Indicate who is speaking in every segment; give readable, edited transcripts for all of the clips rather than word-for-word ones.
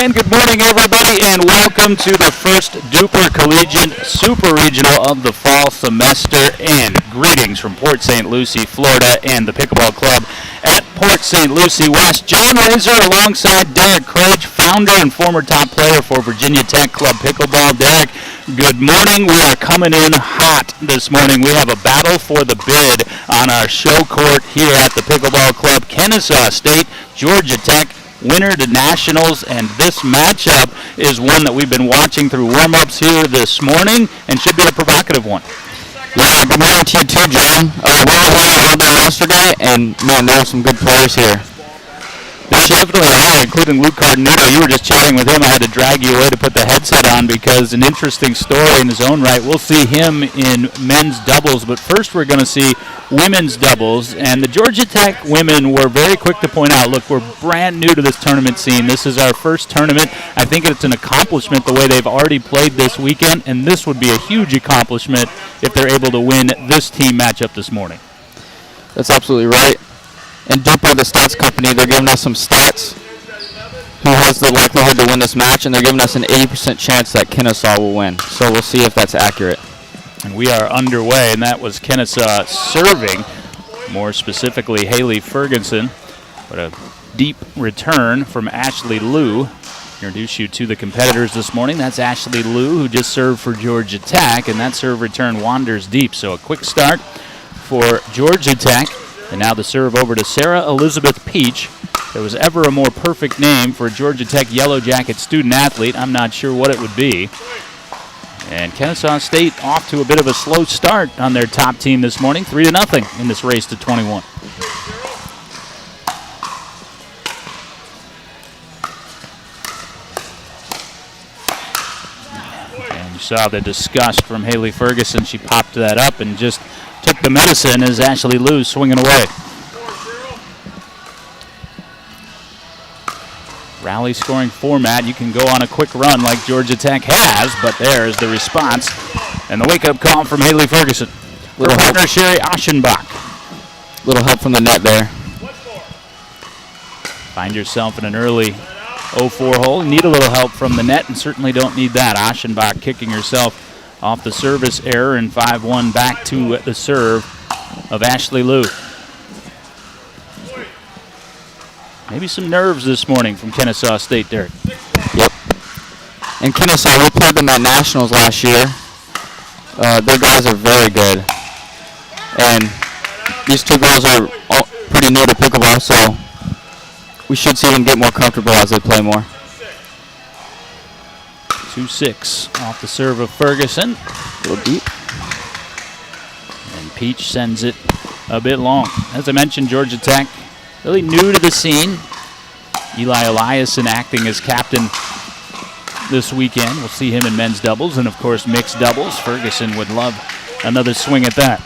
Speaker 1: And good morning, everybody, and welcome to the first DUPR Collegiate Super Regional of the fall semester. And greetings from Port St. Lucie, Florida, and the Pickleball Club at Port St. Lucie West. John Razor alongside Derek Craig, founder and former top player for Virginia Tech Club Pickleball. Derek, good morning. We are coming in hot this morning. We have a battle for the bid on our show court here at the Pickleball Club. Kennesaw State, Georgia Tech, winner to nationals, and this matchup is one that we've been watching through warm-ups here this morning and should be a provocative one.
Speaker 2: Yeah, good morning to you too, John. We're on the roster day, and man, there are some good players here.
Speaker 1: There definitely are, including Luke Cardenuto. You were just chatting with him. I had to drag you away to put the headset on because an interesting story in his own right. We'll see him in men's doubles, but first we're going to see women's doubles. And the Georgia Tech women were very quick to point out, look, we're brand new to this tournament scene. This is our first tournament. I think it's an accomplishment the way they've already played this weekend, and this would be a huge accomplishment if they're able to win this team matchup this morning.
Speaker 2: That's absolutely right. And DUPR, the stats company, they're giving us some stats. Who has the likelihood to win this match, and they're giving us an 80% chance that Kennesaw will win. So we'll see if that's accurate.
Speaker 1: And we are underway, and that was Kennesaw serving, more specifically Haley Ferguson. But a deep return from Ashley Liu. Introduce you to the competitors this morning. That's Ashley Liu, who just served for Georgia Tech, and that serve return wanders deep. So a quick start for Georgia Tech. And now the serve over to Sarah Elizabeth Peach. If there was ever a more perfect name for a Georgia Tech Yellow Jacket student-athlete, I'm not sure what it would be. And Kennesaw State off to a bit of a slow start on their top team this morning, 3-0 in this race to 21. And you saw the disgust from Haley Ferguson. She popped that up and just took the medicine as Ashley Liu swinging away. Rally scoring format, you can go on a quick run like Georgia Tech has, but there's the response. And the wake-up call from Haley Ferguson. Little partner Sherry Aschenbach.
Speaker 2: Little help from the net there.
Speaker 1: Find yourself in an early 0-4 hole. You need a little help from the net, and certainly don't need that. Aschenbach kicking herself off the service error, and 5-1 back to the serve of Ashley Liu. Maybe some nerves this morning from Kennesaw State, Derek.
Speaker 2: Yep. And Kennesaw, we played them at Nationals last year. Their guys are very good. And these two girls are all pretty new to pickleball, so we should see them get more comfortable as they play more.
Speaker 1: 2-6 off the serve of Ferguson.
Speaker 2: A little deep.
Speaker 1: And Peach sends it a bit long. As I mentioned, Georgia Tech, really new to the scene. Eli Eliason acting as captain this weekend. We'll see him in men's doubles and, of course, mixed doubles. Ferguson would love another swing at that.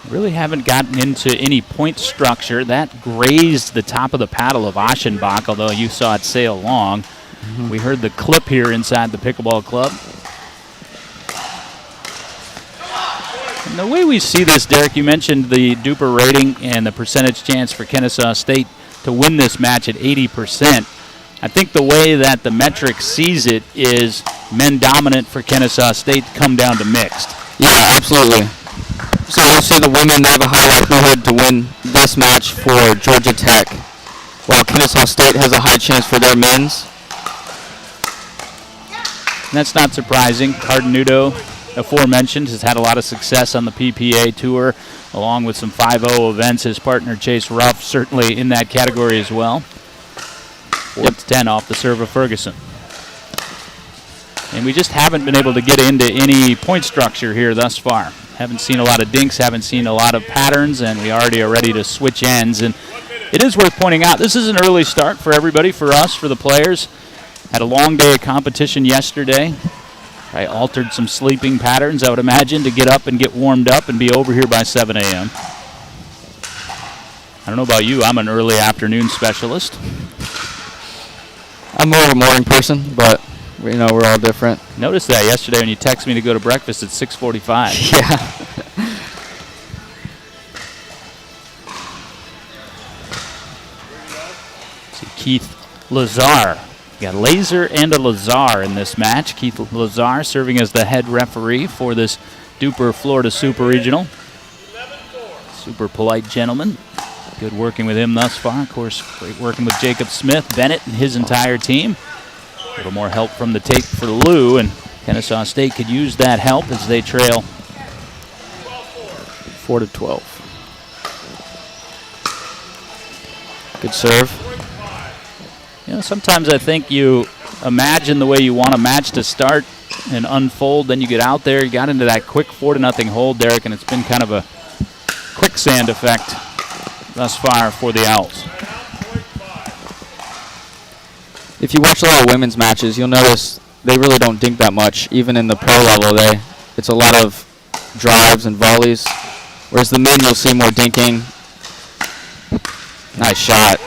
Speaker 1: Really haven't gotten into any point structure. That grazed the top of the paddle of Aschenbach, although you saw it sail long. Mm-hmm. We heard the clip here inside the Pickleball Club. And the way we see this, Derek, you mentioned the DUPR rating and the percentage chance for Kennesaw State to win this match at 80%. I think the way that the metric sees it is men dominant for Kennesaw State come down to mixed.
Speaker 2: Yeah, absolutely. So we'll see the women have a high likelihood to win this match for Georgia Tech, while Kennesaw State has a high chance for their men's.
Speaker 1: And that's not surprising. Cardenudo, aforementioned, has had a lot of success on the PPA tour, along with some 5-0 events. His partner Chase Ruff certainly in that category as well. 4-10 off the serve of Ferguson. And we just haven't been able to get into any point structure here thus far. Haven't seen a lot of dinks, haven't seen a lot of patterns, and we already are ready to switch ends. And it is worth pointing out, this is an early start for everybody, for us, for the players. Had a long day of competition yesterday. I altered some sleeping patterns, I would imagine, to get up and get warmed up and be over here by 7 a.m. I don't know about you, I'm an early afternoon specialist.
Speaker 2: I'm more of a morning person, but we're all different.
Speaker 1: Noticed that yesterday when you texted me to go to breakfast at 6:45.
Speaker 2: Yeah.
Speaker 1: See Keith Lazar. You got Laser and a Lazar in this match. Keith Lazar serving as the head referee for this DUPR Florida Super Regional. Super polite gentleman. Good working with him thus far. Of course, great working with Jacob Smith, Bennett, and his entire team. A little more help from the tape for Lou, and Kennesaw State could use that help as they trail 4-12.
Speaker 2: Good serve.
Speaker 1: Sometimes I think you imagine the way you want a match to start and unfold, then you get out there, you got into that quick 4-0 hold, Derek, and it's been kind of a quicksand effect thus far for the Owls.
Speaker 2: If you watch a lot of women's matches, you'll notice they really don't dink that much, even in the pro level. It's a lot of drives and volleys, whereas the men you'll see more dinking. Nice shot.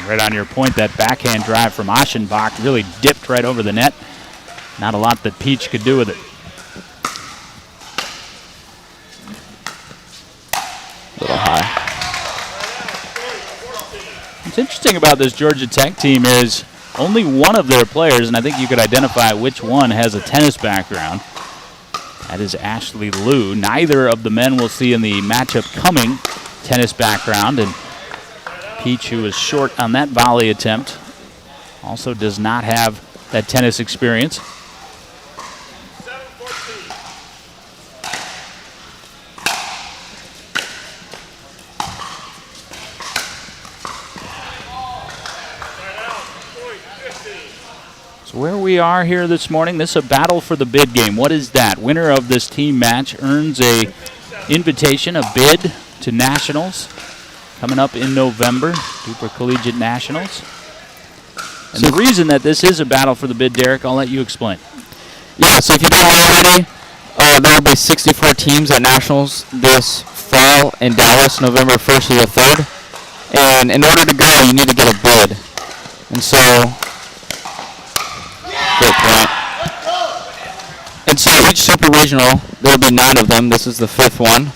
Speaker 1: Right on your point, that backhand drive from Aschenbach really dipped right over the net. Not a lot that Peach could do with it.
Speaker 2: A little high.
Speaker 1: What's interesting about this Georgia Tech team is only one of their players, and I think you could identify which one, has a tennis background. That is Ashley Liu. Neither of the men we'll see in the matchup coming tennis background, and Peach, who was short on that volley attempt, also does not have that tennis experience. So where we are here this morning, this is a battle for the bid game. What is that? Winner of this team match earns a invitation, a bid to nationals coming up in November, DUPR Collegiate Nationals. And the reason that this is a battle for the bid, Derek, I'll let you explain.
Speaker 2: Yeah, so if you don't know already, there will be 64 teams at nationals this fall in Dallas, November 1st to the 3rd. And in order to go, you need to get a bid. And so, great point. And so each super regional, there will be 9 of them. This is the 5th one.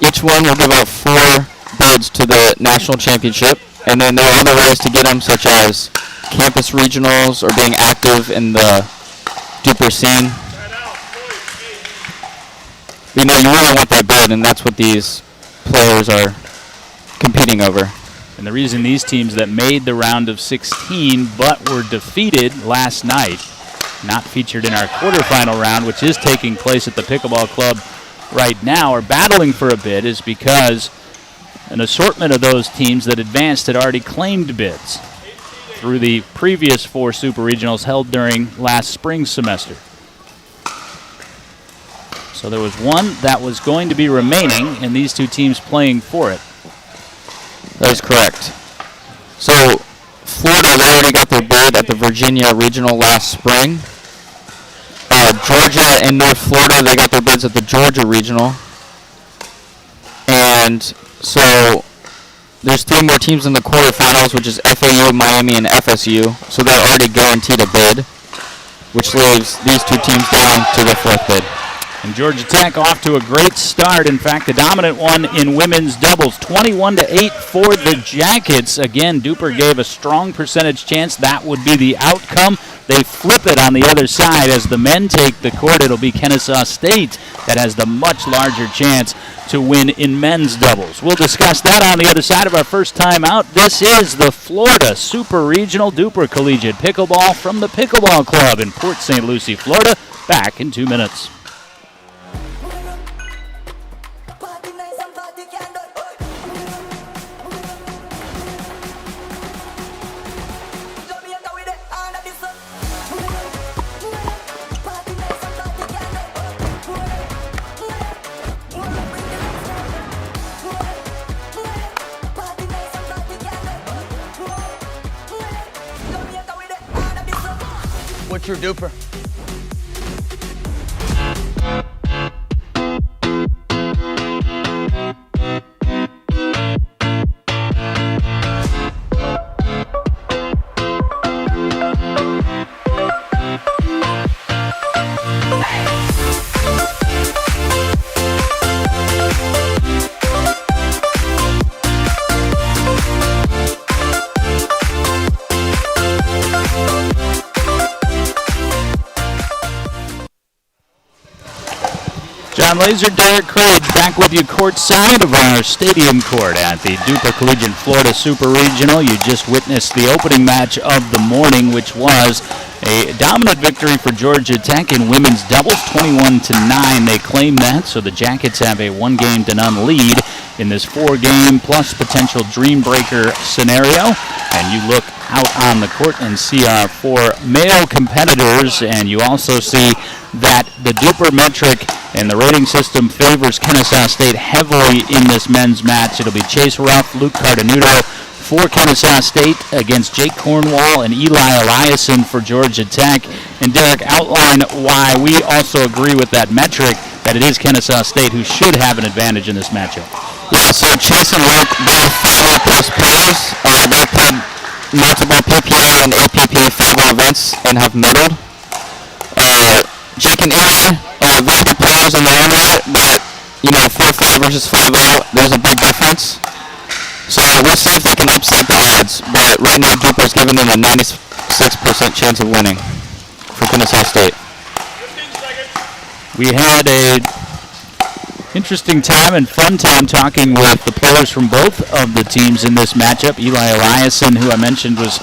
Speaker 2: Each one will give out 4 bids to the national championship, and then there are other ways to get them, such as campus regionals or being active in the DUPR scene. You really want that bid, and that's what these players are competing over.
Speaker 1: And the reason these teams that made the round of 16 but were defeated last night, not featured in our quarterfinal round, which is taking place at the Pickleball Club right now, are battling for a bid is because an assortment of those teams that advanced had already claimed bids through the previous 4 super regionals held during last spring semester. So there was one that was going to be remaining, and these 2 teams playing for it.
Speaker 2: That is correct. So Florida, they already got their bid at the Virginia Regional last spring. Georgia and North Florida, they got their bids at the Georgia Regional. And so there's 3 more teams in the quarterfinals, which is FAU, Miami, and FSU. So they're already guaranteed a bid, which leaves these 2 teams down to the 4th bid.
Speaker 1: And Georgia Tech off to a great start. In fact, the dominant one in women's doubles, 21-8 for the Jackets. Again, DUPR gave a strong percentage chance that would be the outcome. They flip it on the other side as the men take the court. It'll be Kennesaw State that has the much larger chance to win in men's doubles. We'll discuss that on the other side of our first time out. This is the Florida Super Regional DUPR Collegiate Pickleball from the Pickleball Club in Port St. Lucie, Florida. Back in 2 minutes.
Speaker 3: What's your DUPR?
Speaker 1: John Laser, Derek Craig, back with you courtside of our stadium court at the DUPR Collegiate Florida Super Regional. You just witnessed the opening match of the morning, which was a dominant victory for Georgia Tech in women's doubles, 21-9. They claim that, so the Jackets have a 1-0 lead in this 4-game plus potential dream breaker scenario. And you look out on the court and see our 4 male competitors, and you also see that the DUPR metric and the rating system favors Kennesaw State heavily in this men's match. It'll be Chase Ruff, Luke Cardenuto for Kennesaw State against Jake Cornwall and Eli Eliason for Georgia Tech. And Derek, outline why we also agree with that metric, that it is Kennesaw State who should have an advantage in this matchup.
Speaker 2: Yeah, so Chase and Luke, both 5+ players. They played multiple PPA and APP FIBA events and have medaled. Jake and Eli, very good players in their own right, but, 4-5 versus 5-0, there's a big difference. So we'll see if they can upset the odds, but right now DUPR's giving them a 96% chance of winning for Kennesaw State.
Speaker 1: We had a interesting time and fun time talking with the players from both of the teams in this matchup. Eli Eliason, who I mentioned was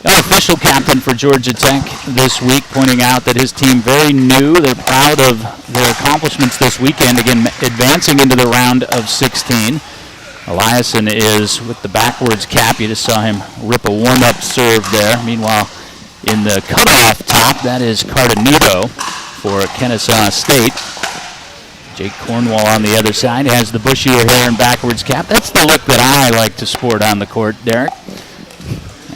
Speaker 1: unofficial captain for Georgia Tech this week, pointing out that his team very new. They're proud of their accomplishments this weekend, again advancing into the round of 16. Eliason is with the backwards cap. You just saw him rip a warm-up serve there. Meanwhile, in the cutoff top, that is Cardenuto for Kennesaw State. Jake Cornwall on the other side has the bushier hair and backwards cap. That's the look that I like to sport on the court, Derek.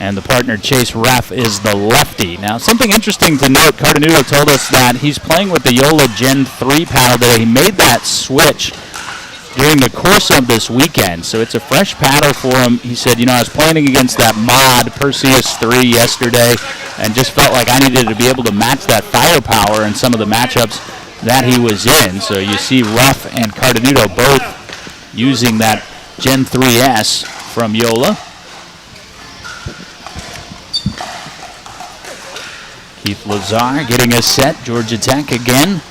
Speaker 1: And the partner, Chase Ruff, is the lefty. Now, something interesting to note, Cardenuto told us that he's playing with the Yola Gen 3 paddle today. He made that switch during the course of this weekend, so it's a fresh paddle for him. He said, I was playing against that mod Perseus 3 yesterday and just felt like I needed to be able to match that firepower in some of the matchups that he was in. So you see Ruff and Cardenuto both using that Gen 3S from Yola. Keith Lazar getting a set. Georgia Tech again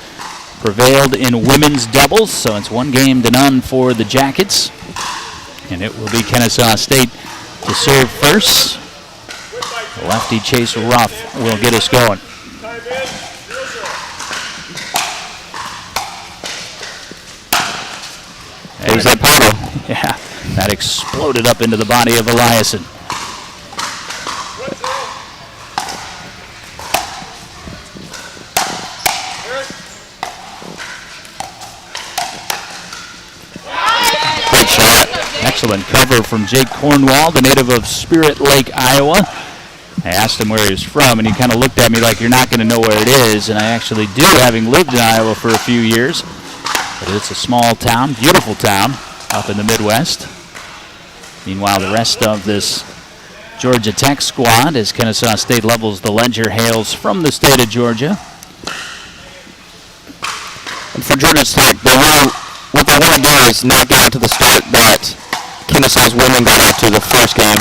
Speaker 1: prevailed in women's doubles, so it's 1-0 for the Jackets. And it will be Kennesaw State to serve first. Lefty Chase Ruff will get us going. There's that paddle. Yeah, that exploded up into the body of Eliason. Excellent cover from Jake Cornwall, the native of Spirit Lake, Iowa. I asked him where he was from, and he kind of looked at me like, you're not going to know where it is. And I actually do, having lived in Iowa for a few years. But it's a small town, beautiful town, up in the Midwest. Meanwhile, the rest of this Georgia Tech squad, as Kennesaw State levels the Ledger, hails from the state of Georgia.
Speaker 2: for Georgia Tech, what they want to do is not get out to the start that Kennesaw's women got out to the first game.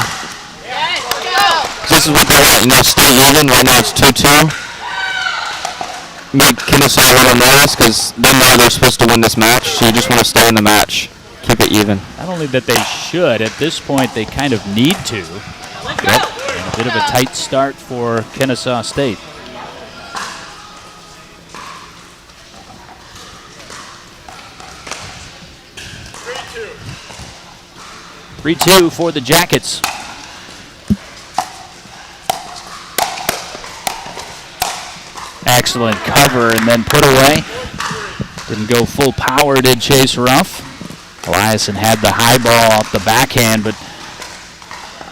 Speaker 2: This is what they want, stay even. Right now it's 2-2. Make Kennesaw a little nervous because they know they're supposed to win this match, so you just want to stay in the match, keep it even.
Speaker 1: Not only that they should, at this point they kind of need to. Yep. And a bit of a tight start for Kennesaw State. 3-2 for the Jackets. Excellent cover and then put away. Didn't go full power, did Chase Ruff. Eliason had the high ball off the backhand, but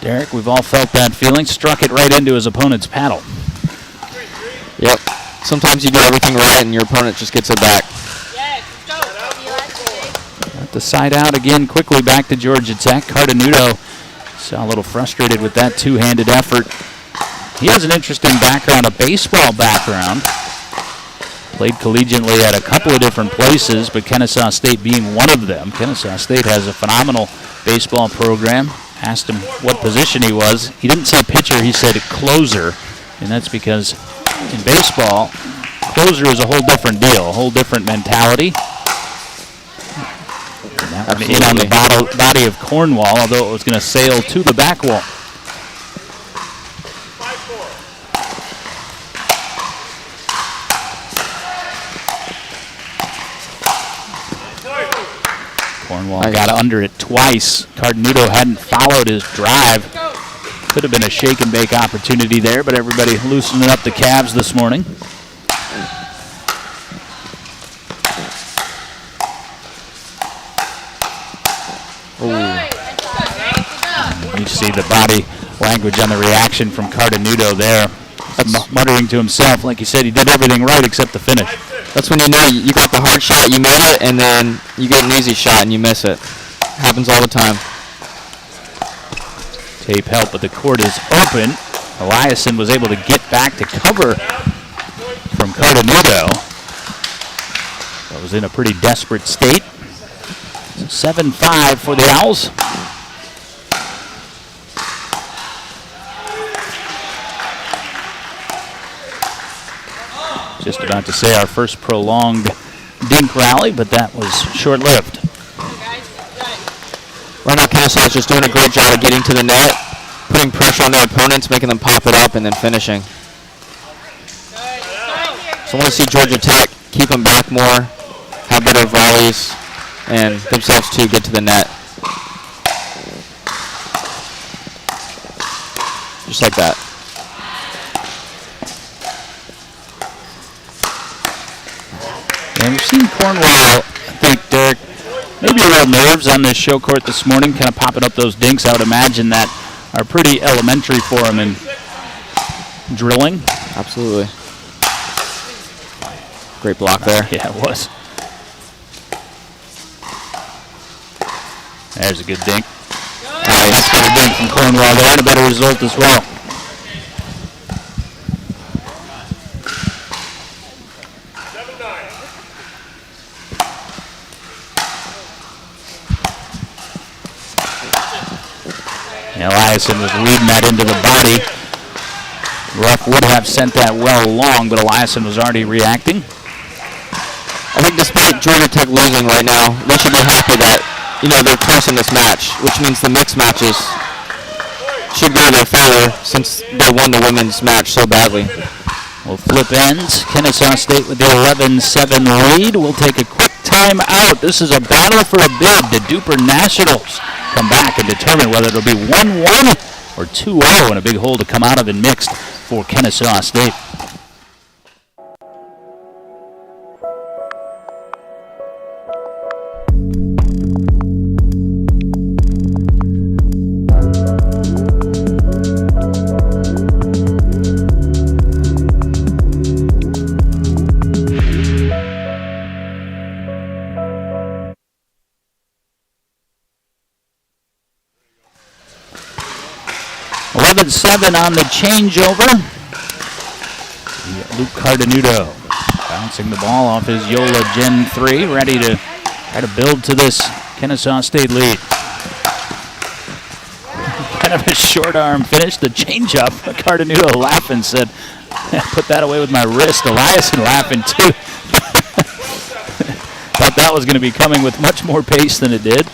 Speaker 1: Derek, we've all felt that feeling. Struck it right into his opponent's paddle.
Speaker 2: Yep. Sometimes you do everything right and your opponent just gets it back.
Speaker 1: Got the side out again, quickly back to Georgia Tech. Cardenudo saw a little frustrated with that two-handed effort. He has an interesting background, a baseball background. Played collegiately at a couple of different places, but Kennesaw State being one of them. Kennesaw State has a phenomenal baseball program. Asked him what position he was. He didn't say pitcher, he said closer. And that's because in baseball, closer is a whole different deal, a whole different mentality. And that one in on the body of Cornwall, although it was going to sail to the back wall. Cornwall got under it twice. Cardenudo hadn't followed his drive. Could have been a shake and bake opportunity there, but everybody loosening up the calves this morning. You see the body language on the reaction from Cardenudo there. Muttering to himself, like he said, he did everything right except the finish.
Speaker 2: That's when you know you got the hard shot, you made it, and then you get an easy shot and you miss it. Happens all the time.
Speaker 1: Tape help, but the court is open. Eliason was able to get back to cover from Cardenudo. That was in a pretty desperate state. 7-5 for the Owls. Just about to say our first prolonged dink rally, but that was short-lived.
Speaker 2: Right now, Kennesaw is just doing a great job of getting to the net, putting pressure on their opponents, making them pop it up, and then finishing. So I want to see Georgia Tech keep them back more, have better volleys, and themselves too get to the net. Just like that.
Speaker 1: And we've seen Cornwall, I think, Derek, maybe a little nerves on this show court this morning, kind of popping up those dinks. I would imagine that are pretty elementary for them in drilling.
Speaker 2: Absolutely. Great block there.
Speaker 1: Yeah, it was. There's a good dink. Nice. Good dink from Cornwall there, and a better result as well. Eliason was reading that into the body. Ruff would have sent that well long, but Eliason was already reacting.
Speaker 2: I think despite Georgia Tech losing right now, they should be happy that, they're close in this match, which means the mixed matches should go in their favor since they won the women's match so badly.
Speaker 1: We'll flip ends. Kennesaw State with the 11-7 lead. We'll take a quick time out. This is a battle for a bid to DUPR Nationals. Come back and determine whether it'll be 1-1 or 2-0, and a big hole to come out of in mixed for Kennesaw State. Seven on the changeover. Luke Cardenudo Bouncing the ball off his Yola Gen 3, ready to try to build to this Kennesaw State lead. Kind of a short arm finish. The changeup. Cardenuto laughing, said, put that away with my wrist. Eliason laughing too. Thought that was going to be coming with much more pace than it did.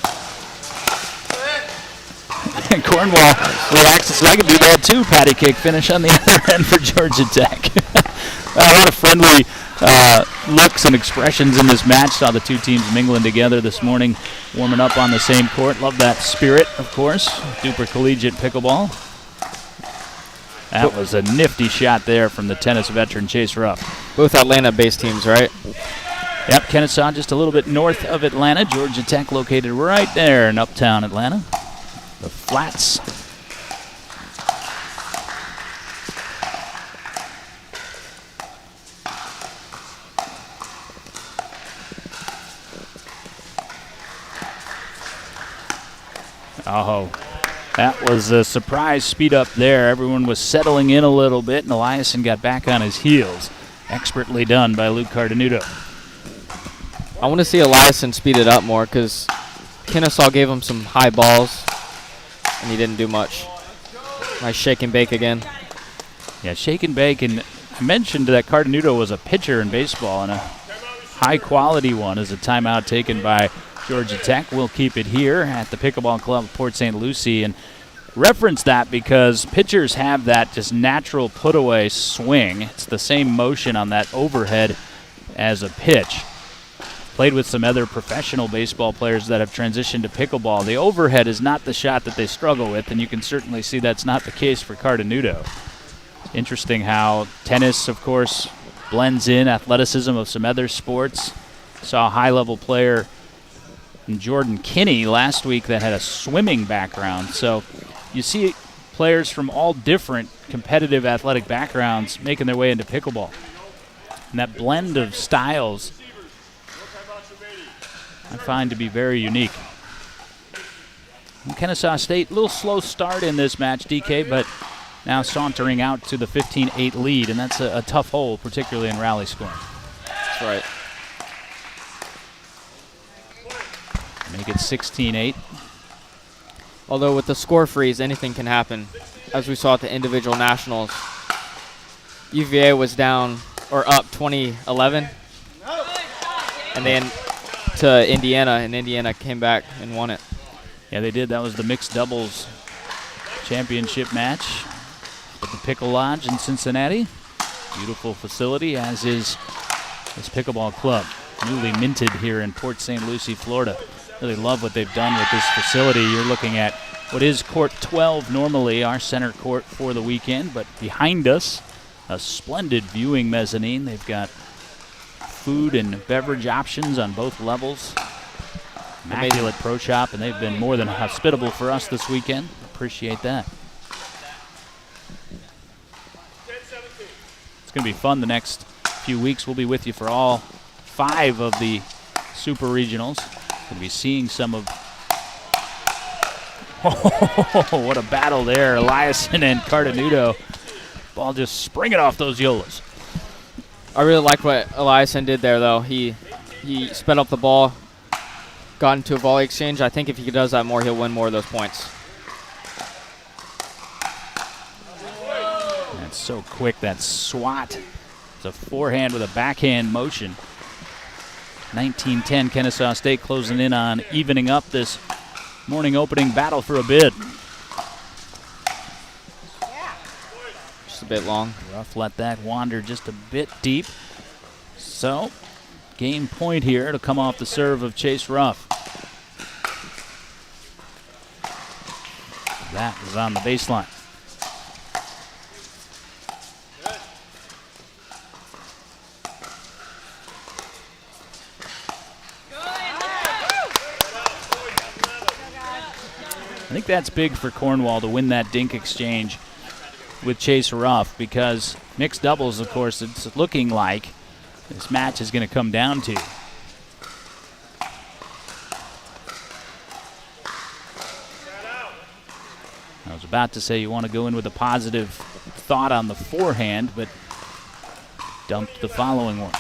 Speaker 1: And Cornwall reacts and says, I can do that too. Patty cake finish on the other end for Georgia Tech. A lot of friendly looks and expressions in this match. Saw the two teams mingling together this morning, warming up on the same court. Love that spirit, of course. DUPR Collegiate Pickleball. That was a nifty shot there from the tennis veteran Chase Ruff.
Speaker 2: Both Atlanta-based teams, right?
Speaker 1: Yep, Kennesaw just a little bit north of Atlanta. Georgia Tech located right there in uptown Atlanta. The Flats. Oh, that was a surprise speed up there. Everyone was settling in a little bit, and Eliason got back on his heels. Expertly done by Luke Cardenuto.
Speaker 2: I want to see Eliason speed it up more because Kennesaw gave him some high balls, and he didn't do much. Nice shake and bake again.
Speaker 1: Yeah, shake and bake. And I mentioned that Cardenuto was a pitcher in baseball, and a high-quality one is a timeout taken by Georgia Tech. We'll keep it here at the Pickleball Club of Port St. Lucie, and reference that because pitchers have that just natural put-away swing. It's the same motion on that overhead as a pitch. Played with some other professional baseball players that have transitioned to pickleball. The overhead is not the shot that they struggle with, and you can certainly see that's not the case for Cardenuto. Interesting how tennis, of course, blends in athleticism of some other sports. Saw a high-level player in Jordan Kinney last week that had a swimming background. So you see players from all different competitive athletic backgrounds making their way into pickleball. And that blend of styles I find to be very unique. And Kennesaw State, a little slow start in this match, DK, but now sauntering out to the 15-8 lead, and that's a tough hole, particularly in rally scoring.
Speaker 2: That's right.
Speaker 1: Make it 16-8.
Speaker 2: Although with the score freeze, anything can happen. As we saw at the individual nationals, UVA was down or up 20-11, and then to Indiana, and Indiana came back and won it.
Speaker 1: Yeah, they did. That was the mixed doubles championship match at the Pickle Lodge in Cincinnati. Beautiful facility, as is this pickleball club, newly minted here in Port St. Lucie, Florida. Really love what they've done with this facility. You're looking at what is court 12 normally, our center court for the weekend, but behind us, a splendid viewing mezzanine. They've got food and beverage options on both levels. Immaculate pro shop, and they've been more than hospitable for us this weekend. Appreciate that. It's going to be fun the next few weeks. We'll be with you for all 5 of the super regionals. Going to be seeing some of... Oh, what a battle there. Eliason and Cardenuto. Ball just springing off those Yolas.
Speaker 2: I really like what Eliason did there, though. He sped up the ball, got into a volley exchange. I think if he does that more, he'll win more of those points.
Speaker 1: That's so quick, that swat. It's a forehand with a backhand motion. 19-10, Kennesaw State closing in on evening up this morning opening battle for a bid.
Speaker 2: Just a bit long.
Speaker 1: Ruff let that wander just a bit deep. So, game point here to come off the serve of Chase Ruff. That is on the baseline. I think that's big for Cornwall to win that dink exchange with Chase Ruff, because mixed doubles, of course, it's looking like this match is going to come down to. I was about to say you want to go in with a positive thought on the forehand, but dumped the following one.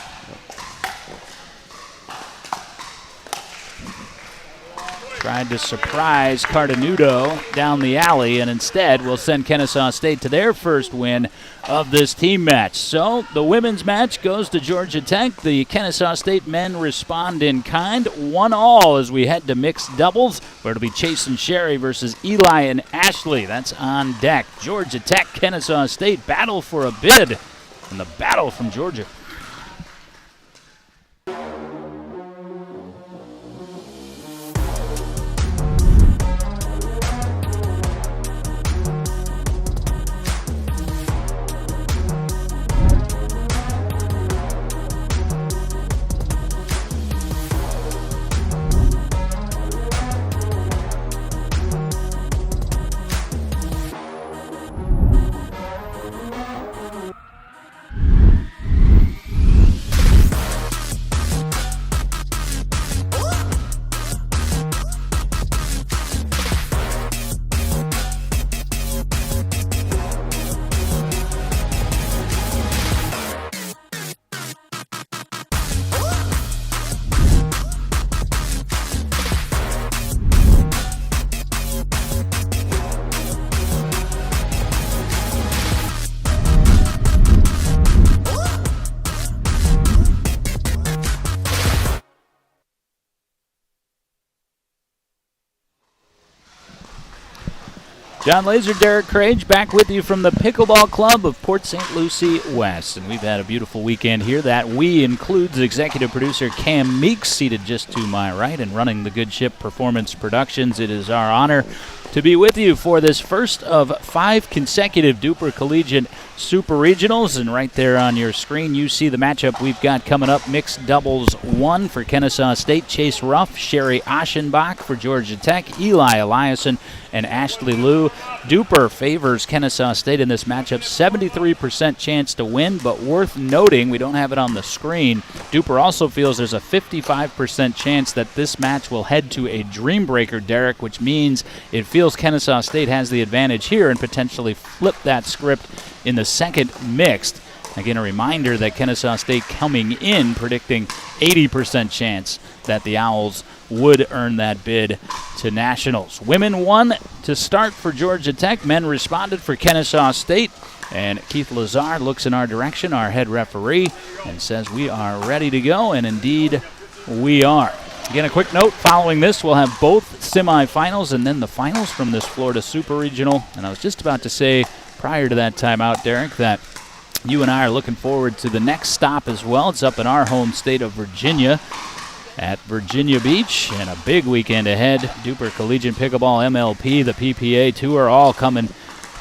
Speaker 1: tried to surprise Cardenudo down the alley, and instead will send Kennesaw State to their first win of this team match. So the women's match goes to Georgia Tech. The Kennesaw State men respond in kind. 1-1 as we head to mixed doubles, where it'll be Chase and Sherry versus Eli and Ashley. That's on deck. Georgia Tech, Kennesaw State battle for a bid, and the battle from Georgia. John Laser, Derek Crage, back with you from the Pickleball Club of Port St. Lucie West. And we've had a beautiful weekend here. That we includes executive producer Cam Meeks, seated just to my right and running the Good Ship Performance Productions. It is our honor to be with you for this first of 5 consecutive DUPR Collegiate Super Regionals. And right there on your screen, you see the matchup we've got coming up. Mixed doubles 1 for Kennesaw State. Chase Ruff, Sherry Aschenbach for Georgia Tech. Eli Eliason and Ashley Liu. DUPR favors Kennesaw State in this matchup. 73% chance to win, but worth noting, we don't have it on the screen, DUPR also feels there's a 55% chance that this match will head to a dream breaker, Derek, which means it feels Kennesaw State has the advantage here and potentially flip that script in the second mixed. Again, a reminder that Kennesaw State coming in predicting 80% chance that the Owls would earn that bid to nationals. Women won to start for Georgia Tech. Men responded for Kennesaw State. And Keith Lazar looks in our direction, our head referee, and says we are ready to go, and indeed we are. Again, a quick note, following this, we'll have both semifinals and then the finals from this Florida Super Regional. And I was just about to say prior to that timeout, Derek, that you and I are looking forward to the next stop as well. It's up in our home state of Virginia at Virginia Beach, and a big weekend ahead. DUPR Collegiate Pickleball, MLP, the PPA Tour, all coming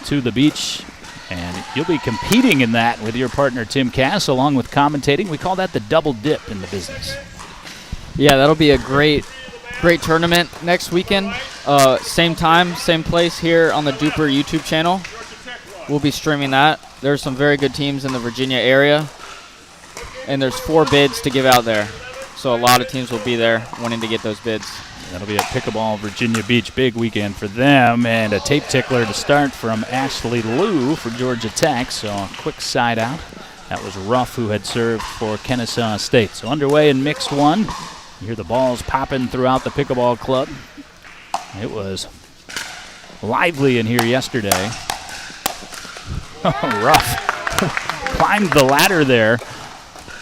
Speaker 1: to the beach. And you'll be competing in that with your partner Tim Cass, along with commentating. We call that the double dip in the business.
Speaker 2: Yeah, that'll be a great tournament next weekend. Same time, same place here on the DUPR YouTube channel. We'll be streaming that. There's some very good teams in the Virginia area, and there's 4 bids to give out there. So a lot of teams will be there wanting to get those bids.
Speaker 1: That'll be at Pickleball Virginia Beach. Big weekend for them. And a tape tickler to start from Ashley Liu for Georgia Tech. So a quick side out. That was Ruff, who had served for Kennesaw State. So underway in mixed 1. You hear the balls popping throughout the Pickleball Club. It was lively in here yesterday. Oh, Ruff climbed the ladder there.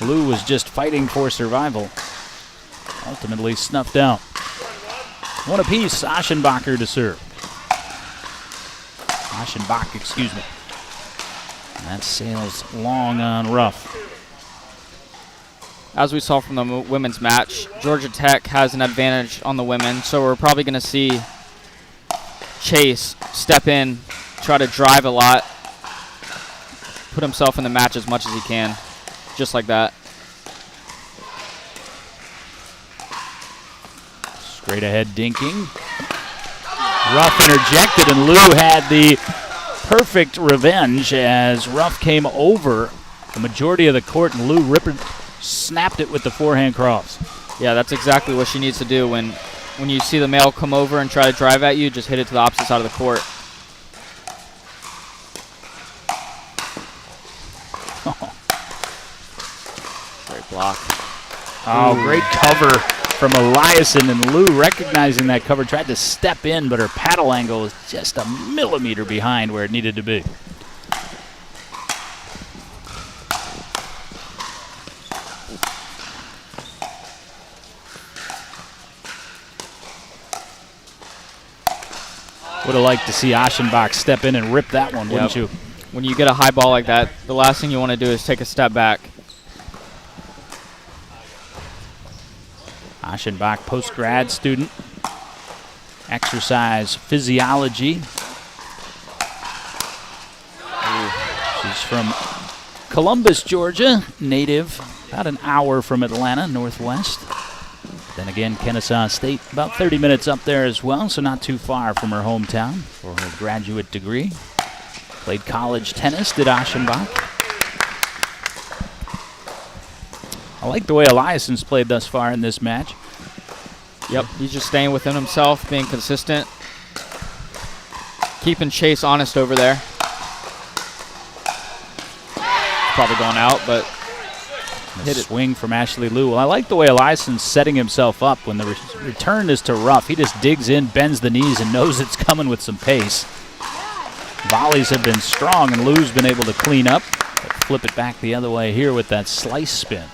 Speaker 1: Liu was just fighting for survival. Ultimately snuffed out. 1 apiece, Aschenbacher to serve. Aschenbach, excuse me. That sails long on Ruff.
Speaker 2: As we saw from the women's match, Georgia Tech has an advantage on the women, so we're probably going to see Chase step in, try to drive a lot, put himself in the match as much as he can, just like that.
Speaker 1: Straight ahead dinking. Ruff interjected, and Liu had the perfect revenge as Ruff came over the majority of the court, and Liu snapped it with the forehand cross.
Speaker 2: Yeah, that's exactly what she needs to do. When you see the male come over and try to drive at you, just hit it to the opposite side of the court. Great block.
Speaker 1: Oh, great cover from Eliason, and Lou, recognizing that cover, tried to step in, but her paddle angle was just a millimeter behind where it needed to be. Would have liked to see Aschenbach step in and rip that one, wouldn't you?
Speaker 2: When you get a high ball like that, the last thing you want to do is take a step back.
Speaker 1: Aschenbach, post-grad student, exercise physiology. She's from Columbus, Georgia, native, about an hour from Atlanta, northwest. Then again, Kennesaw State, about 30 minutes up there as well, so not too far from her hometown for her graduate degree. Played college tennis, did Aschenbach. I like the way Eliason's played thus far in this match.
Speaker 2: Yep, he's just staying within himself, being consistent. Keeping Chase honest over there. Probably going out, but
Speaker 1: hit it. Swing from Ashley Liu. Well, I like the way Eliason's setting himself up. When the return is to Ruff, he just digs in, bends the knees, and knows it's coming with some pace. Volleys have been strong, and Liu's been able to clean up, but flip it back the other way here with that slice spin.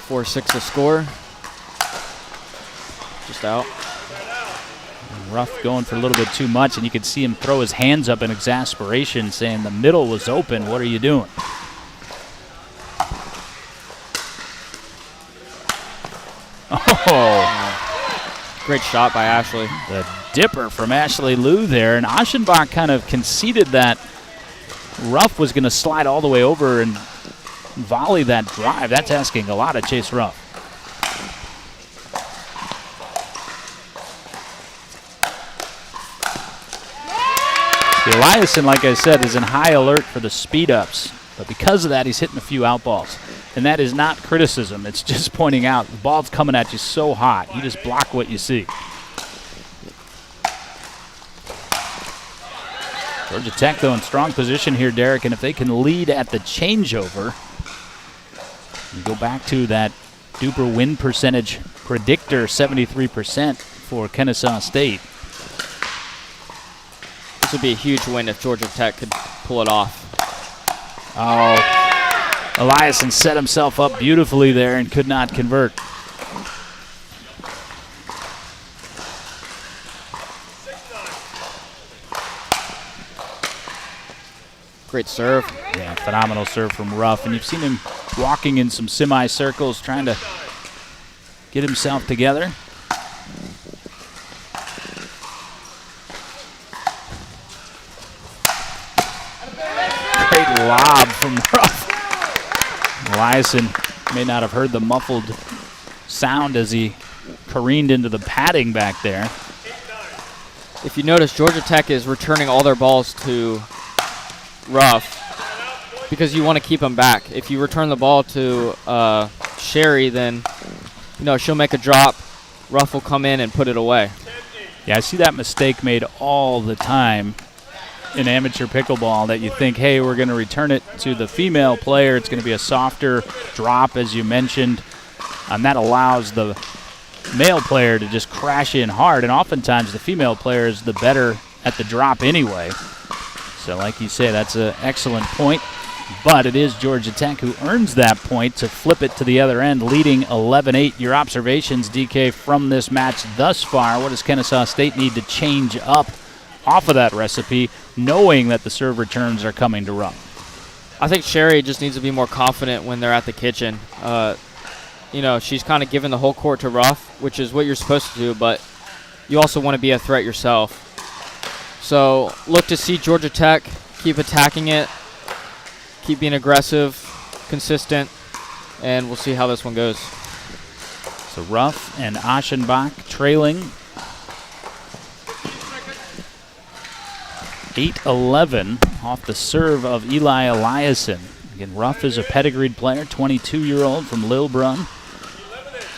Speaker 2: 4-6 to score. Just out.
Speaker 1: And Ruff going for a little bit too much, and you could see him throw his hands up in exasperation, saying the middle was open. What are you doing? Oh!
Speaker 2: Great shot by Ashley.
Speaker 1: The dipper from Ashley Liu there, and Aschenbach kind of conceded that Ruff was going to slide all the way over and volley that drive. That's asking a lot of Chase Ruff. Eliason, like I said, is in high alert for the speed ups, but because of that, he's hitting a few out balls. And that is not criticism. It's just pointing out the ball's coming at you so hot. You just block what you see. Georgia Tech, though, in strong position here, Derek, and if they can lead at the changeover, you go back to that DUPR win percentage predictor, 73% for Kennesaw State.
Speaker 2: This would be a huge win if Georgia Tech could pull it off.
Speaker 1: Oh, Eliason set himself up beautifully there and could not convert.
Speaker 2: Great serve.
Speaker 1: Yeah, phenomenal serve from Ruff. And you've seen him walking in some semicircles, trying to get himself together. Great lob from Ruff. Eliason may not have heard the muffled sound as he careened into the padding back there.
Speaker 2: If you notice, Georgia Tech is returning all their balls to Ruff because you want to keep them back. If you return the ball to Sherry, then she'll make a drop. Ruff will come in and put it away.
Speaker 1: Yeah, I see that mistake made all the time in amateur pickleball, that you think, hey, we're going to return it to the female player. It's going to be a softer drop, as you mentioned, and that allows the male player to just crash in hard, and oftentimes the female player is the better at the drop anyway. So like you say, that's an excellent point, but it is Georgia Tech who earns that point to flip it to the other end, leading 11-8. Your observations, DK, from this match thus far. What does Kennesaw State need to change up off of that recipe, knowing that the serve returns are coming to Ruff?
Speaker 2: I think Sherry just needs to be more confident when they're at the kitchen. She's kind of given the whole court to Ruff, which is what you're supposed to do, but you also want to be a threat yourself. So look to see Georgia Tech keep attacking it, keep being aggressive, consistent, and we'll see how this one goes.
Speaker 1: So Ruff and Aschenbach trailing 8-11 off the serve of Eli Eliason. Again, Ruff is a pedigreed player, 22-year-old from Lilbrun,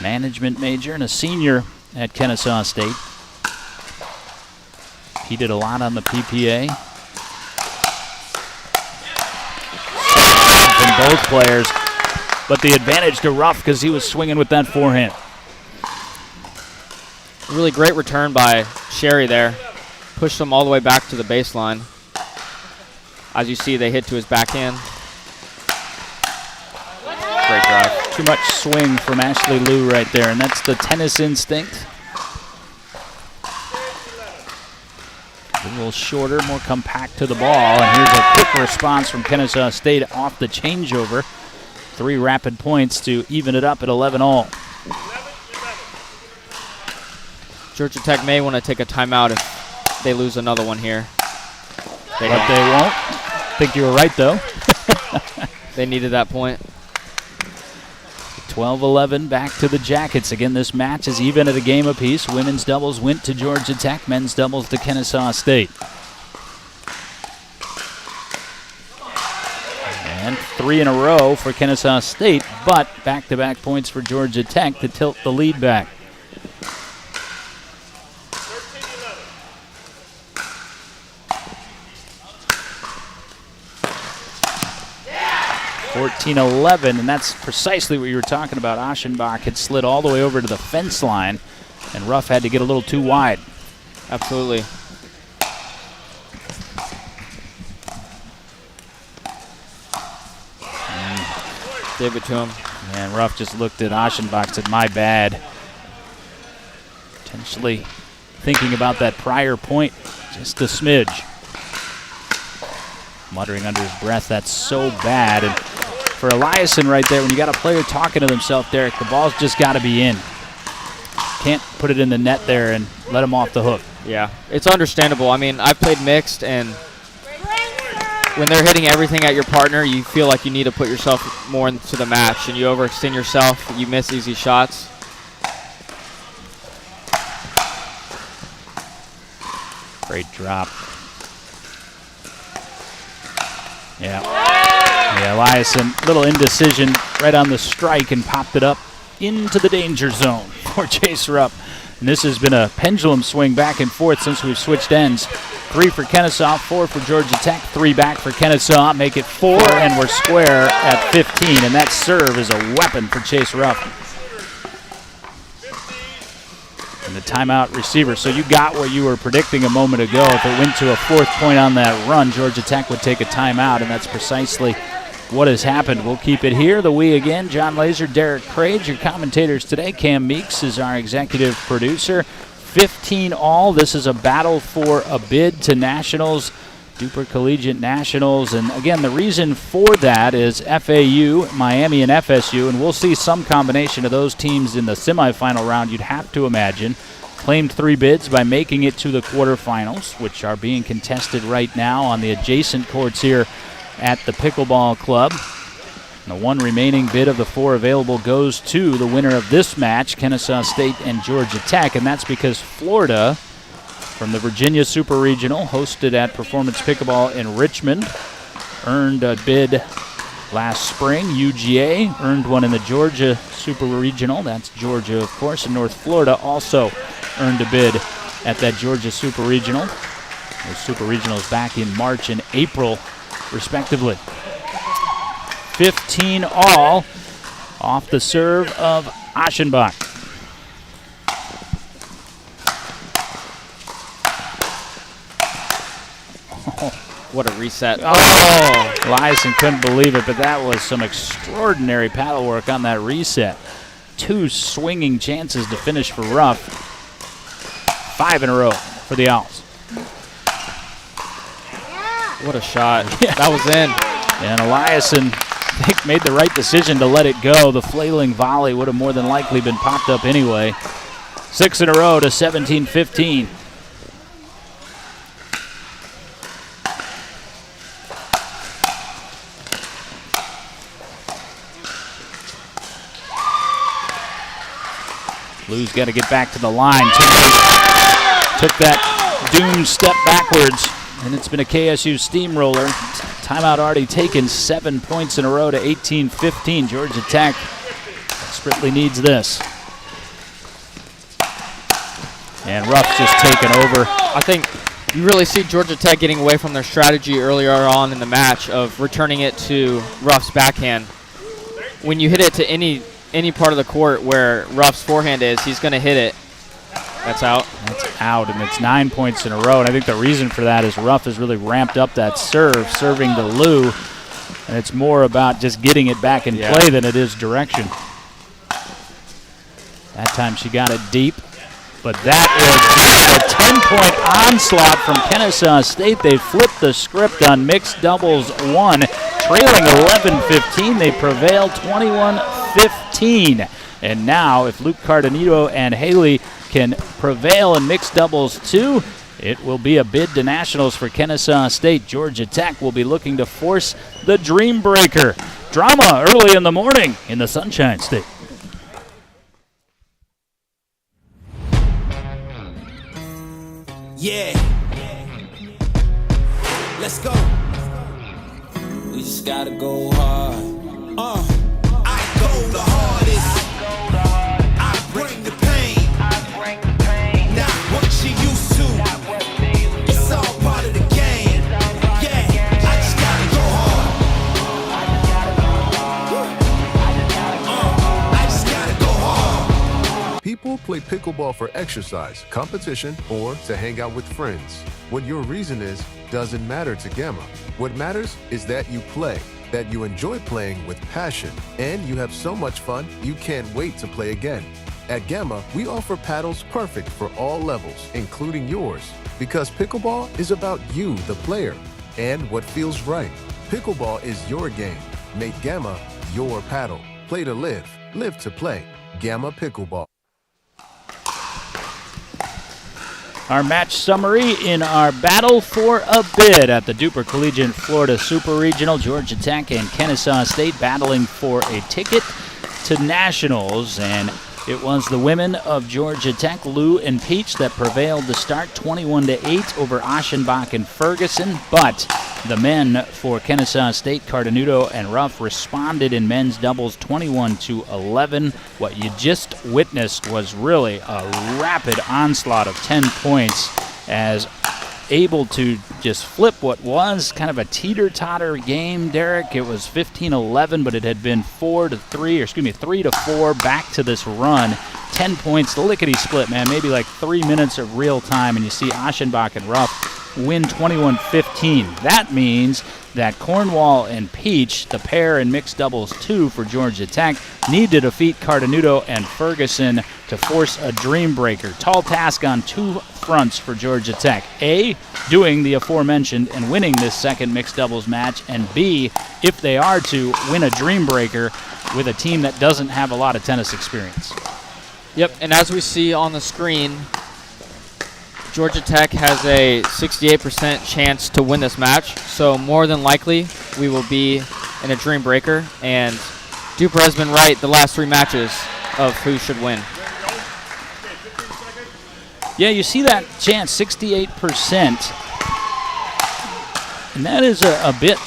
Speaker 1: management major and a senior at Kennesaw State. He did a lot on the PPA. From both players. but the advantage to Ruff because he was swinging with that forehand.
Speaker 4: Really great return by Sherry there. Pushed him all the way back to the baseline. As you see, they hit to his backhand. Great drive.
Speaker 1: Too much swing from Ashley Liu right there, and that's the tennis instinct. A little shorter, more compact to the ball, and here's a quick response from Kennesaw State off the changeover. 3 rapid points to even it up at 11-all.
Speaker 4: Georgia Tech may want to take a timeout if they lose another one here.
Speaker 1: But they won't. I think you were right, though.
Speaker 4: They needed that point.
Speaker 1: 12-11 back to the Jackets. Again, this match is even at a game apiece. Women's doubles went to Georgia Tech. Men's doubles to Kennesaw State. And 3 in a row for Kennesaw State, but back-to-back points for Georgia Tech to tilt the lead back. 14-11, and that's precisely what you were talking about. Aschenbach had slid all the way over to the fence line, and Ruff had to get a little too wide.
Speaker 4: Absolutely. Gave it to him.
Speaker 1: And Ruff just looked at Aschenbach and said, my bad. Potentially thinking about that prior point just a smidge. Muttering under his breath, that's so bad. And for Eliason right there, when you got a player talking to themselves, Derek, the ball's just got to be in. Can't put it in the net there and let him off the hook.
Speaker 4: Yeah, it's understandable. I mean, I've played mixed, and when they're hitting everything at your partner, you feel like you need to put yourself more into the match, and you overextend yourself, you miss easy shots.
Speaker 1: Great drop. Yeah, Eliason, little indecision right on the strike and popped it up into the danger zone for Chase Rupp. And this has been a pendulum swing back and forth since we've switched ends. 3 for Kennesaw, 4 for Georgia Tech, 3 back for Kennesaw, make it 4, and we're square at 15. And that serve is a weapon for Chase Rupp. And the timeout receiver. So you got what you were predicting a moment ago. If it went to a 4th point on that run, Georgia Tech would take a timeout, and that's precisely what has happened. We'll keep it here. The we again, John Laser, Derek Craig, your commentators today. Cam Meeks is our executive producer. 15 all. This is a battle for a bid to Nationals, DUPR Collegiate Nationals. And again, the reason for that is FAU, Miami, and FSU, and we'll see some combination of those teams in the semifinal round, you'd have to imagine. Claimed 3 bids by making it to the quarterfinals, which are being contested right now on the adjacent courts here at the Pickleball Club. And the one remaining bid of the 4 available goes to the winner of this match, Kennesaw State and Georgia Tech, and that's because Florida, from the Virginia Super Regional, hosted at Performance Pickleball in Richmond, earned a bid last spring. UGA earned one in the Georgia Super Regional. That's Georgia, of course, and North Florida also earned a bid at that Georgia Super Regional. Those Super Regionals back in March and April, respectively. 15 all off the serve of Aschenbach.
Speaker 4: What a reset.
Speaker 1: Oh, Eliason couldn't believe it, but that was some extraordinary paddle work on that reset. 2 swinging chances to finish for Ruff. 5 in a row for the Owls.
Speaker 4: What a shot. Yeah. That was in.
Speaker 1: And Eliason, I think, made the right decision to let it go. The flailing volley would have more than likely been popped up anyway. 6 in a row to 17-15. Blues got to get back to the line. Took that doomed step backwards, and it's been a KSU steamroller. Timeout already taken, 7 points in a row to 18-15. Georgia Tech desperately needs this. And Ruff's just taken over.
Speaker 4: I think you really see Georgia Tech getting away from their strategy earlier on in the match of returning it to Ruff's backhand. when you hit it to any part of the court where Ruff's forehand is, he's going to hit it. That's out.
Speaker 1: That's out, and it's 9 points in a row. And I think the reason for that is Ruff has really ramped up that serving to Lou, and it's more about just getting it back in play than it is direction. That time she got it deep, but that is a 10-point onslaught from Kennesaw State. They flipped the script on mixed doubles 1. Trailing 11-15, they prevail 21-15. And now, if Luke Cardenito and Haley can prevail in mixed doubles 2, it will be a bid to nationals for Kennesaw State. Georgia Tech will be looking to force the Dream Breaker. Drama early in the morning in the Sunshine State.
Speaker 5: Yeah. Let's go. We just gotta go hard. I go the hardest. I bring the pain. Not what you used to. It's all part of the game. Yeah, I just gotta go hard. I just gotta go hard.
Speaker 6: People play pickleball for exercise, competition, or to hang out with friends. What your reason is doesn't matter to Gamma. What matters is that you play, that you enjoy playing with passion, and you have so much fun you can't wait to play again. At Gamma, we offer paddles perfect for all levels, including yours, because pickleball is about you, the player, and what feels right. Pickleball is your game. Make Gamma your paddle. Play to live, live to play. Gamma Pickleball.
Speaker 1: Our match summary in our battle for a bid at the DUPR Collegiate Florida Super Regional. Georgia Tech and Kennesaw State battling for a ticket to nationals, and it was the women of Georgia Tech, Lou and Peach, that prevailed to start 21-8 over Aschenbach and Ferguson, but the men for Kennesaw State, Cardenuto and Ruff, responded in men's doubles 21-11. What you just witnessed was really a rapid onslaught of 10 points, as able to just flip what was kind of a teeter-totter game, Derek. It was 15-11, but it had been 3-4 back to this run. 10 points, the lickety-split, man. Maybe like 3 minutes of real time, and you see Aschenbach and Ruff win 21-15. That means that Cornwall and Peach, the pair in mixed doubles 2 for Georgia Tech, need to defeat Cardenuto and Ferguson to force a dream breaker. Tall task on 2 fronts for Georgia Tech. A, doing the aforementioned and winning this second mixed doubles match, and B, if they are to win a dream breaker with a team that doesn't have a lot of tennis experience.
Speaker 4: Yep, and as we see on the screen, Georgia Tech has a 68% chance to win this match, so more than likely we will be in a dream breaker, and DUPR has been right the last 3 matches of who should win.
Speaker 1: Yeah, you see that chance, 68%, and that is a bit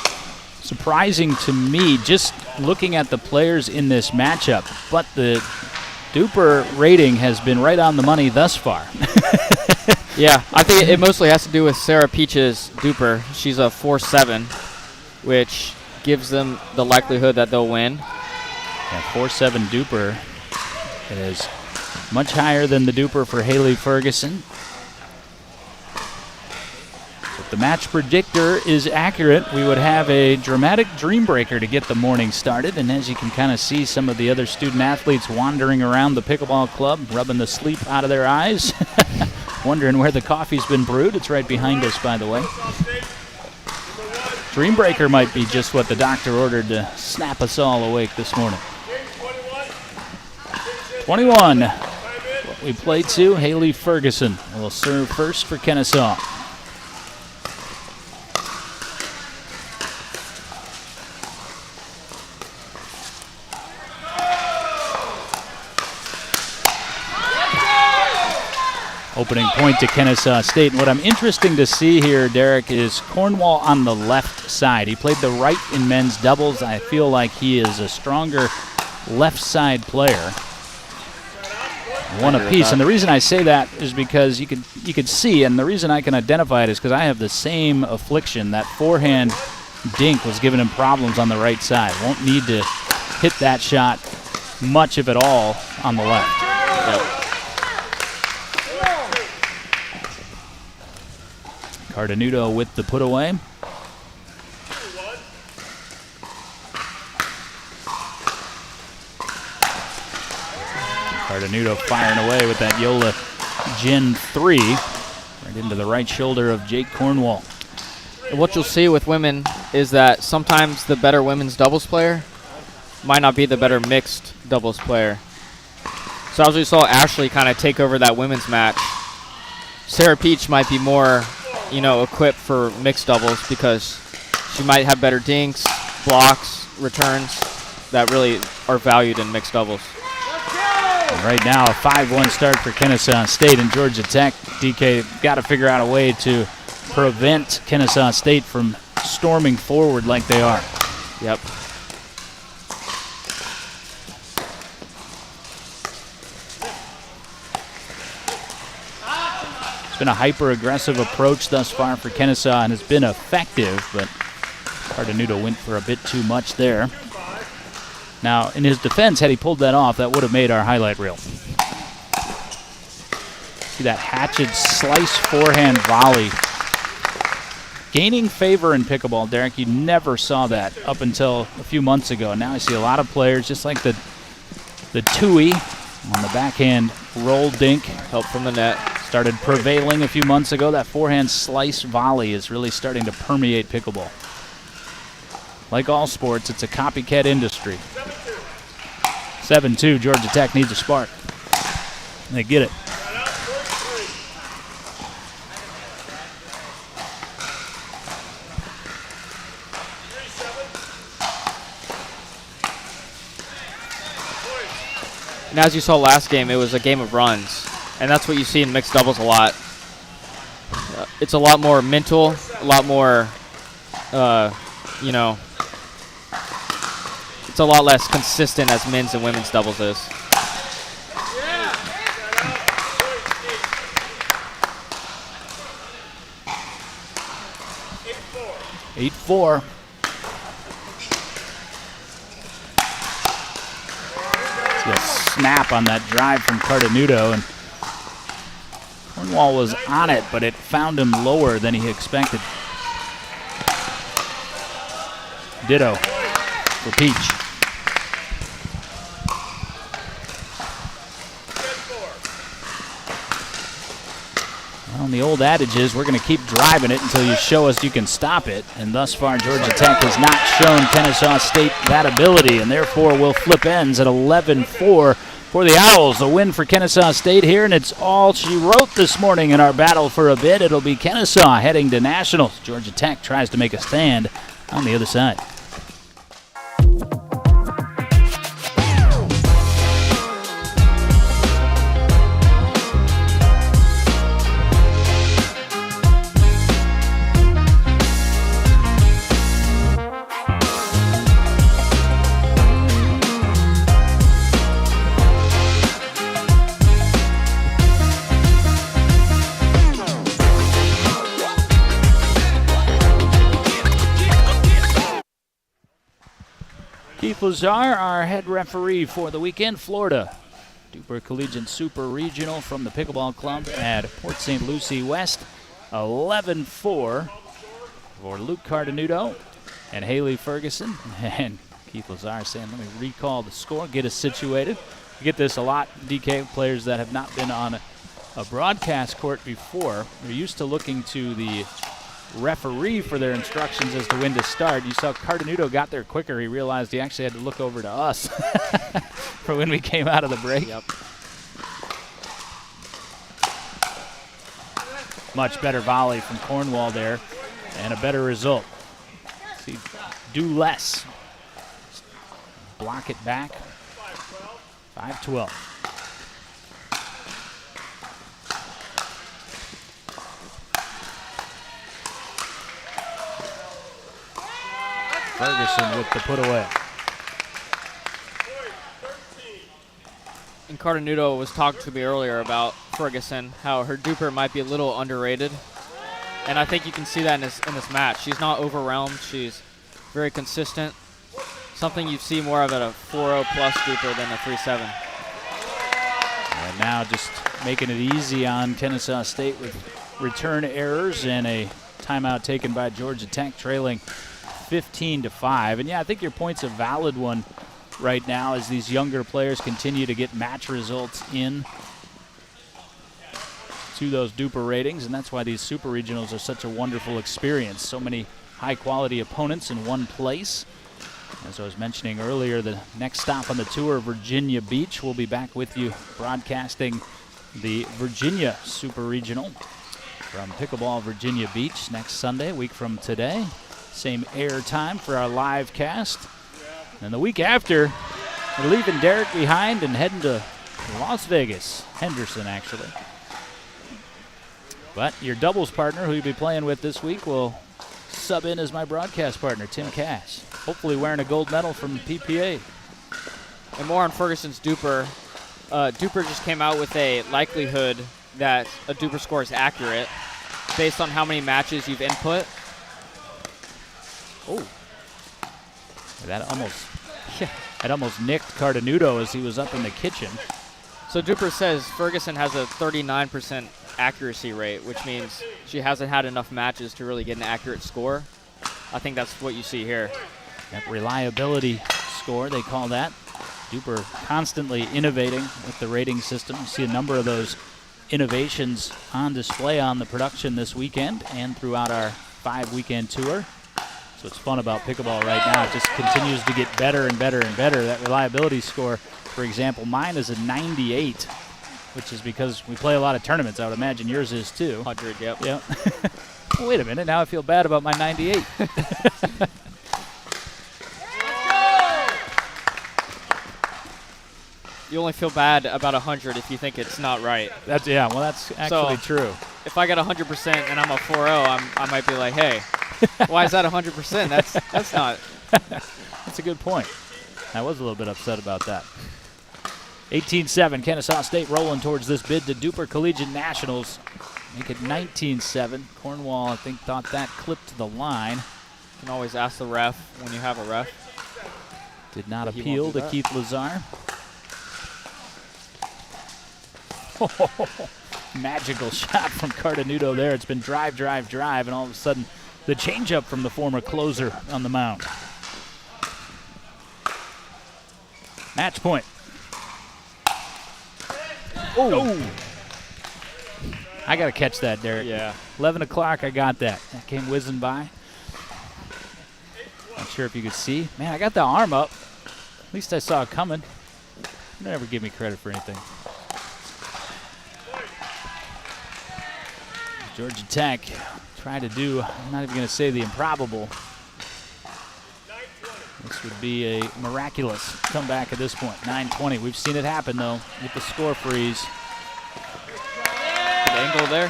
Speaker 1: surprising to me just looking at the players in this matchup, but the DUPR rating has been right on the money thus far.
Speaker 4: Yeah, I think it mostly has to do with Sarah Peach's DUPR. She's a 4-7, which gives them the likelihood that they'll win.
Speaker 1: Yeah, 4-7 DUPR. It is much higher than the DUPR for Haley Ferguson. If the match predictor is accurate, we would have a dramatic dream breaker to get the morning started. And as you can kind of see, some of the other student athletes wandering around the pickleball club, rubbing the sleep out of their eyes. Wondering where the coffee's been brewed. It's right behind us, by the way. Dream breaker might be just what the doctor ordered to snap us all awake this morning. 21. What we play to, Haley Ferguson will serve first for Kennesaw. Opening point to Kennesaw State. And what I'm interesting to see here, Derek, is Cornwall on the left side. He played the right in men's doubles. I feel like he is a stronger left side player. One apiece. And the reason I say that is because you could see, and the reason I can identify it is because I have the same affliction. That forehand dink was giving him problems on the right side. Won't need to hit that shot, much of it all on the left. Cardenudo with the put away. Cardenudo firing away with that Yola Gen 3 right into the right shoulder of Jake Cornwall.
Speaker 4: And what you'll see with women is that sometimes the better women's doubles player might not be the better mixed doubles player. So as we saw Ashley kind of take over that women's match, Sarah Peach might be more, equipped for mixed doubles because she might have better dinks, blocks, returns that really are valued in mixed doubles.
Speaker 1: And right now, a 5-1 start for Kennesaw State and Georgia Tech. DK got to figure out a way to prevent Kennesaw State from storming forward like they are.
Speaker 4: Yep.
Speaker 1: It's been a hyper-aggressive approach thus far for Kennesaw and has been effective, but Cardenudo went for a bit too much there. Now, in his defense, had he pulled that off, that would have made our highlight reel. See that hatchet slice forehand volley. Gaining favor in pickleball, Derek. You never saw that up until a few months ago. Now I see a lot of players, just like the Tui on the backhand roll dink.
Speaker 4: Help from the net.
Speaker 1: Started prevailing a few months ago. That forehand slice volley is really starting to permeate pickleball. Like all sports, it's a copycat industry. 7-2, Georgia Tech needs a spark. They get it.
Speaker 4: And as you saw last game, it was a game of runs. And that's what you see in mixed doubles a lot. It's a lot more mental, a lot more, it's a lot less consistent as men's and women's doubles is.
Speaker 1: Yeah. 8-4. See a snap on that drive from Cardenudo, and Cornwall was on it, but it found him lower than he expected. Ditto for Peach. Well, the old adage is we're going to keep driving it until you show us you can stop it. And thus far, Georgia Tech has not shown Kennesaw State that ability, and therefore will flip ends at 11-4 for the Owls. A win for Kennesaw State here, and it's all she wrote this morning in our battle for a bid. It'll be Kennesaw heading to nationals. Georgia Tech tries to make a stand on the other side. Keith Lazar, our head referee for the weekend. Florida DUPR Collegiate Super Regional from the Pickleball Club at Port St. Lucie West. 11-4 for Luke Cardenudo and Haley Ferguson. And Keith Lazar saying, let me recall the score, get us situated. You get this a lot, DK, players that have not been on a broadcast court before. They're used to looking to the referee for their instructions as to when to start. You saw Cardenudo got there quicker. He realized he actually had to look over to us for when we came out of the break.
Speaker 4: Yep.
Speaker 1: Much better volley from Cornwall there and a better result. See, do less. Block it back. 5-12. Ferguson with the put away.
Speaker 4: And Cardenudo was talking to me earlier about Ferguson, how her DUPR might be a little underrated. And I think you can see that in this match. She's not overwhelmed. She's very consistent. Something you see more of at a 4-0 plus DUPR than a 3-7.
Speaker 1: And now just making it easy on Kennesaw State with return errors and a timeout taken by Georgia Tech, trailing 15-5. And yeah, I think your point's a valid one right now as these younger players continue to get match results in to those DUPR ratings, and that's why these super regionals are such a wonderful experience. So many high-quality opponents in one place. As I was mentioning earlier, the next stop on the tour, Virginia Beach. We'll be back with you broadcasting the Virginia Super Regional from Pickleball Virginia Beach next Sunday, a week from today. Same air time for our live cast. And the week after, we're leaving Derek behind and heading to Las Vegas. Henderson, actually. But your doubles partner, who you'll be playing with this week, will sub in as my broadcast partner, Tim Cass. Hopefully wearing a gold medal from PPA.
Speaker 4: And more on Ferguson's DUPR. DUPR just came out with a likelihood that a DUPR score is accurate based on how many matches you've input.
Speaker 1: Oh. That almost nicked Cardenudo as he was up in the kitchen.
Speaker 4: So DUPR says Ferguson has a 39% accuracy rate, which means she hasn't had enough matches to really get an accurate score. I think that's what you see here.
Speaker 1: That reliability score, they call that. DUPR constantly innovating with the rating system. You see a number of those innovations on display on the production this weekend and throughout our 5-weekend tour. So what's fun about pickleball right now, it just continues to get better and better and better. That reliability score, for example, mine is a 98, which is because we play a lot of tournaments. I would imagine yours is too.
Speaker 4: 100, yep.
Speaker 1: Yep. Well, wait a minute, now I feel bad about my 98.
Speaker 4: You only feel bad about 100 if you think it's not right.
Speaker 1: That's actually true.
Speaker 4: If I get 100% and I'm a 4-0, I might be like, hey, why is that 100%? That's not.
Speaker 1: That's a good point. I was a little bit upset about that. 18-7, Kennesaw State rolling towards this bid to DUPR Collegiate Nationals. Make it 19-7. Cornwall, I think, thought that clipped to the line.
Speaker 4: You can always ask the ref when you have a ref.
Speaker 1: Did not appeal to Keith Lazar. Magical shot from Cardenudo there. It's been drive, and all of a sudden the changeup from the former closer on the mound. Match point. Oh! I got to catch that, Derek.
Speaker 4: Yeah.
Speaker 1: 11 o'clock, I got that. That came whizzing by. Not sure if you could see. Man, I got the arm up. At least I saw it coming. You never give me credit for anything. Georgia Tech try to do, I'm not even going to say the improbable. This would be a miraculous comeback at this point. 9-20. We've seen it happen, though, with the score freeze.
Speaker 4: Good angle there.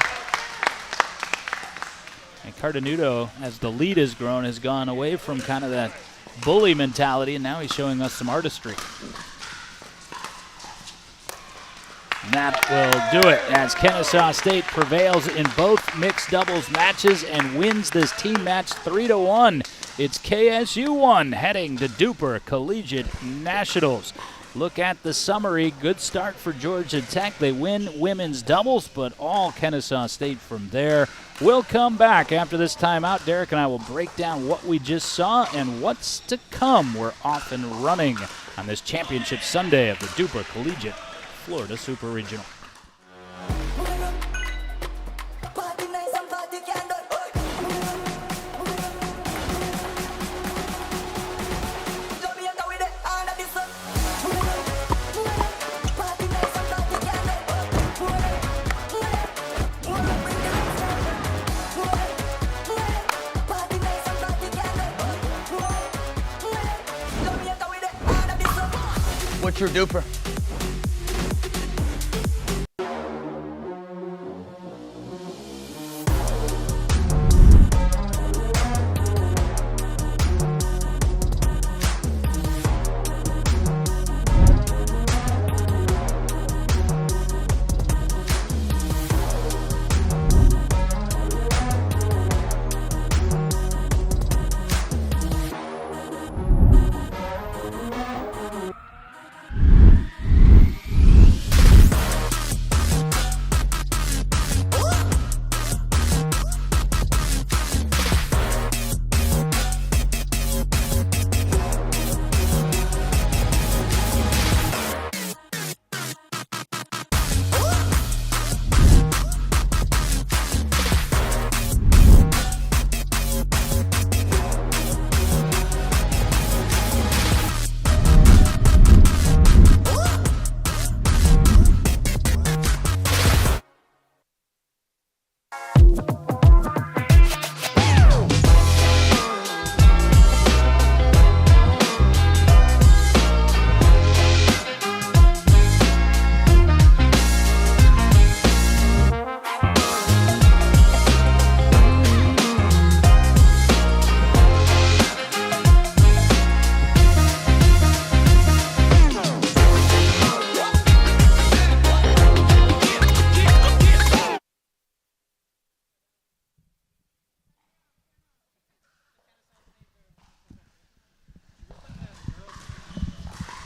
Speaker 1: And Cardenudo, as the lead has grown, has gone away from kind of that bully mentality, and now he's showing us some artistry. And that will do it as Kennesaw State prevails in both mixed doubles matches and wins this team match 3-1. It's KSU 1 heading to DUPR Collegiate Nationals. Look at the summary. Good start for Georgia Tech. They win women's doubles, but all Kennesaw State from there. We'll come back after this timeout. Derek and I will break down what we just saw and what's to come. We're off and running on this championship Sunday of the DUPR Collegiate Florida Super Regional.
Speaker 3: What's your DUPR?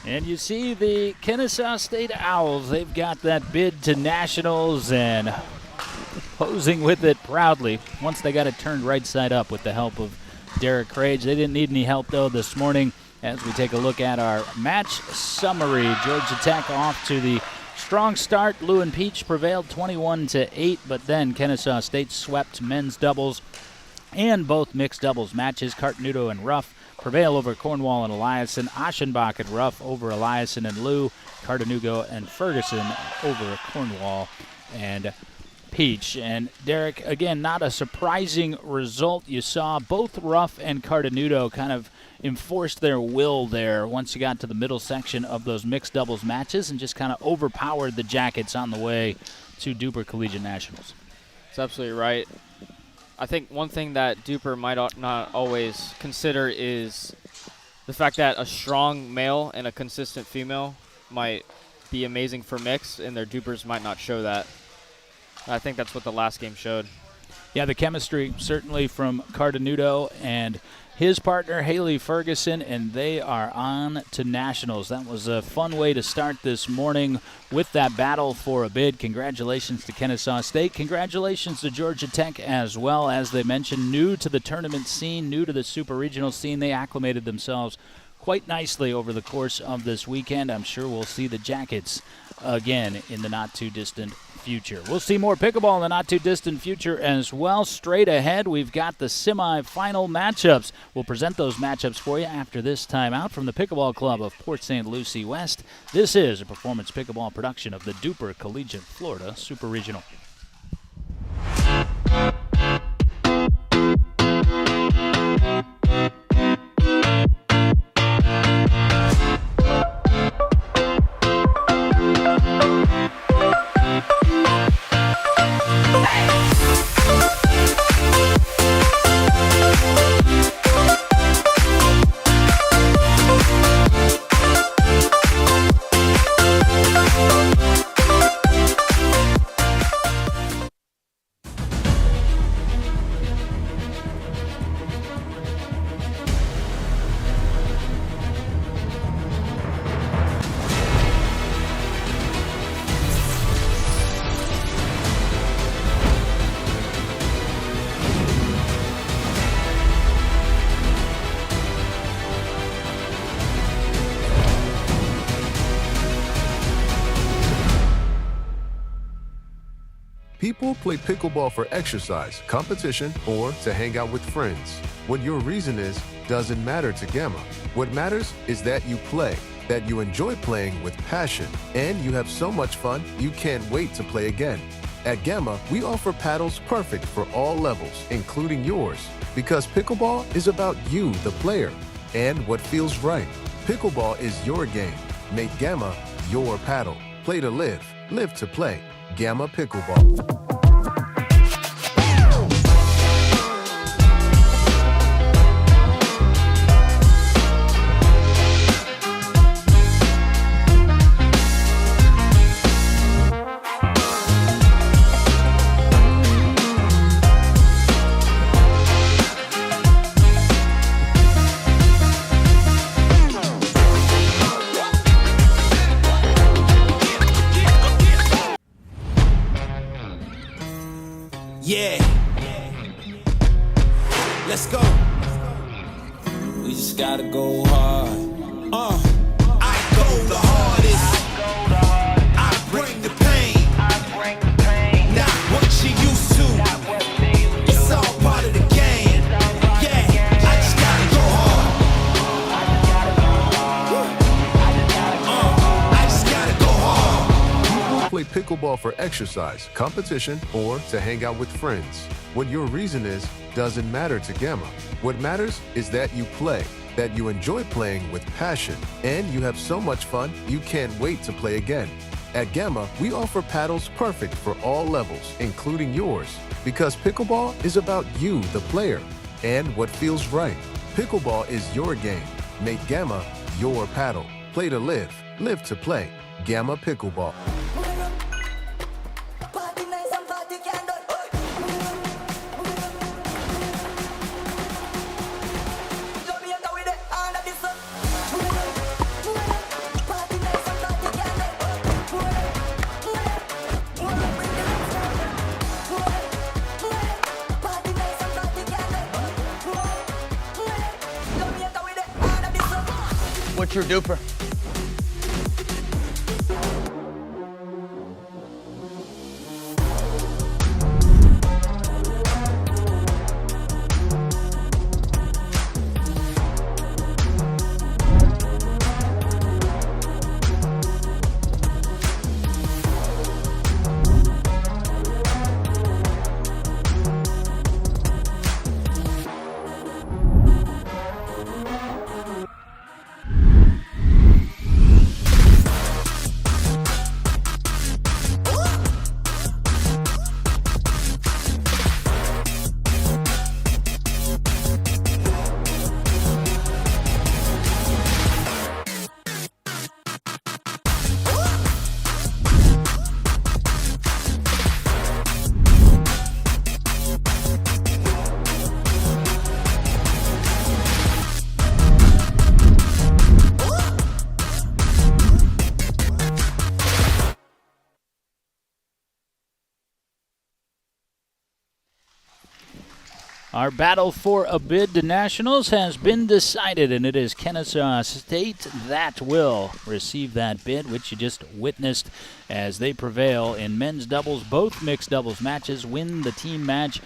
Speaker 1: And you see the Kennesaw State Owls, they've got that bid to nationals and posing with it proudly once they got it turned right side up with the help of Derek Crage. They didn't need any help, though, this morning as we take a look at our match summary. Georgia Tech off to the strong start. Lou and Peach prevailed 21-8, but then Kennesaw State swept men's doubles and both mixed doubles matches. Cartenuto and Ruff prevail over Cornwall and Eliason. Aschenbach and Ruff over Eliason and Lou. Cartenuto and Ferguson over Cornwall and Peach. And Derek, again, not a surprising result. You saw both Ruff and Cartenuto kind of enforced their will there once you got to the middle section of those mixed doubles matches and just kind of overpowered the Jackets on the way to DUPR Collegiate Nationals.
Speaker 4: That's absolutely right. I think one thing that DUPR might not always consider is the fact that a strong male and a consistent female might be amazing for mix, and their DUPRs might not show that. I think that's what the last game showed.
Speaker 1: Yeah, the chemistry certainly from Cartenuto and his partner Haley Ferguson, and they are on to nationals. That was a fun way to start this morning with that battle for a bid. Congratulations to Kennesaw State. Congratulations to Georgia Tech as well. As they mentioned, new to the tournament scene, new to the super regional scene. They acclimated themselves quite nicely over the course of this weekend. I'm sure we'll see the Jackets again in the not-too-distant future. We'll see more pickleball in the not-too-distant future as well. Straight ahead, we've got the semifinal matchups. We'll present those matchups for you after this timeout from the Pickleball Club of Port St. Lucie West. This is a performance pickleball production of the DUPR Collegiate Florida Super Regional.
Speaker 6: People play pickleball for exercise, competition, or to hang out with friends. What your reason is doesn't matter to Gamma. What matters is that you play, that you enjoy playing with passion, and you have so much fun you can't wait to play again. At Gamma, we offer paddles perfect for all levels, including yours, because pickleball is about you, the player, and what feels right. Pickleball is your game. Make Gamma your paddle. Play to live, live to play. Gamma Pickleball.
Speaker 5: Yeah. Let's go. We just gotta go hard. I go the hardest. I bring the pain. Not what you used to. It's all part of the game. Yeah, I just gotta go hard. I just gotta go hard.
Speaker 6: People play pickleball for exercise, competition, or to hang out with friends. What your reason is doesn't matter to Gamma. What matters is that you play, that you enjoy playing with passion, and you have so much fun you can't wait to play again. At Gamma, we offer paddles perfect for all levels, including yours, because pickleball is about you, the player, and what feels right. Pickleball is your game. Make Gamma your paddle. Play to live, live to play. Gamma Pickleball.
Speaker 3: What's your duper?
Speaker 1: Our battle for a bid to nationals has been decided, and it is Kennesaw State that will receive that bid, which you just witnessed as they prevail in men's doubles. Both mixed doubles matches win the team match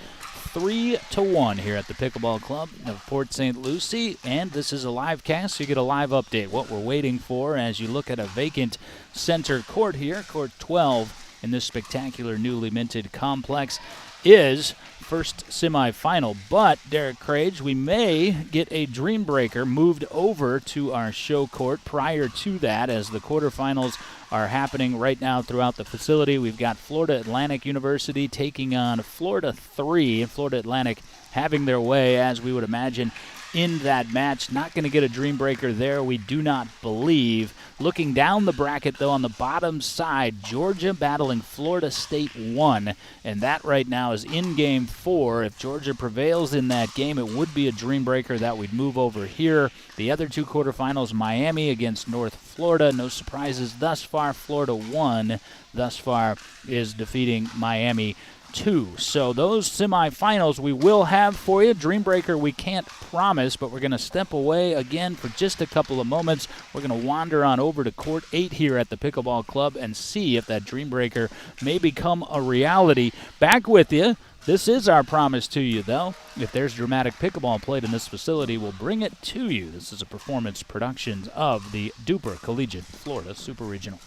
Speaker 1: 3-1 here at the Pickleball Club of Port St. Lucie, and this is a live cast, so you get a live update. What we're waiting for as you look at a vacant center court here, court 12 in this spectacular newly minted complex, is first semifinal. But, Derek Crage, we may get a Dream Breaker moved over to our show court prior to that, as the quarterfinals are happening right now throughout the facility. We've got Florida Atlantic University taking on Florida 3, and Florida Atlantic having their way, as we would imagine, in that match. Not going to get a Dream Breaker there, we do not believe. Looking down the bracket, though, on the bottom side, Georgia battling Florida State 1, and that right now is in Game 4. If Georgia prevails in that game, it would be a Dream Breaker that we'd move over here. The other two quarterfinals, Miami against North Florida. No surprises thus far. Florida 1 thus far is defeating Miami 2. So those semifinals we will have for you. Dream Breaker we can't promise, but we're going to step away again for just a couple of moments. We're going to wander on over to Court 8 here at the Pickleball Club and see if that Dream Breaker may become a reality. Back with you. This is our promise to you, though. If there's dramatic pickleball played in this facility, we'll bring it to you. This is a performance production of the DUPR Collegiate Florida Super Regional.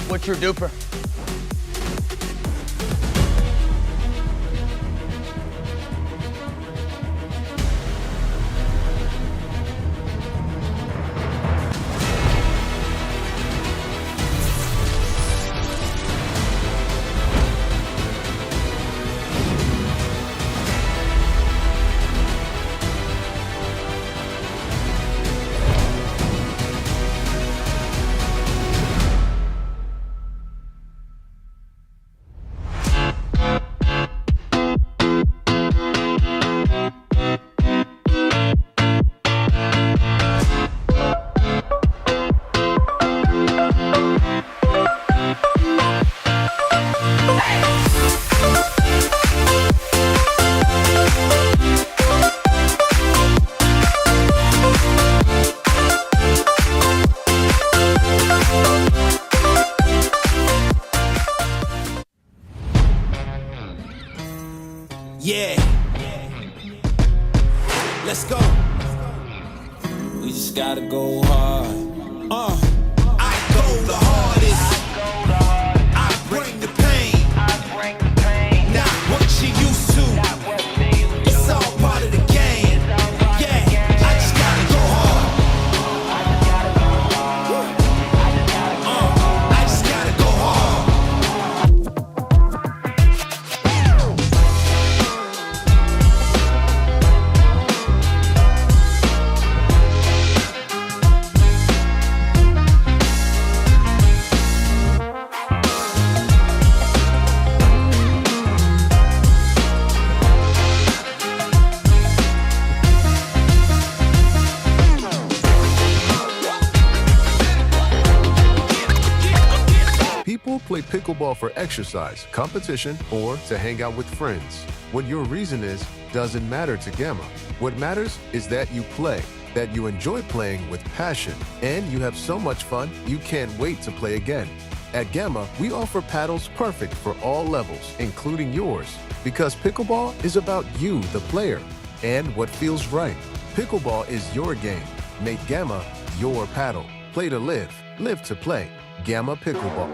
Speaker 3: What's your duper?
Speaker 5: Let's go. We just gotta go hard. I go the hardest. I bring the pain. Not what you used to. It's all part of the game. Yeah, I just gotta go hard. I just gotta go hard.
Speaker 6: People play pickleball for exercise, competition, or to hang out with friends. What your reason is doesn't matter to Gamma. What matters is that you play, that you enjoy playing with passion, and you have so much fun you can't wait to play again. At Gamma, we offer paddles perfect for all levels, including yours, because pickleball is about you, the player, and what feels right. Pickleball is your game. Make Gamma your paddle. Play to live, live to play. Gamma Pickleball.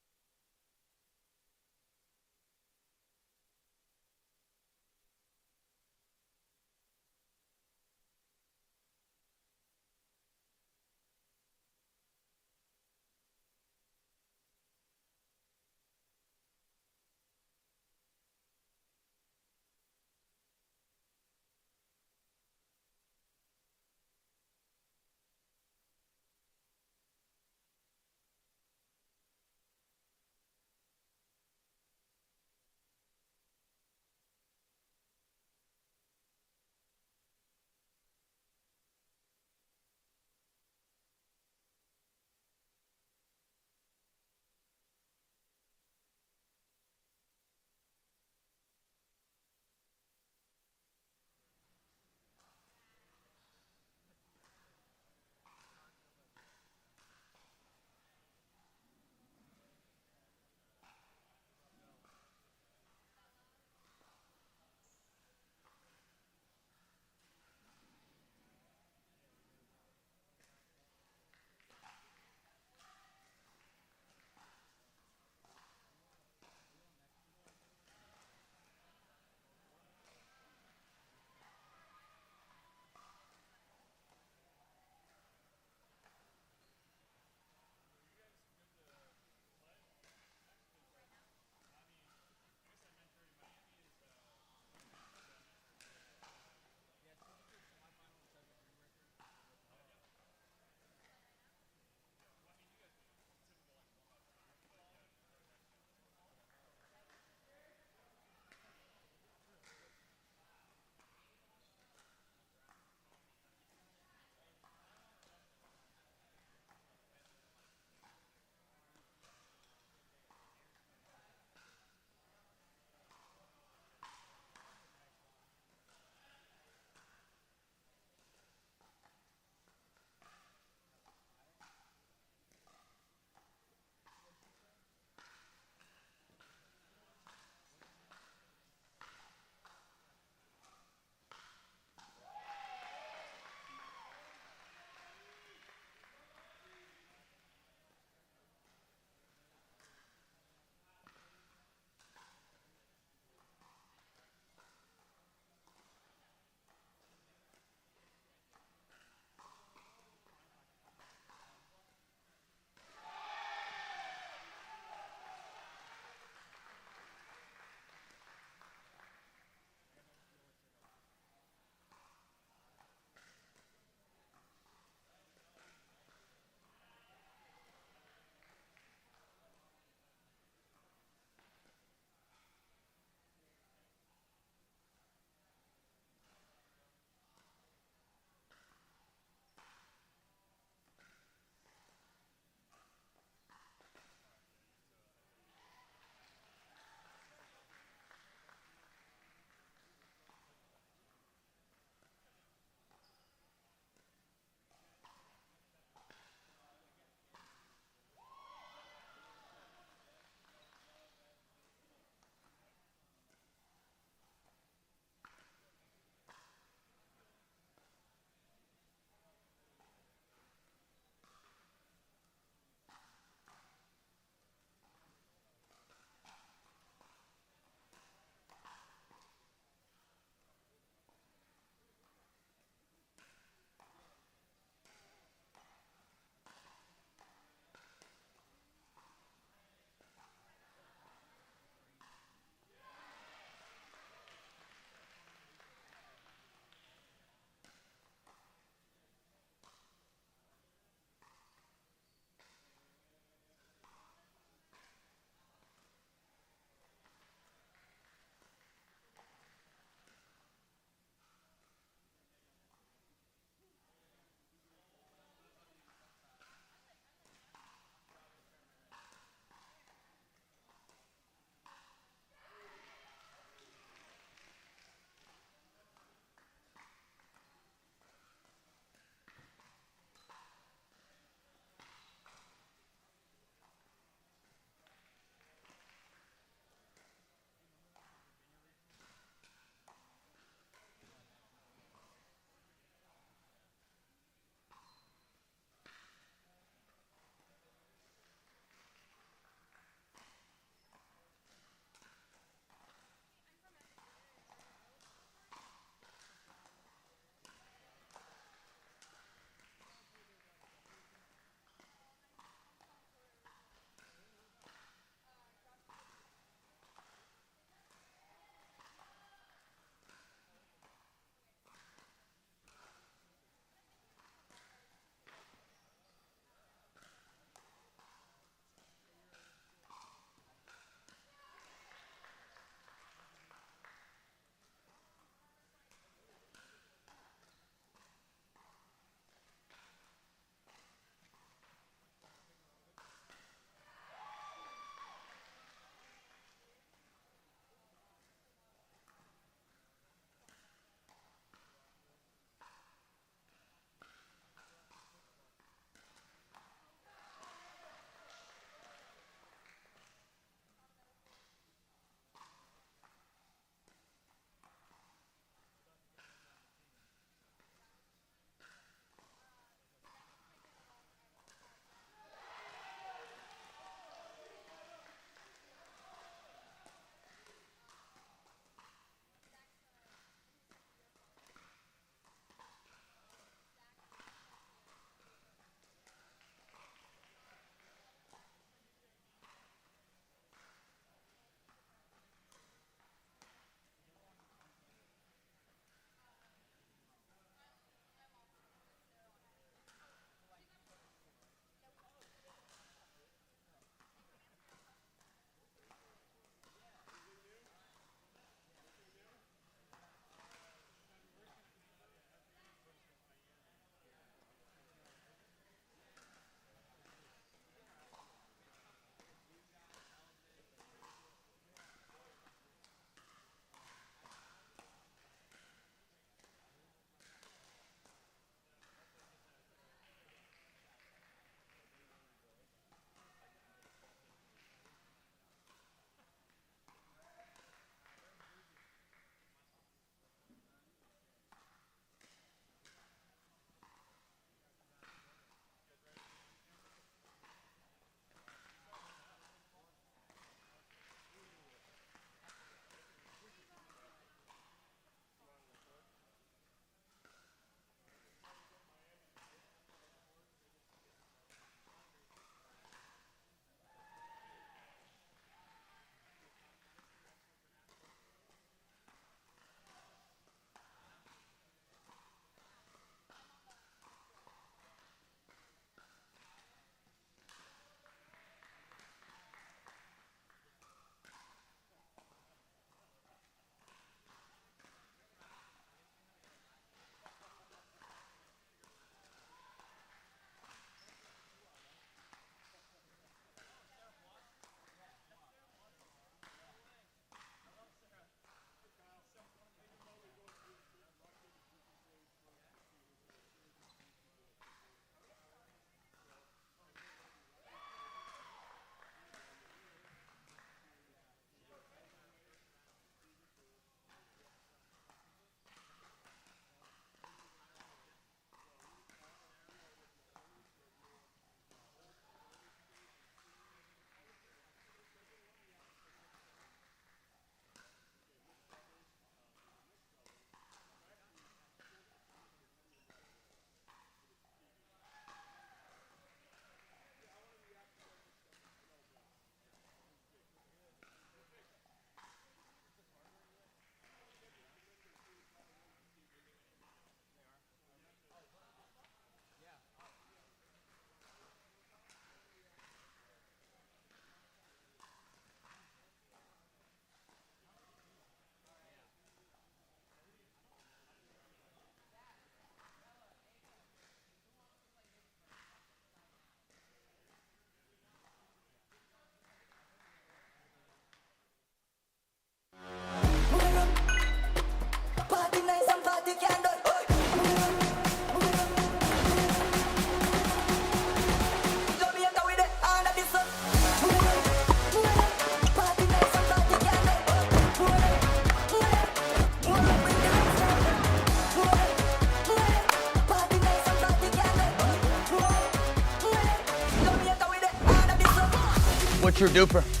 Speaker 3: What's your duper?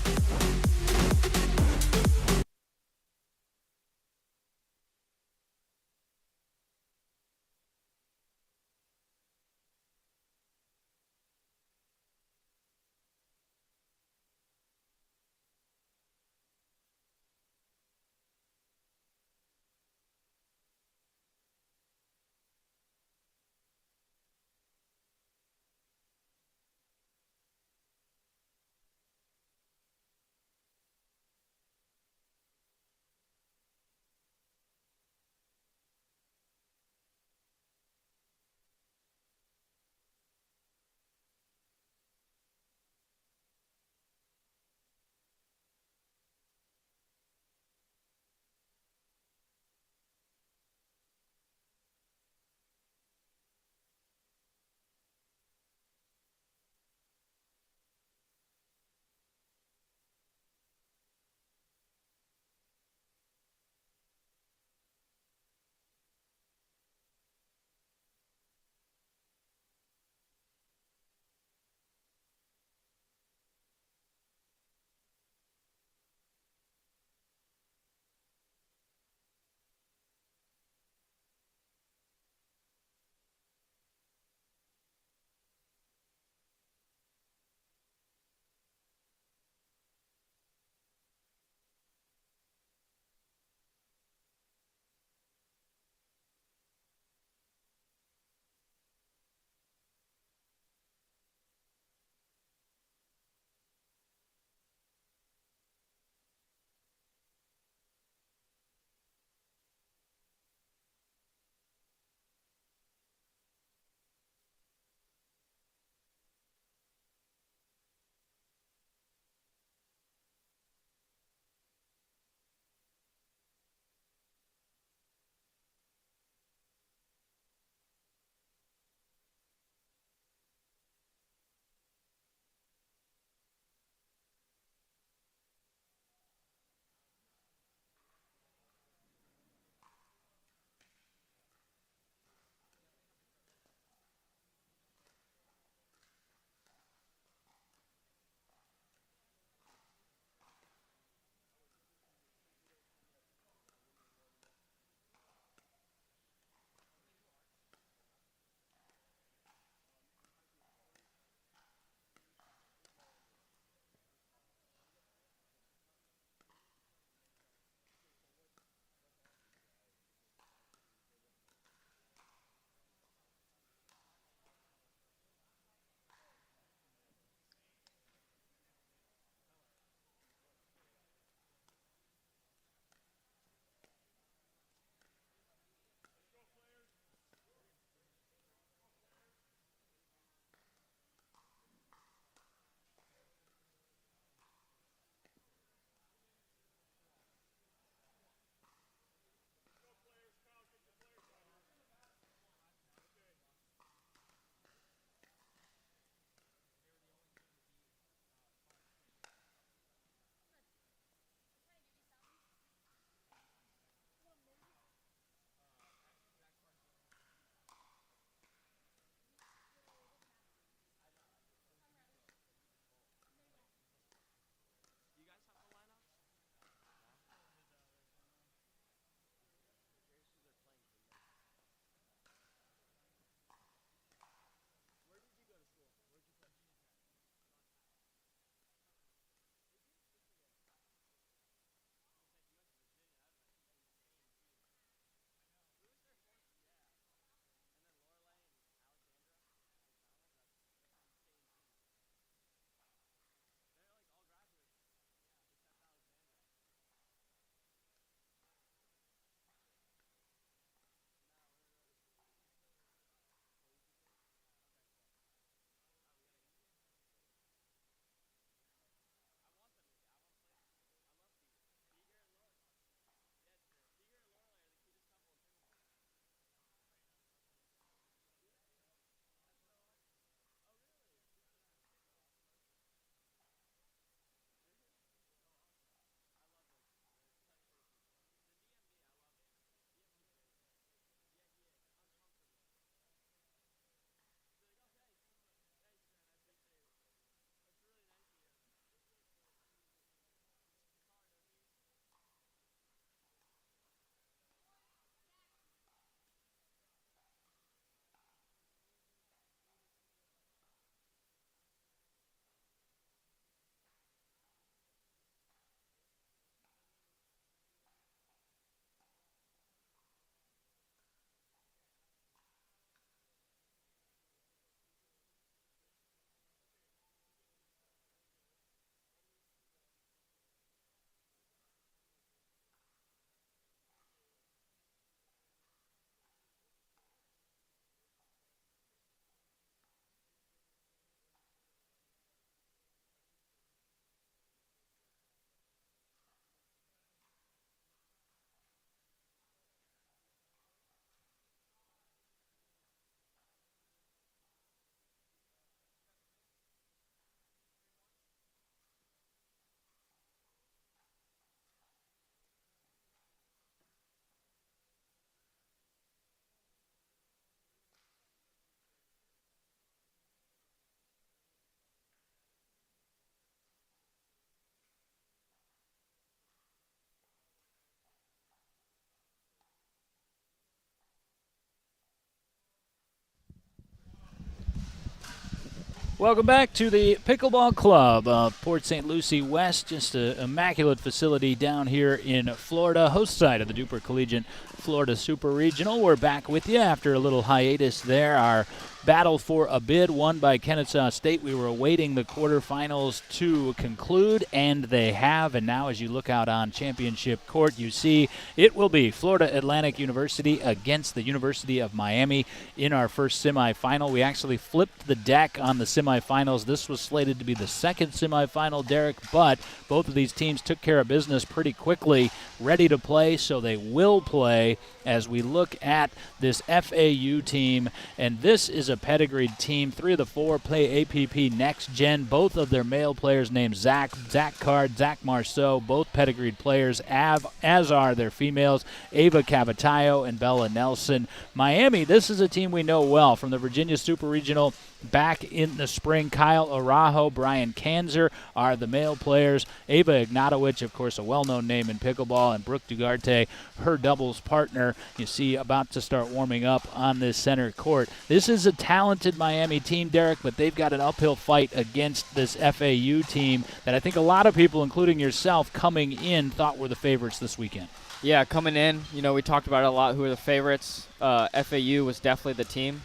Speaker 1: Welcome back to the Pickleball Club of Port St. Lucie West, just an immaculate facility down here in Florida, host site of the DUPR Collegiate Florida Super Regional. We're back with you after a little hiatus there. Our battle for a bid won by Kennesaw State. We were awaiting the quarterfinals to conclude, and they have. And now as you look out on championship court, you see it will be Florida Atlantic University against the University of Miami in our first semifinal. We actually flipped the deck on the semifinals. This was slated to be the second semifinal, Derek, but both of these teams took care of business pretty quickly, ready to play, so they will play as we look at this FAU team. And this is a pedigreed team. 3 of the 4 play APP Next Gen. Both of their male players named Zach Card, Zach Marceau, both pedigreed players, as are their females, Ava Cavatayo and Bella Nelson. Miami, this is a team we know well from the Virginia Super Regional back in the spring. Kyle Araujo, Brian Kanzer are the male players. Ava Ignatowicz, of course, a well-known name in pickleball, and Brooke Dugarte, her doubles partner, you see about to start warming up on this center court. This is a talented Miami team, Derek, but they've got an uphill fight against this FAU team that I think a lot of people, including yourself, coming in thought were the favorites this weekend.
Speaker 4: Yeah, coming in, we talked about it a lot, who are the favorites. FAU was definitely the team.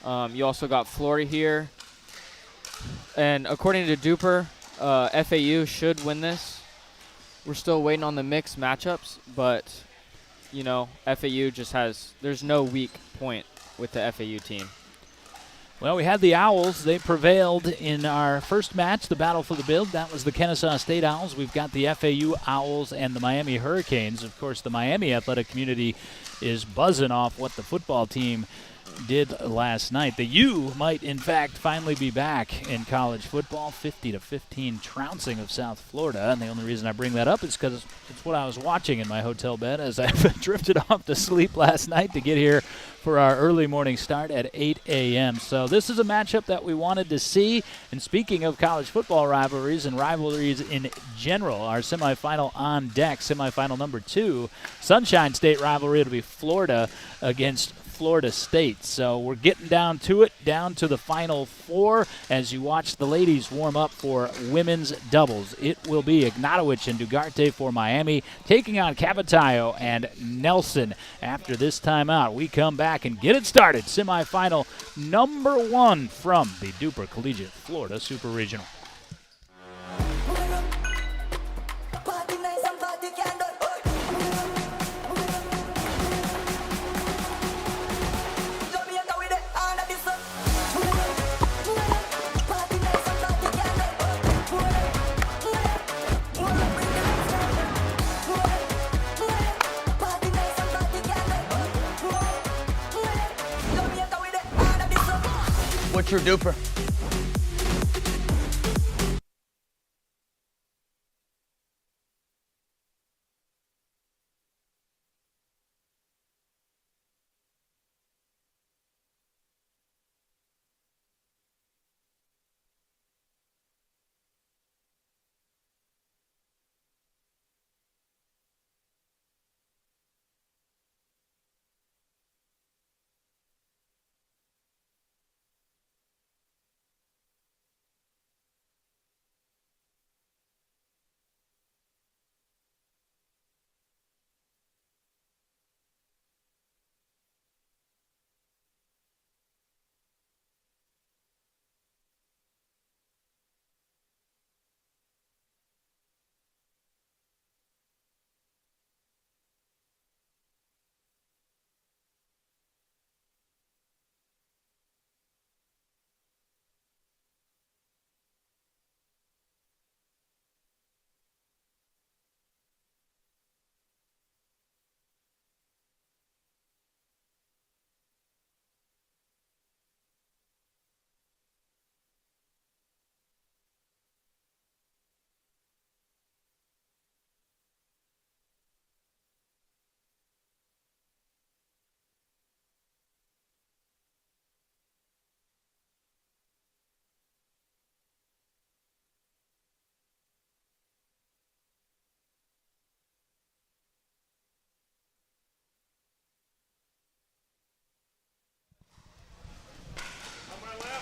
Speaker 4: You also got Florida here. And according to DUPR, FAU should win this. We're still waiting on the mixed matchups, but, FAU just there's no weak point with the FAU team.
Speaker 1: Well, we had the Owls. They prevailed in our first match, the battle for the build. That was the Kennesaw State Owls. We've got the FAU Owls and the Miami Hurricanes. Of course, the Miami athletic community is buzzing off what the football team did last night. The U might, in fact, finally be back in college football. 50-15 trouncing of South Florida. And the only reason I bring that up is because it's what I was watching in my hotel bed as I drifted off to sleep last night to get here for our early morning start at 8 a.m. So this is a matchup that we wanted to see. And speaking of college football rivalries and rivalries in general, our semifinal on deck, semifinal number 2, Sunshine State rivalry. It'll be Florida against Florida State. So we're getting down to it, down to the final 4 as you watch the ladies warm up for women's doubles. It will be Ignatowicz and Dugarte for Miami taking on Cavatayo and Nelson. After this timeout, we come back and get it started. Semifinal number 1 from the DUPR Collegiate Florida Super Regional.
Speaker 3: What's your DUPR?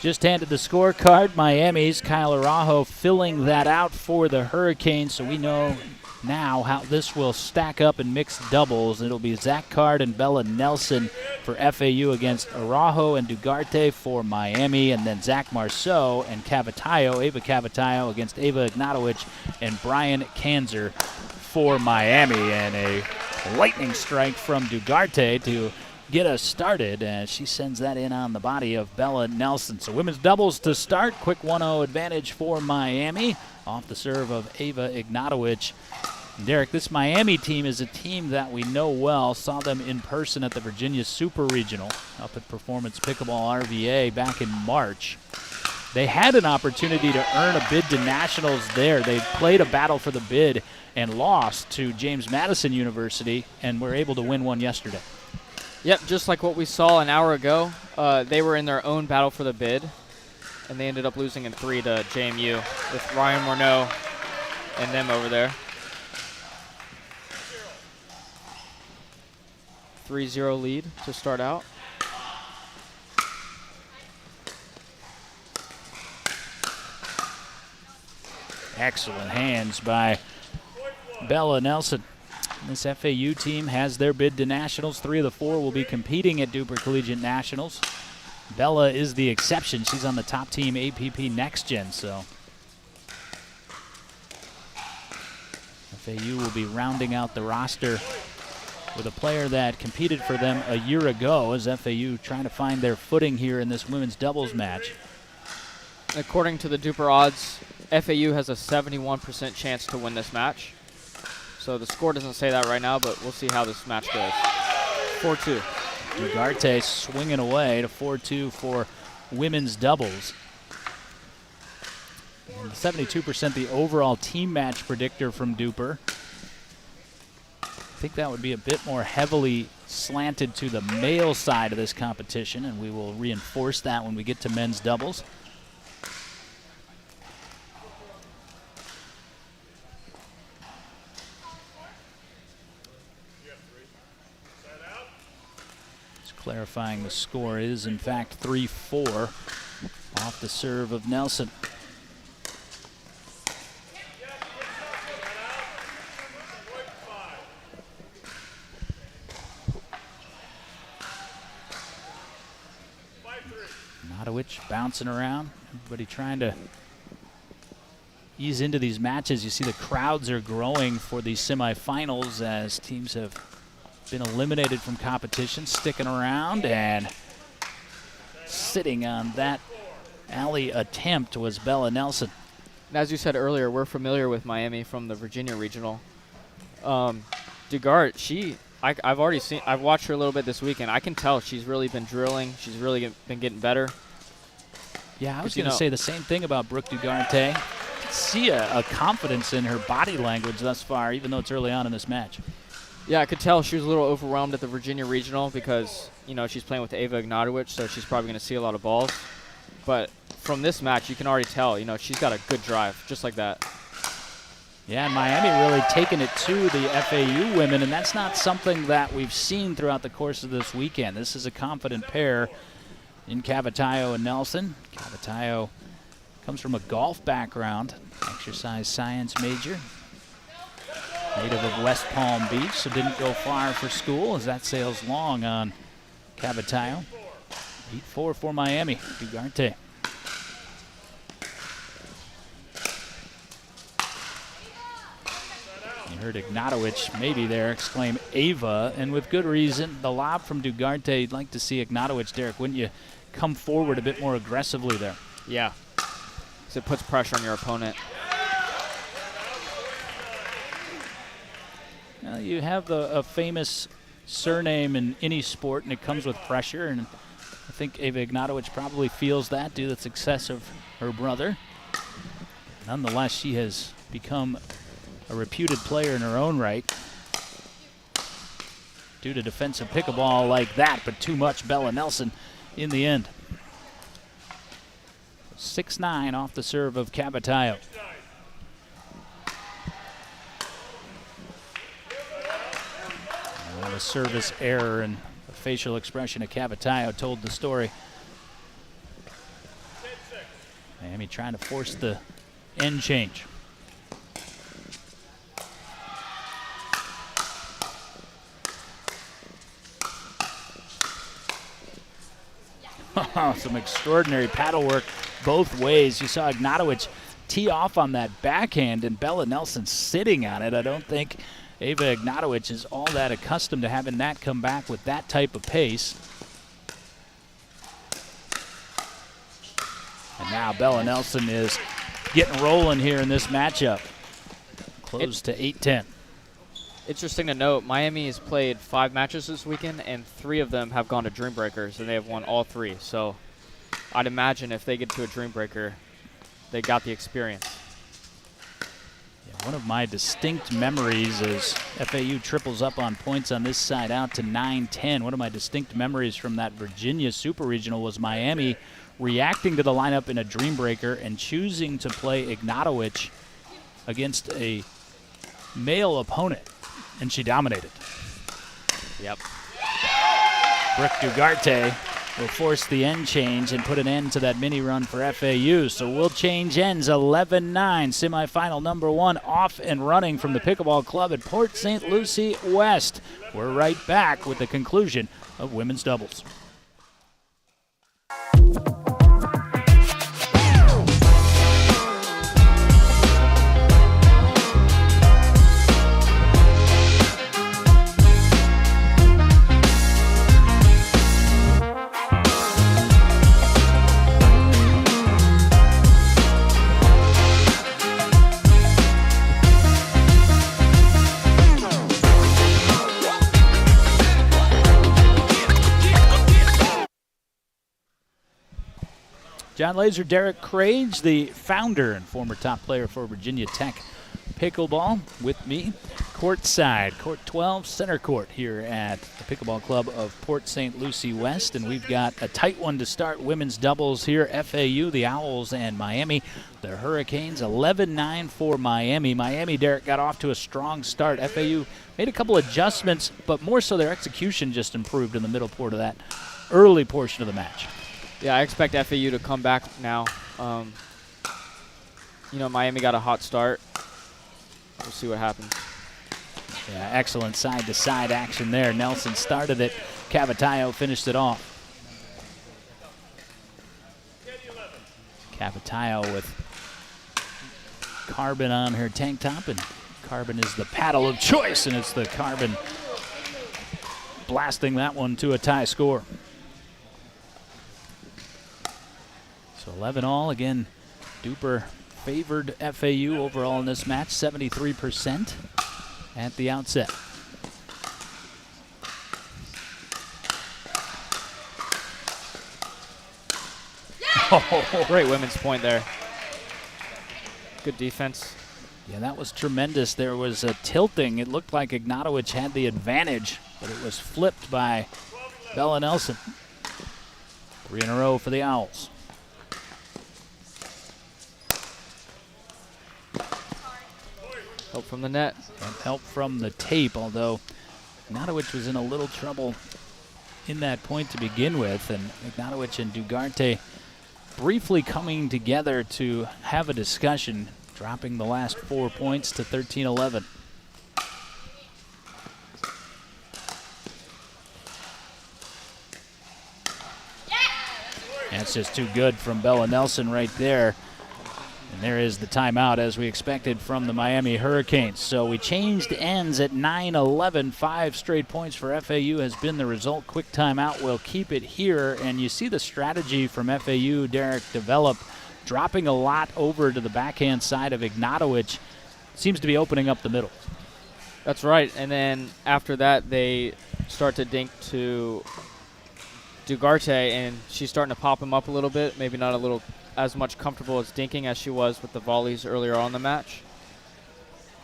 Speaker 1: Just handed the scorecard. Miami's Kyle Araujo filling that out for the Hurricanes, so we know now how this will stack up in mixed doubles. It'll be Zach Card and Bella Nelson for FAU against Araujo and Dugarte for Miami, and then Zach Marceau and Cavatayo, Ava Cavatayo against Ava Ignatowicz and Brian Kanzer for Miami. And a lightning strike from Dugarte to get us started, and she sends that in on the body of Bella Nelson. So women's doubles to start. Quick 1-0 advantage for Miami off the serve of Ava Ignatowicz. Derek, this Miami team is a team that we know well. Saw them in person at the Virginia Super Regional up at Performance Pickleball RVA back in March. They had an opportunity to earn a bid to nationals there. They played a battle for the bid and lost to James Madison University, and were able to win one yesterday.
Speaker 4: Yep, just like what we saw an hour ago. They were in their own battle for the bid, and they ended up losing in 3 to JMU with Ryan Morneau and them over there. 3-0 lead to start out.
Speaker 1: Excellent hands by Bella Nelson. This FAU team has their bid to nationals. 3 of the 4 will be competing at DUPR Collegiate Nationals. Bella is the exception. She's on the top team APP Next Gen, so FAU will be rounding out the roster with a player that competed for them a year ago, as FAU trying to find their footing here in this women's doubles match.
Speaker 4: According to the DUPR odds, FAU has a 71% chance to win this match. So the score doesn't say that right now, but we'll see how this match goes. 4-2.
Speaker 1: Dugarte swinging away to 4-2 for women's doubles. And 72% the overall team match predictor from DUPR. I think that would be a bit more heavily slanted to the male side of this competition, and we will reinforce that when we get to men's doubles. Just clarifying, the score is in fact 3-4 off the serve of Nelson. Ignatowicz bouncing around. Everybody trying to ease into these matches. You see the crowds are growing for these semifinals as teams have been eliminated from competition, sticking around, and sitting on that alley attempt was Bella Nelson.
Speaker 4: And as you said earlier, we're familiar with Miami from the Virginia Regional. Dugarte, I've watched her a little bit this weekend. I can tell she's really been drilling. She's really been getting better.
Speaker 1: Yeah, I was going to say the same thing about Brooke Dugarte. See a confidence in her body language thus far, even though it's early on in this match.
Speaker 4: Yeah, I could tell she was a little overwhelmed at the Virginia Regional because, she's playing with Ava Ignatowicz, so she's probably going to see a lot of balls. But from this match, you can already tell, she's got a good drive, just like that.
Speaker 1: Yeah, and Miami really taking it to the FAU women, and that's not something that we've seen throughout the course of this weekend. This is a confident pair in Cavatayo and Nelson. Cavatayo comes from a golf background, exercise science major, native of West Palm Beach, so didn't go far for school as that sails long on Cavatayo. 8-4 for Miami. Dugarte. You heard Ignatowicz maybe there exclaim Ava, and with good reason. The lob from Dugarte, you'd like to see Ignatowicz, Derek, wouldn't you, come forward a bit more aggressively there?
Speaker 4: Yeah, because it puts pressure on your opponent.
Speaker 1: Now, you have a famous surname in any sport, and it comes with pressure, and I think Ava Ignatowicz probably feels that due to the success of her brother. Nonetheless, she has become a reputed player in her own right due to defensive pickleball like that, but too much Bella Nelson in the end. 6-9 off the serve of Cavatayo. A service error and the facial expression of Cavatayo told the story. Miami trying to force the end change. Some extraordinary paddle work both ways. You saw Ignatowicz tee off on that backhand and Bella Nelson sitting on it. I don't think Ava Ignatowicz is all that accustomed to having that come back with that type of pace. And now Bella Nelson is getting rolling here in this matchup. Close to 8-10.
Speaker 4: Interesting to note, Miami has played 5 matches this weekend, and 3 of them have gone to Dream Breakers, and they have won all 3. So I'd imagine if they get to a Dream Breaker, they got the experience.
Speaker 1: Yeah, one of my distinct memories is FAU triples up on points on this side out to 9-10. One of my distinct memories from that Virginia Super Regional was Miami reacting to the lineup in a Dream Breaker and choosing to play Ignatowicz against a male opponent, and she dominated.
Speaker 4: Yep.
Speaker 1: Brooke Dugarte will force the end change and put an end to that mini run for FAU. So we'll change ends. 11-9, semifinal number 1 off and running from the Pickleball Club at Port St. Lucie West. We're right back with the conclusion of women's doubles. John Laser, Derek Crage, the founder and former top player for Virginia Tech Pickleball, with me courtside, court 12, center court here at the Pickleball Club of Port St. Lucie West. And we've got a tight one to start women's doubles here. FAU, the Owls, and Miami, the Hurricanes. 11-9 for Miami. Miami, Derek, got off to a strong start. FAU made a couple adjustments, but more so their execution just improved in the middle part of that early portion of the match.
Speaker 4: Yeah, I expect FAU to come back now. Miami got a hot start. We'll see what happens.
Speaker 1: Yeah, excellent side-to-side action there. Nelson started it. Cavatayo finished it off. Cavatayo with carbon on her tank top, and carbon is the paddle of choice, and it's the carbon blasting that one to a tie score. So 11 all. Again, DUPR favored FAU overall in this match, 73% at the outset.
Speaker 4: Oh, great women's point there. Good defense.
Speaker 1: Yeah, that was tremendous. There was a tilting. It looked like Ignatowicz had the advantage, but it was flipped by Bella Nelson. 3 in a row for the Owls.
Speaker 4: Help from the net.
Speaker 1: And help from the tape, although Ignatowicz was in a little trouble in that point to begin with, and Ignatowicz and Dugarte briefly coming together to have a discussion, dropping the last 4 points to 13-11. That's just too good from Bella Nelson right there. And there is the timeout, as we expected from the Miami Hurricanes. So we changed ends at 9-11. 5 straight points for FAU has been the result. Quick timeout will keep it here. And you see the strategy from FAU, Derek, develop, dropping a lot over to the backhand side of Ignatowicz. Seems to be opening up the middle.
Speaker 4: That's right. And then after that, they start to dink to Dugarte, and she's starting to pop him up a little bit. Maybe not a little as much comfortable as dinking as she was with the volleys earlier on in the match.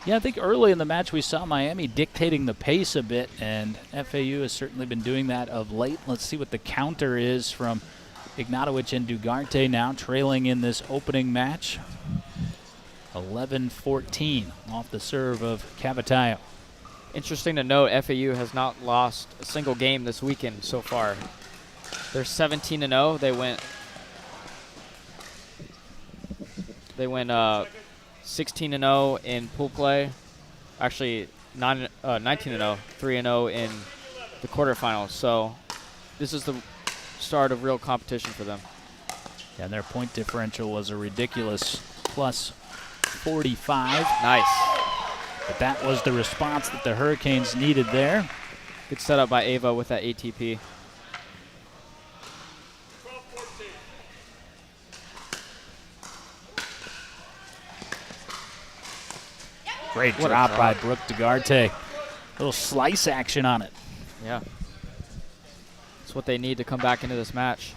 Speaker 1: Yeah, I think early in the match we saw Miami dictating the pace a bit, and FAU has certainly been doing that of late. Let's see what the counter is from Ignatowicz and Dugarte now, trailing in this opening match. 11-14 off the serve of Cavatayo.
Speaker 4: Interesting to note, FAU has not lost a single game this weekend so far. They're 17-0. They went They went 16-0 in pool play. Actually, 19-0, 3-0 in the quarterfinals. So this is the start of real competition for them.
Speaker 1: And their point differential was a ridiculous plus 45.
Speaker 4: Nice.
Speaker 1: But that was the response that the Hurricanes needed there.
Speaker 4: Good setup by Ava with that ATP.
Speaker 1: Great
Speaker 4: What a
Speaker 1: drop by
Speaker 4: drop.
Speaker 1: Brooke DeGarte. Little slice action on it.
Speaker 4: Yeah. That's what they need to come back into this match.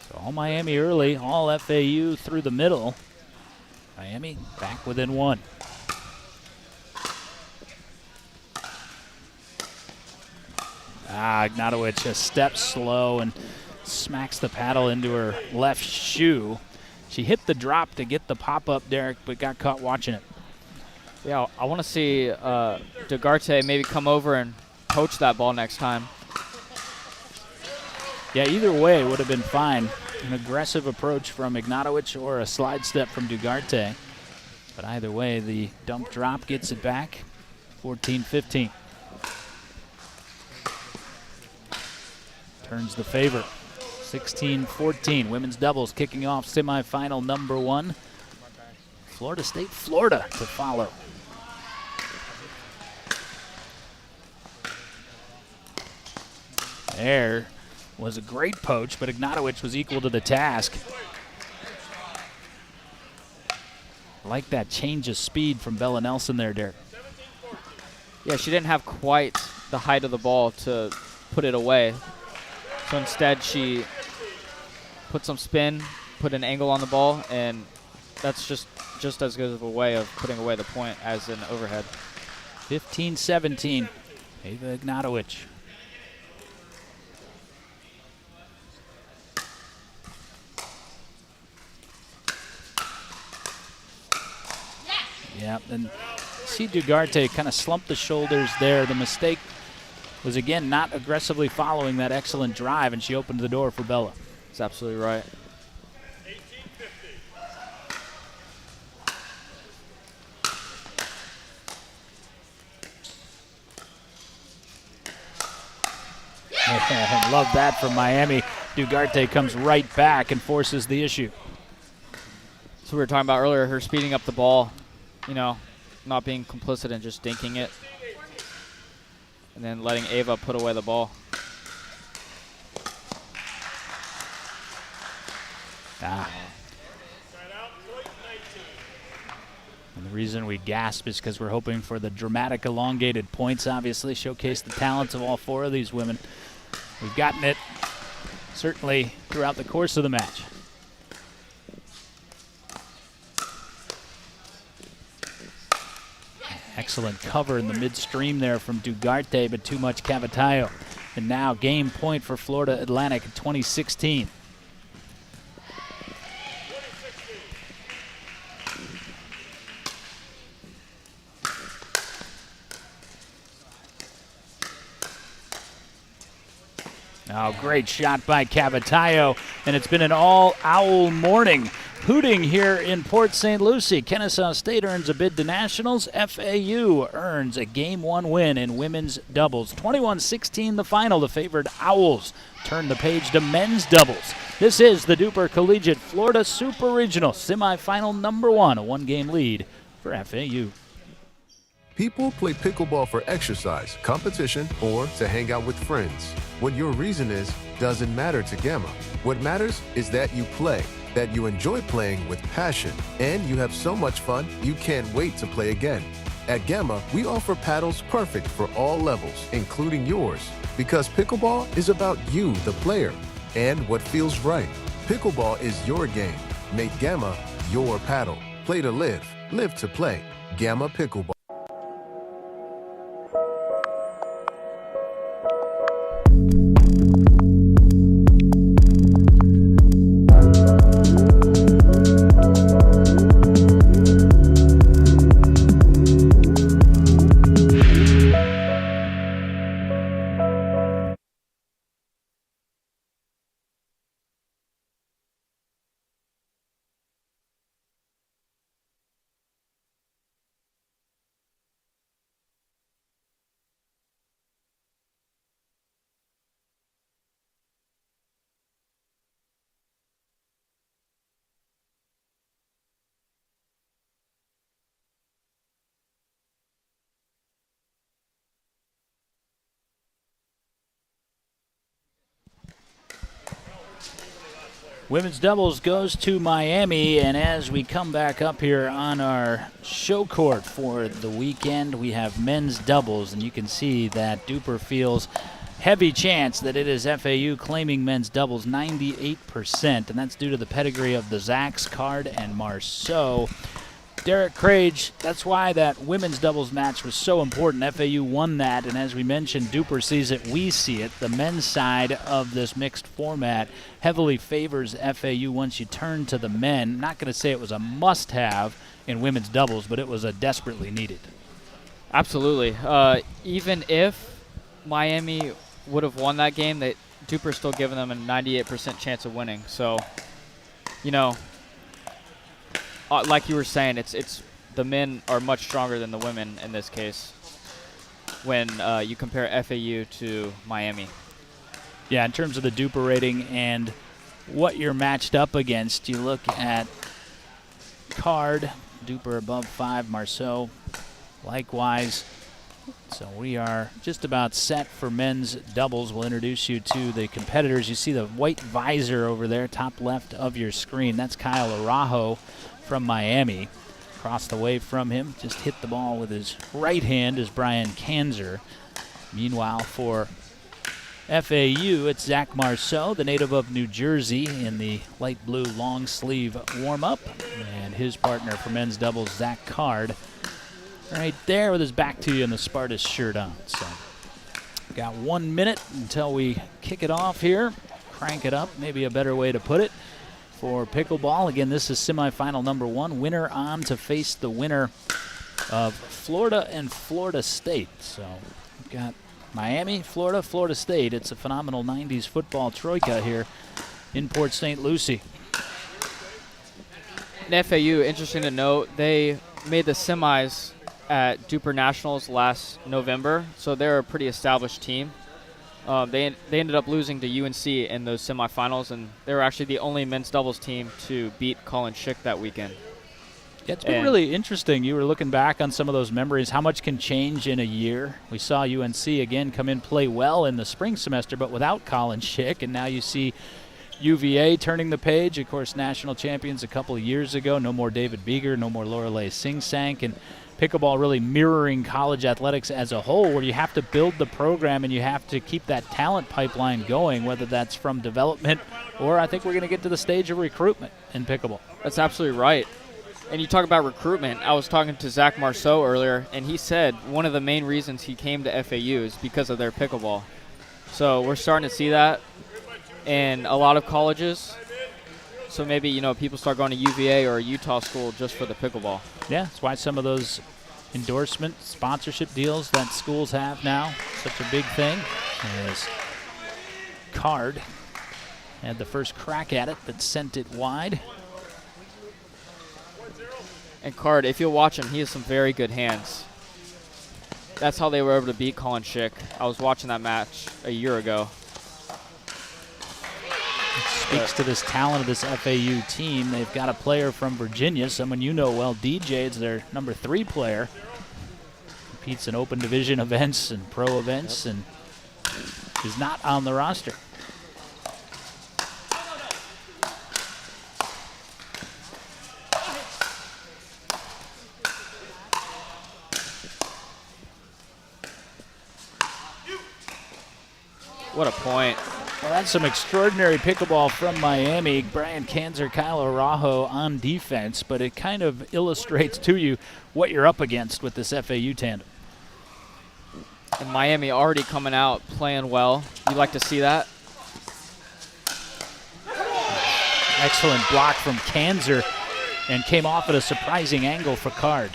Speaker 1: So all Miami early, all FAU through the middle. Miami back within one. Ignatowicz a step slow and smacks the paddle into her left shoe. She hit the drop to get the pop-up, Derek, but got caught watching it.
Speaker 4: Yeah, I want to see DeGarte maybe come over and poach that ball next time.
Speaker 1: Yeah, either way would have been fine. An aggressive approach from Ignatowicz or a slide step from DeGarte. But either way, the dump drop gets it back, 14-15. Turns the favor, 16-14. Women's doubles kicking off semifinal number 1. Florida State, Florida to follow. There was a great poach, but Ignatowicz was equal to the task. I like that change of speed from Bella Nelson there, Derek.
Speaker 4: Yeah, she didn't have quite the height of the ball to put it away. So instead she put some spin, put an angle on the ball, and that's just as good of a way of putting away the point as an overhead.
Speaker 1: 15-17, Ava Ignatowicz. Yeah, and see DeGarte kind of slumped the shoulders there. The mistake was, again, not aggressively following that excellent drive, and she opened the door for Bella.
Speaker 4: That's absolutely right.
Speaker 1: Love that from Miami. DeGarte comes right back and forces the issue.
Speaker 4: So we were talking about earlier, her speeding up the ball, you know, not being complicit and just dinking it. And then letting Ava put away the ball.
Speaker 1: And the reason we gasp is because we're hoping for the dramatic elongated points, obviously, showcase the talents of all 4 of these women. We've gotten it, certainly, throughout the course of the match. Excellent cover in the midstream there from DeGarte, but too much Cavatayo. And now game point for Florida Atlantic in 2016. Oh, great shot by Cavatayo, and it's been an all-owl morning. Hooting here in Port St. Lucie. Kennesaw State earns a bid to nationals. FAU earns a Game 1 win in women's doubles. 21-16 the final. The favored Owls turn the page to men's doubles. This is the DUPR Collegiate Florida Super Regional Semifinal number 1, a 1-game lead for FAU.
Speaker 6: People play pickleball for exercise, competition, or to hang out with friends. What your reason is doesn't matter to Gamma. What matters is that you play, that you enjoy playing with passion, and you have so much fun you can't wait to play again. At Gamma, we offer paddles perfect for all levels, including yours, because pickleball is about you, the player, and what feels right. Pickleball is your game. Make Gamma your paddle. Play to live, live to play. Gamma Pickleball.
Speaker 1: Women's doubles goes to Miami, and as we come back up here on our show court for the weekend, we have men's doubles, and you can see that DUPR feels heavy chance that it is FAU claiming men's doubles, 98%, and that's due to the pedigree of the Zacks, Card, and Marceau. Derek Crage, that's why that women's doubles match was so important. FAU won that, and as we mentioned, DUPR sees it, we see it. The men's side of this mixed format heavily favors FAU once you turn to the men. Not going to say it was a must-have in women's doubles, but it was a desperately needed.
Speaker 4: Absolutely. Even if Miami would have won that game, that DUPR still giving them a 98% chance of winning. So, you know, like you were saying, it's the men are much stronger than the women in this case when you compare FAU to Miami.
Speaker 1: Yeah, in terms of the DUPR rating and what you're matched up against, you look at Card, DUPR above 5, Marceau likewise. So we are just about set for men's doubles. We'll introduce you to the competitors. You see the white visor over there, top left of your screen. That's Kyle Araujo from Miami. Across the way from him, just hit the ball with his right hand, is Brian Kanzer. Meanwhile, for FAU, it's Zach Marceau, the native of New Jersey, in the light blue long sleeve warm-up. And his partner for men's doubles, Zach Card, right there with his back to you and the Spartus shirt on. So, got 1 minute until we kick it off here. Crank it up, maybe a better way to put it. For pickleball, again, this is semifinal number 1. Winner on to face the winner of Florida and Florida State. So we've got Miami, Florida, Florida State. It's a phenomenal 90s football troika here in Port St. Lucie.
Speaker 4: In FAU, interesting to note, they made the semis at DUPR Nationals last November, so they're a pretty established team. They ended up losing to UNC in those semifinals, and they were actually the only men's doubles team to beat Colin Schick that weekend.
Speaker 1: Yeah, it's been really interesting. You were looking back on some of those memories, how much can change in a year. We saw UNC, again, come in, play well in the spring semester, but without Colin Schick, and now you see UVA turning the page. Of course, national champions a couple of years ago. No more David Beeger, no more Lorelei Singsank, and pickleball really mirroring college athletics as a whole, where you have to build the program and you have to keep that talent pipeline going, whether that's from development or I think we're going to get to the stage of recruitment in pickleball.
Speaker 4: That's absolutely right. And you talk about recruitment. I was talking to Zach Marceau earlier, and he said one of the main reasons he came to FAU is because of their pickleball. So we're starting to see that in a lot of colleges. So maybe, you know, people start going to UVA or a Utah school just for the pickleball.
Speaker 1: Yeah, that's why some of those endorsement sponsorship deals that schools have now, such a big thing. As Card had the first crack at it, but sent it wide.
Speaker 4: And Card, if you'll watch him, he has some very good hands. That's how they were able to beat Colin Schick. I was watching that match a year ago.
Speaker 1: Speaks to this talent of this FAU team. They've got a player from Virginia, someone you know well, DJ. It's their number 3 player. Competes in open division events and pro events and is not on the roster.
Speaker 4: What a point.
Speaker 1: Well, that's some extraordinary pickleball from Miami. Brian Kanzer, Kyle Araujo on defense, but it kind of illustrates to you what you're up against with this FAU tandem.
Speaker 4: And Miami already coming out, playing well. You like to see that?
Speaker 1: Excellent block from Kanzer, and came off at a surprising angle for Card.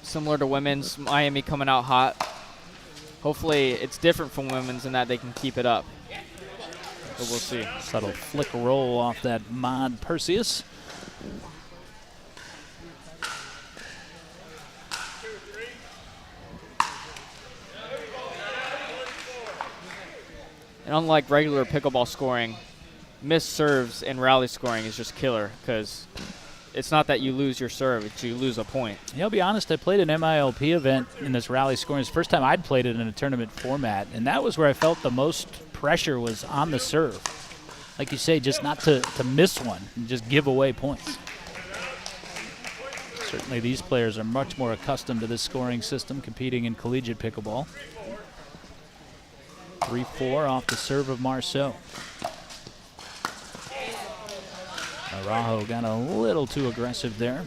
Speaker 4: Similar to women's, Miami coming out hot. Hopefully it's different from women's in that they can keep it up. But we'll see.
Speaker 1: Subtle flick roll off that Maud Perseus.
Speaker 4: And unlike regular pickleball scoring, missed serves and rally scoring is just killer because it's not that you lose your serve, it's you lose a point.
Speaker 1: Yeah, I'll be honest, I played an MILP event in this rally scoring. It's the first time I'd played it in a tournament format, and that was where I felt the most pressure was on the serve. Like you say, just not to miss one and just give away points. Certainly these players are much more accustomed to this scoring system competing in collegiate pickleball. 3-4 off the serve of Marceau. Araujo got a little too aggressive there.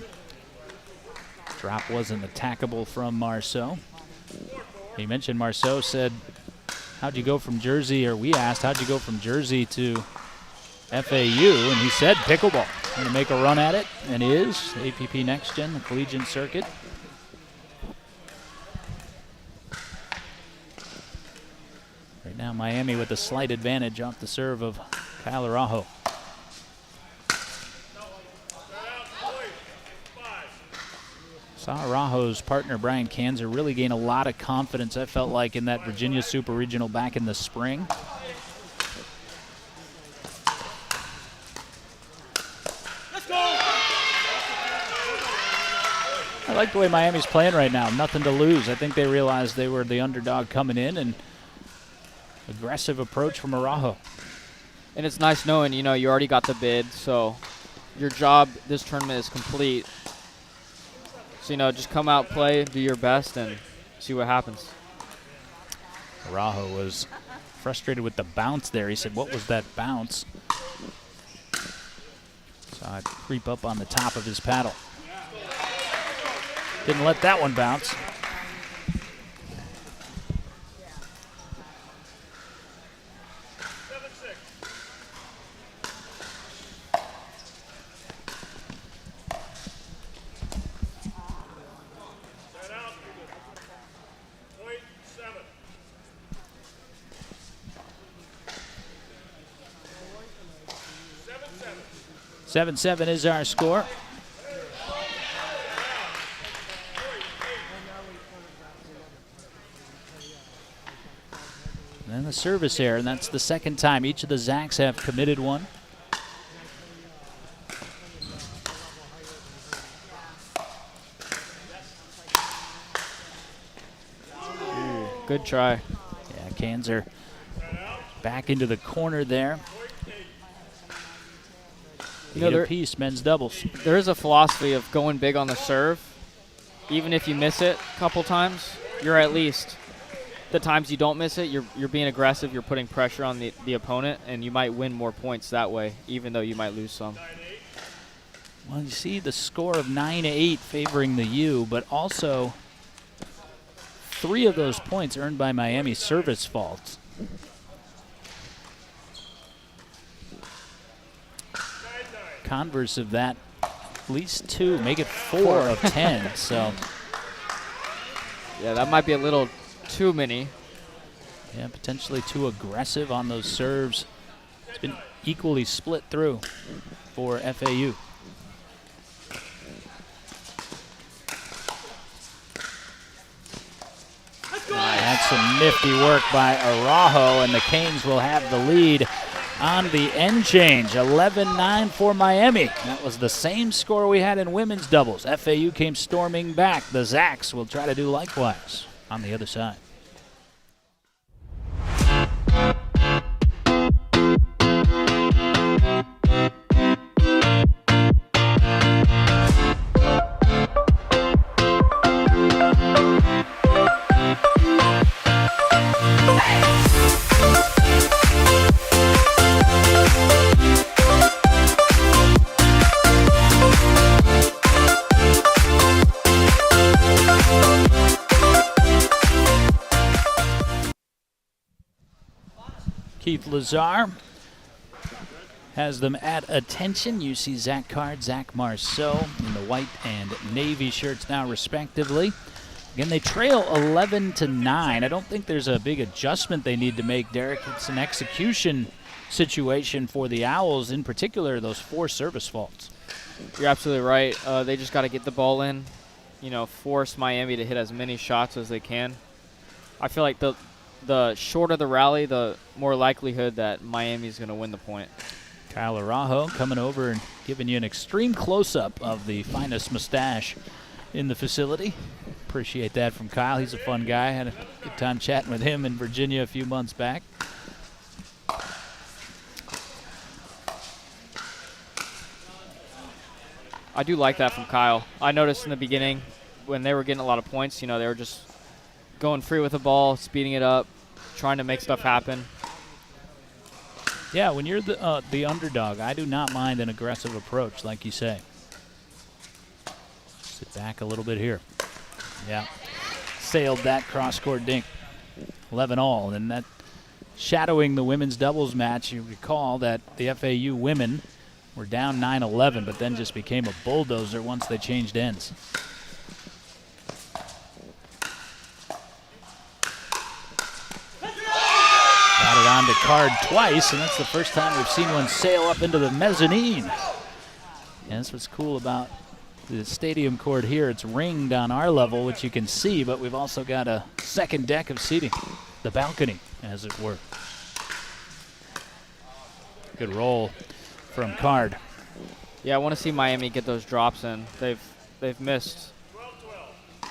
Speaker 1: Drop wasn't attackable from Marceau. He mentioned Marceau said, how'd you go from Jersey, or we asked, how'd you go from Jersey to FAU? And he said pickleball. Going to make a run at it, and is. APP Next Gen, the collegiate circuit. Right now, Miami with a slight advantage off the serve of Kyle Araujo. Saw Araujo's partner, Brian Kanzer, really gain a lot of confidence, I felt like, in that Virginia Super Regional back in the spring. I like the way Miami's playing right now. Nothing to lose. I think they realized they were the underdog coming in, and aggressive approach from Araujo.
Speaker 4: And it's nice knowing, you already got the bid, so your job this tournament is complete. So, just come out, play, do your best, and see what happens.
Speaker 1: Araujo was frustrated with the bounce there. He said, what was that bounce? Saw it creep up on the top of his paddle. Didn't let that one bounce. Seven is our score. And then the service error, and that's the second time. Each of the Zacks have committed one.
Speaker 4: Good try.
Speaker 1: Yeah, Kanzer back into the corner there. Either piece, men's doubles.
Speaker 4: There is a philosophy of going big on the serve. Even if you miss it a couple times, you're at least, the times you don't miss it, you're being aggressive, you're putting pressure on the opponent, and you might win more points that way, even though you might lose some.
Speaker 1: Well, you see the score of 9-8 favoring the U, but also 3 of those points earned by Miami service faults. Converse of that, at least 2, make it 4 of 10. So,
Speaker 4: yeah, that might be a little too many.
Speaker 1: Yeah, potentially too aggressive on those serves. It's been equally split through for FAU. That's some nifty work by Araujo, and the Canes will have the lead on the end change. 11-9 for Miami. That was the same score we had in women's doubles. FAU came storming back. The Zacks will try to do likewise on the other side. Keith Lazar has them at attention. You see Zach Card, Zach Marceau in the white and navy shirts now respectively. Again, they trail 11-9. I don't think there's a big adjustment they need to make, Derek. It's an execution situation for the Owls, in particular those 4 service faults.
Speaker 4: You're absolutely right. They just got to get the ball in, force Miami to hit as many shots as they can. I feel like the shorter the rally, the more likelihood that Miami's going to win the point.
Speaker 1: Kyle Araujo coming over and giving you an extreme close-up of the finest mustache in the facility. Appreciate that from Kyle. He's a fun guy. Had a good time chatting with him in Virginia a few months back.
Speaker 4: I do like that from Kyle. I noticed in the beginning when they were getting a lot of points, you know, they were just going free with the ball, speeding it up, trying to make stuff happen.
Speaker 1: Yeah, when you're the underdog, I do not mind an aggressive approach, like you say. Sit back a little bit here. Yeah, sailed that cross-court dink. 11-all, and that shadowing the women's doubles match. You recall that the FAU women were down 9-11, but then just became a bulldozer once they changed ends. Got it on to Card twice, and that's the first time we've seen one sail up into the mezzanine. And that's what's cool about the stadium court here. It's ringed on our level, which you can see, but we've also got a second deck of seating, the balcony, as it were. Good roll from Card.
Speaker 4: Yeah, I want to see Miami get those drops in. They've missed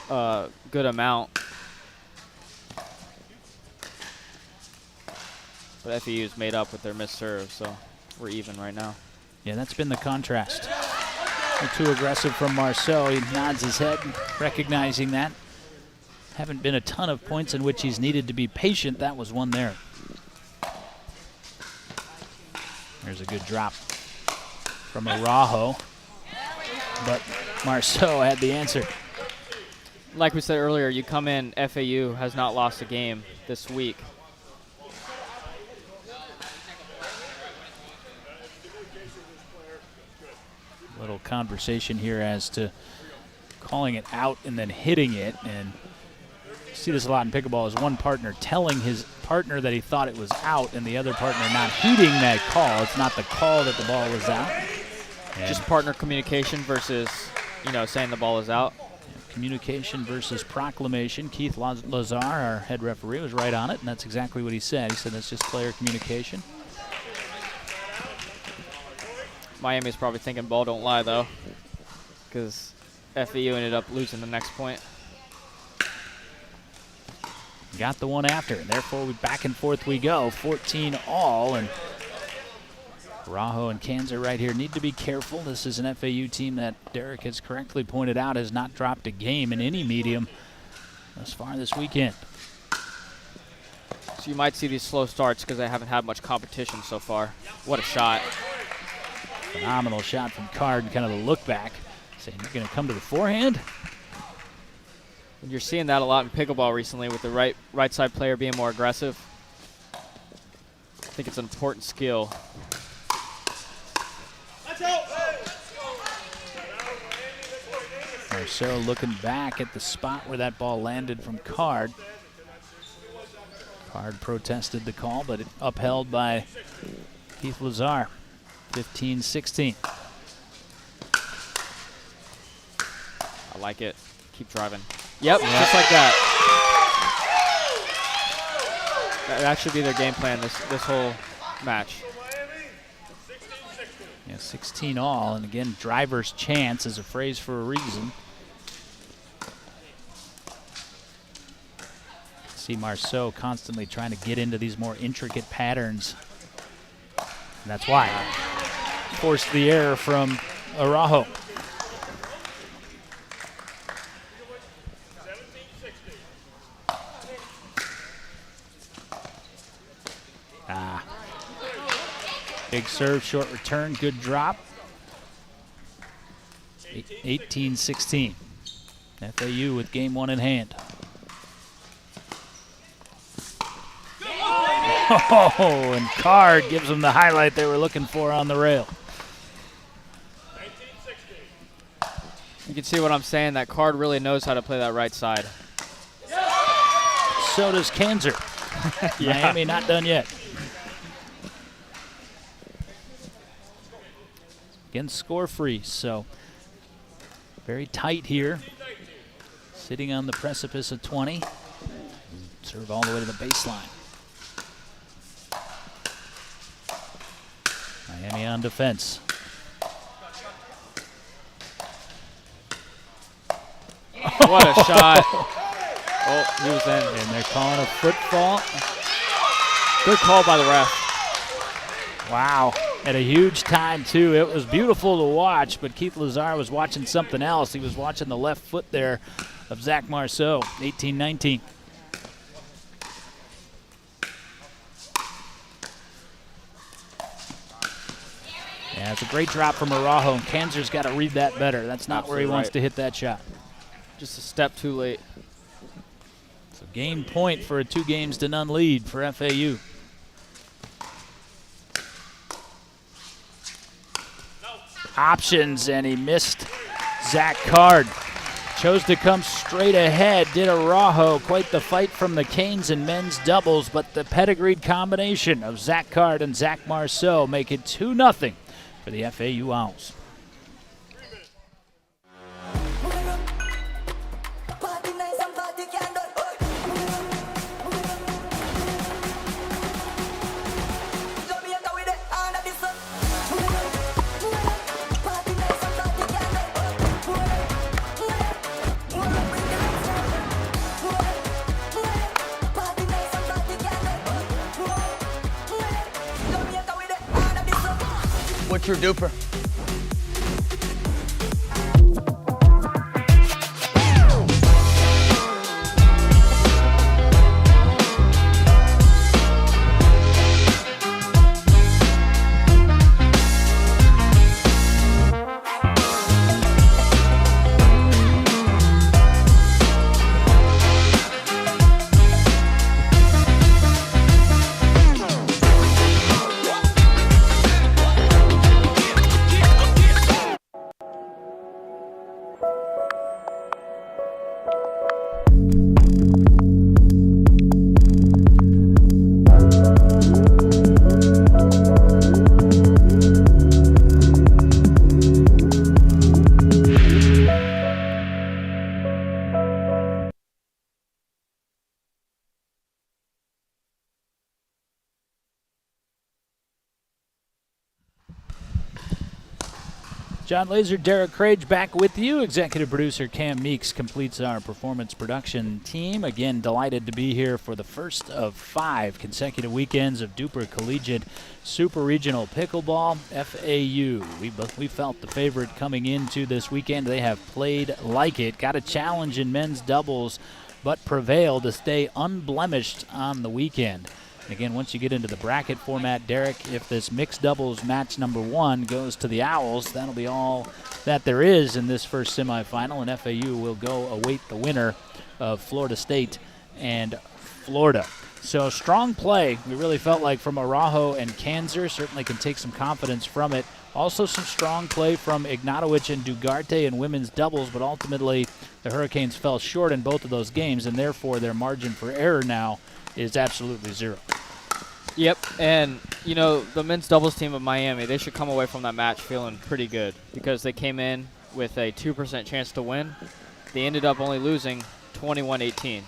Speaker 4: a good amount. But FEU's made up with their missed serves, so we're even right now.
Speaker 1: Yeah, that's been the contrast. Too aggressive from Marceau. He nods his head, recognizing that. Haven't been a ton of points in which he's needed to be patient. That was one there. There's a good drop from Araujo, but Marceau had the answer.
Speaker 4: Like we said earlier, you come in, FAU has not lost a game this week.
Speaker 1: Little conversation here as to calling it out and then hitting it, and you see this a lot in pickleball, is one partner telling his partner that he thought it was out and the other partner not heeding that call. It's not the call that the ball was out. And
Speaker 4: just partner communication versus, you know, saying the ball is out.
Speaker 1: Communication versus proclamation. Keith Lazar, our head referee, was right on it, and that's exactly what he said. He said that's just player communication.
Speaker 4: Miami's probably thinking ball don't lie, though, because FEU ended up losing the next point.
Speaker 1: Got the one after, and therefore back and forth we go. 14-all, and Araujo and Kanzer right here need to be careful. This is an FAU team that Derek has correctly pointed out has not dropped a game in any medium thus far this weekend.
Speaker 4: So you might see these slow starts because they haven't had much competition so far. What a shot.
Speaker 1: Phenomenal shot from Card, kind of the look back, saying you're going to come to the forehand.
Speaker 4: And you're seeing that a lot in pickleball recently with the right side player being more aggressive. I think it's an important skill.
Speaker 1: Marceau looking back at the spot where that ball landed from Card. Card protested the call, but it upheld by Keith Lazar. 15-16.
Speaker 4: I like it. Keep driving. Yep, just like that. That should be their game plan this whole match.
Speaker 1: Yeah, 16-all, and again, driver's chance is a phrase for a reason. See Marceau constantly trying to get into these more intricate patterns, and that's why. Forced the error from Araujo. Big serve, short return, good drop. 18-16. FAU with game one in hand. Oh, and Card gives them the highlight they were looking for on the rail.
Speaker 4: You can see what I'm saying. That Card really knows how to play that right side.
Speaker 1: So does Kanzer.
Speaker 4: Yeah.
Speaker 1: Miami not done yet. Again, score free, so very tight here. Sitting on the precipice of 20. Serve all the way to the baseline. Miami on defense.
Speaker 4: What a shot. Oh, he was in.
Speaker 1: And they're calling a football.
Speaker 4: Good call by the ref.
Speaker 1: Wow. At a huge time, too. It was beautiful to watch, but Keith Lazar was watching something else. He was watching the left foot there of Zach Marceau, 18-19. Yeah, it's a great drop from Araujo, and Kanzer's got to read that better. That's not where he wants to hit that shot.
Speaker 4: Just a step too late.
Speaker 1: It's a game point for a 2-0 lead for FAU. Options, and he missed Zach Card. Chose to come straight ahead, did Araujo. Quite the fight from the Canes in men's doubles, but the pedigreed combination of Zach Card and Zach Marceau make it 2-0 for the FAU Owls.
Speaker 3: What's your duper?
Speaker 1: John Laser, Derek Crage back with you. Executive producer Cam Meeks completes our performance production team. Again, delighted to be here for the first of 5 consecutive weekends of DUPR Collegiate Super Regional Pickleball. FAU, we felt the favorite coming into this weekend. They have played like it. Got a challenge in men's doubles, but prevailed to stay unblemished on the weekend. Again, once you get into the bracket format, Derek, if this mixed doubles match number 1 goes to the Owls, that'll be all that there is in this first semifinal, and FAU will go await the winner of Florida State and Florida. So strong play, we really felt like, from Araujo and Kanzer. Certainly can take some confidence from it. Also some strong play from Ignatowicz and Dugarte in women's doubles, but ultimately the Hurricanes fell short in both of those games, and therefore their margin for error now is absolutely 0.
Speaker 4: Yep, and, you know, the men's doubles team of Miami, they should come away from that match feeling pretty good because they came in with a 2% chance to win. They ended up only losing 21-18.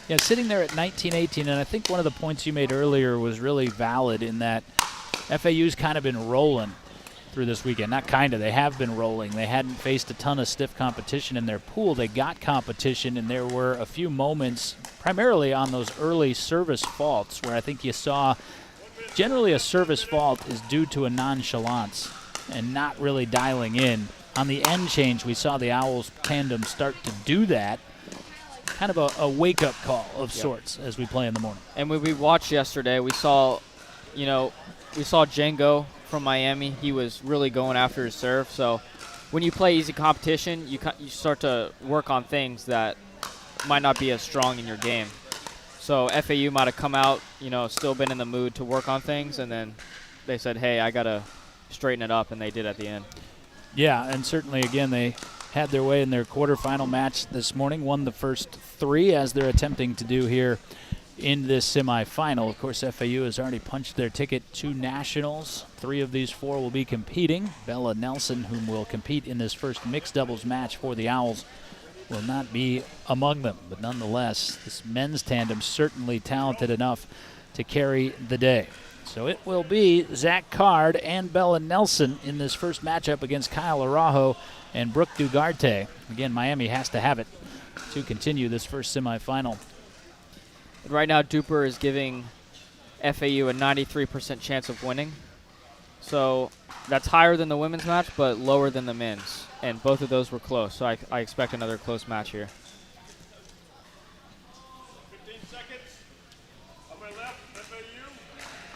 Speaker 1: Yeah, sitting there at 19-18, and I think one of the points you made earlier was really valid in that FAU's kind of been rolling through this weekend. Not kind of, they have been rolling. They hadn't faced a ton of stiff competition in their pool. They got competition, and there were a few moments, primarily on those early service faults, where I think you saw generally a service fault is due to a nonchalance and not really dialing in. On the end change, we saw the Owls tandem start to do that. Kind of a wake-up call of sorts as we play in the morning.
Speaker 4: And when we watched yesterday, we saw Django from Miami. He was really going after his serve. So when you play easy competition, you start to work on things that might not be as strong in your game. So FAU might have come out, still been in the mood to work on things, and then they said, hey, I got to straighten it up, and they did at the end.
Speaker 1: Yeah, and certainly, again, they had their way in their quarterfinal match this morning, won the first 3, as they're attempting to do here in this semifinal. Of course, FAU has already punched their ticket to nationals. 3 of these 4 will be competing. Bella Nelson, whom will compete in this first mixed doubles match for the Owls, will not be among them. But nonetheless, this men's tandem certainly talented enough to carry the day. So it will be Zach Card and Bella Nelson in this first matchup against Kyle Araujo and Brooke Dugarte. Again, Miami has to have it to continue this first semifinal.
Speaker 4: Right now, DUPR is giving FAU a 93% chance of winning. So that's higher than the women's match, but lower than the men's. And both of those were close, so I expect another close match here.
Speaker 7: 15 seconds. On my left, FAU.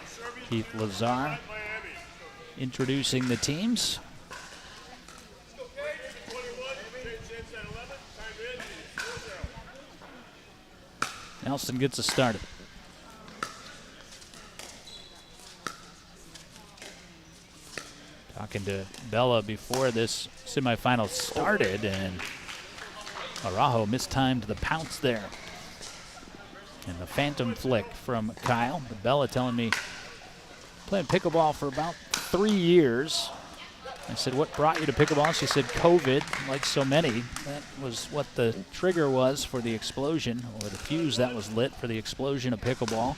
Speaker 7: Serving
Speaker 1: Keith Lazar
Speaker 7: Miami.
Speaker 1: introducing the teams.
Speaker 7: 21, change ends at 11. Time in, 4-0.
Speaker 1: Nelson gets us started. Talking to Bella before this semifinal started, and Araujo mistimed the pounce there. And the phantom flick from Kyle. But Bella telling me, playing pickleball for about 3 years. I said, what brought you to pickleball? She said, COVID, like so many. That was what the trigger was for the explosion, or the fuse that was lit for the explosion of pickleball.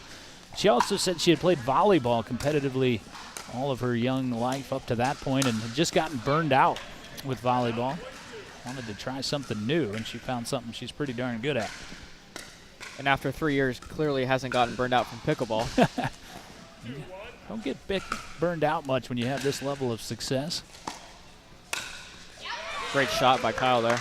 Speaker 1: She also said she had played volleyball competitively all of her young life up to that point and had just gotten burned out with volleyball. Wanted to try something new, and she found something she's pretty darn good at.
Speaker 4: And after 3 years, clearly hasn't gotten burned out from pickleball.
Speaker 1: Don't get burned out much when you have this level of success.
Speaker 4: Great shot by Kyle there.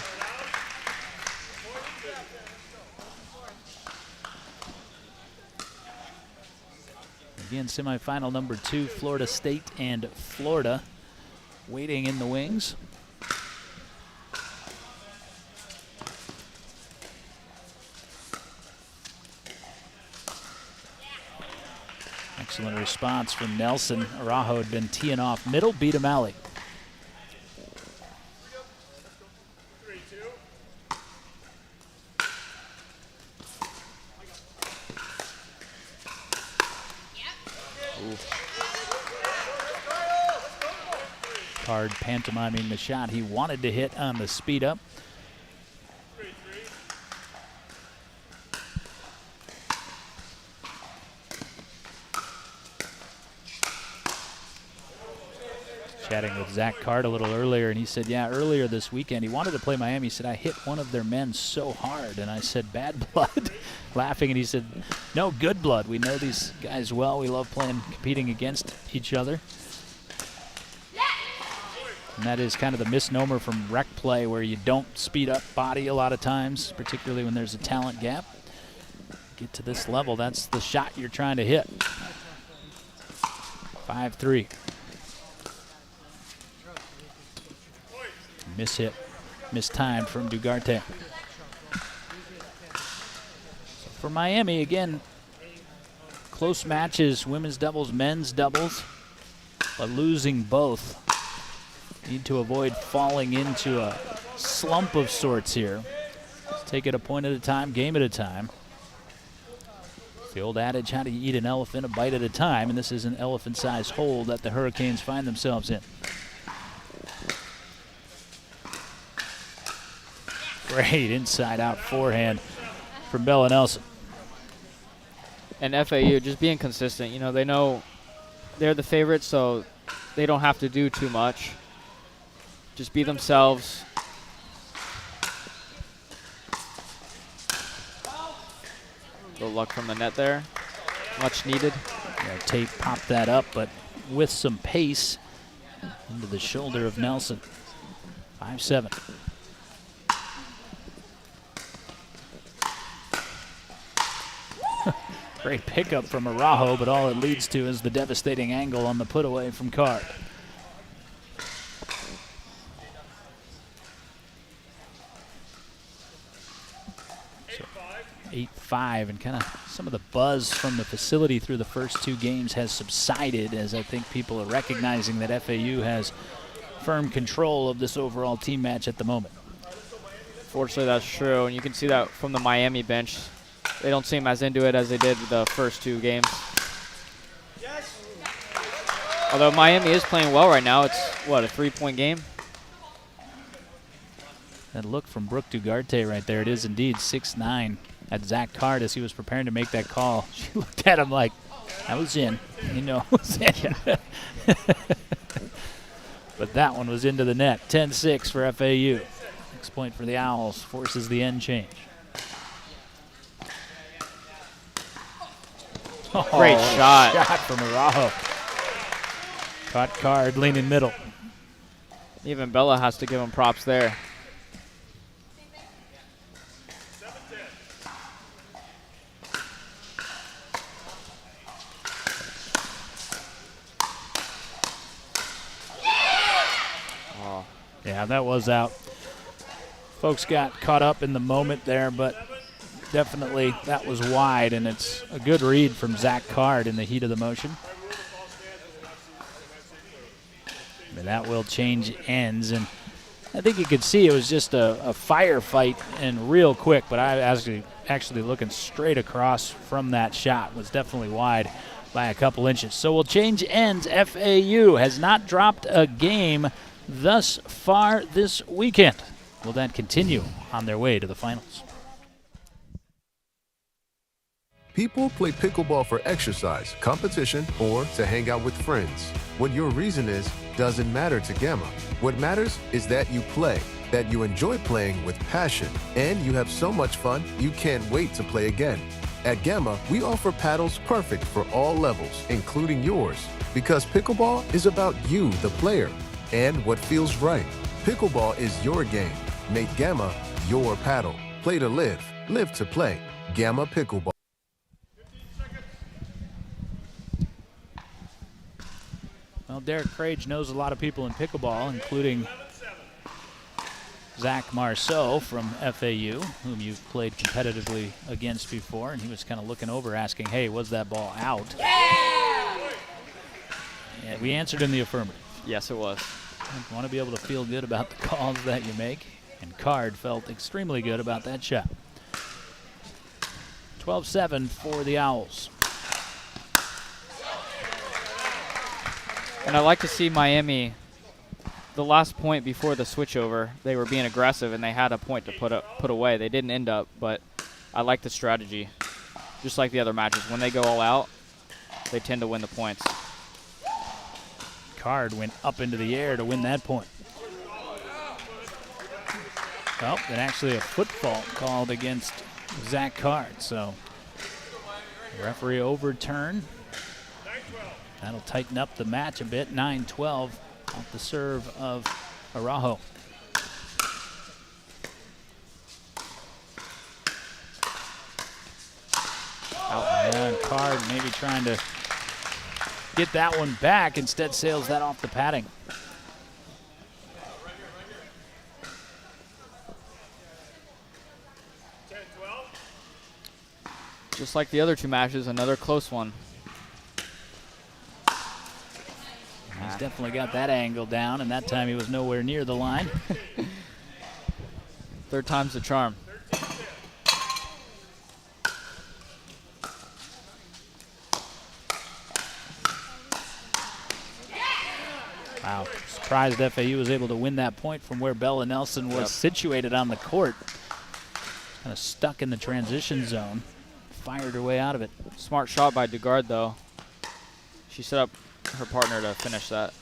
Speaker 1: Again, semifinal number 2, Florida State and Florida waiting in the wings. Excellent response from Nelson. Araujo had been teeing off middle, beat him alley.
Speaker 7: 3-2.
Speaker 1: Card pantomiming the shot he wanted to hit on the speed up.
Speaker 7: 3-3.
Speaker 1: Chatting with Zach Card a little earlier, and he said, yeah, earlier this weekend he wanted to play Miami. He said, I hit one of their men so hard, and I said, bad blood? Laughing, and he said, no, good blood. We know these guys well. We love competing against each other. And that is kind of the misnomer from rec play, where you don't speed up body a lot of times, particularly when there's a talent gap. Get to this level, that's the shot you're trying to hit. 5-3. Miss-hit, mistimed from Dugarte. So for Miami, again, close matches, women's doubles, men's doubles, but losing both. Need to avoid falling into a slump of sorts here. Let's take it a point at a time, game at a time. It's the old adage, how do you eat an elephant? A bite at a time, and this is an elephant-sized hole that the Hurricanes find themselves in. Great inside-out forehand from Bella Nelson.
Speaker 4: And FAU just being consistent. You know, they know they're the favorites, so they don't have to do too much. Just be themselves. Little luck from the net there. Much needed.
Speaker 1: Yeah, Tate popped that up, but with some pace into the shoulder of Nelson. 5-7. Great pickup from Araujo, but all it leads to is the devastating angle on the put away from Card. So 8-5, and kind of some of the buzz from the facility through the first 2 games has subsided, as I think people are recognizing that FAU has firm control of this overall team match at the moment.
Speaker 4: Fortunately, that's true, and you can see that from the Miami bench. They don't seem as into it as they did the first 2 games. Although Miami is playing well right now. It's, what, a 3-point game?
Speaker 1: That look from Brooke Dugarte right there. It is indeed 6-9 at Zach Card as he was preparing to make that call. She looked at him like, That was in. You know it was in. But that one was into the net. 10-6 for FAU. Next point for the Owls forces the end change.
Speaker 4: Great shot.
Speaker 1: Shot from Araujo. Caught Card leaning middle.
Speaker 4: Even Bella has to give him props there.
Speaker 1: Yeah, that was out. Folks got caught up in the moment there, but definitely that was wide, and it's a good read from Zach Card in the heat of the motion. But that will change ends, and I think you could see it was just a firefight and real quick, but I actually looking straight across from that shot was definitely wide by a couple inches. So we'll change ends. FAU has not dropped a game thus far this weekend. Will that continue on their way to the finals?
Speaker 6: People play pickleball for exercise, competition, or to hang out with friends. What your reason is doesn't matter to Gamma. What matters is that you play, that you enjoy playing with passion, and you have so much fun you can't wait to play again. At Gamma, we offer paddles perfect for all levels, including yours, because pickleball is about you, the player, and what feels right. Pickleball is your game. Make Gamma your paddle. Play to live, live to play. Gamma Pickleball.
Speaker 1: Well, Derek Crage knows a lot of people in pickleball, including Zach Marceau from FAU, whom you've played competitively against before, and he was kind of looking over asking, hey, was that ball out? Yeah, we answered in the affirmative.
Speaker 4: Yes, it was.
Speaker 1: You want to be able to feel good about the calls that you make, and Card felt extremely good about that shot. 12-7 for the Owls.
Speaker 4: And I like to see Miami, the last point before the switchover, they were being aggressive and they had a point to put away. They didn't end up, but I like the strategy. Just like the other matches, when they go all out, they tend to win the points.
Speaker 1: Card went up into the air to win that point. Well, and actually a foot fault called against Zach Card, so the referee overturned. That'll tighten up the match a bit. 9-12 off the serve of Araujo. And Card maybe trying to get that one back. Instead sails that off the padding.
Speaker 4: Just like the other two matches, another close one.
Speaker 1: He's definitely got that angle down, and that time he was nowhere near the line.
Speaker 4: Third time's the charm.
Speaker 1: Wow, surprised FAU was able to win that point from where Bella Nelson was situated on the court. Kind of stuck in the transition zone. Fired her way out of it.
Speaker 4: Smart shot by Dugard, though. She set up her partner to finish that.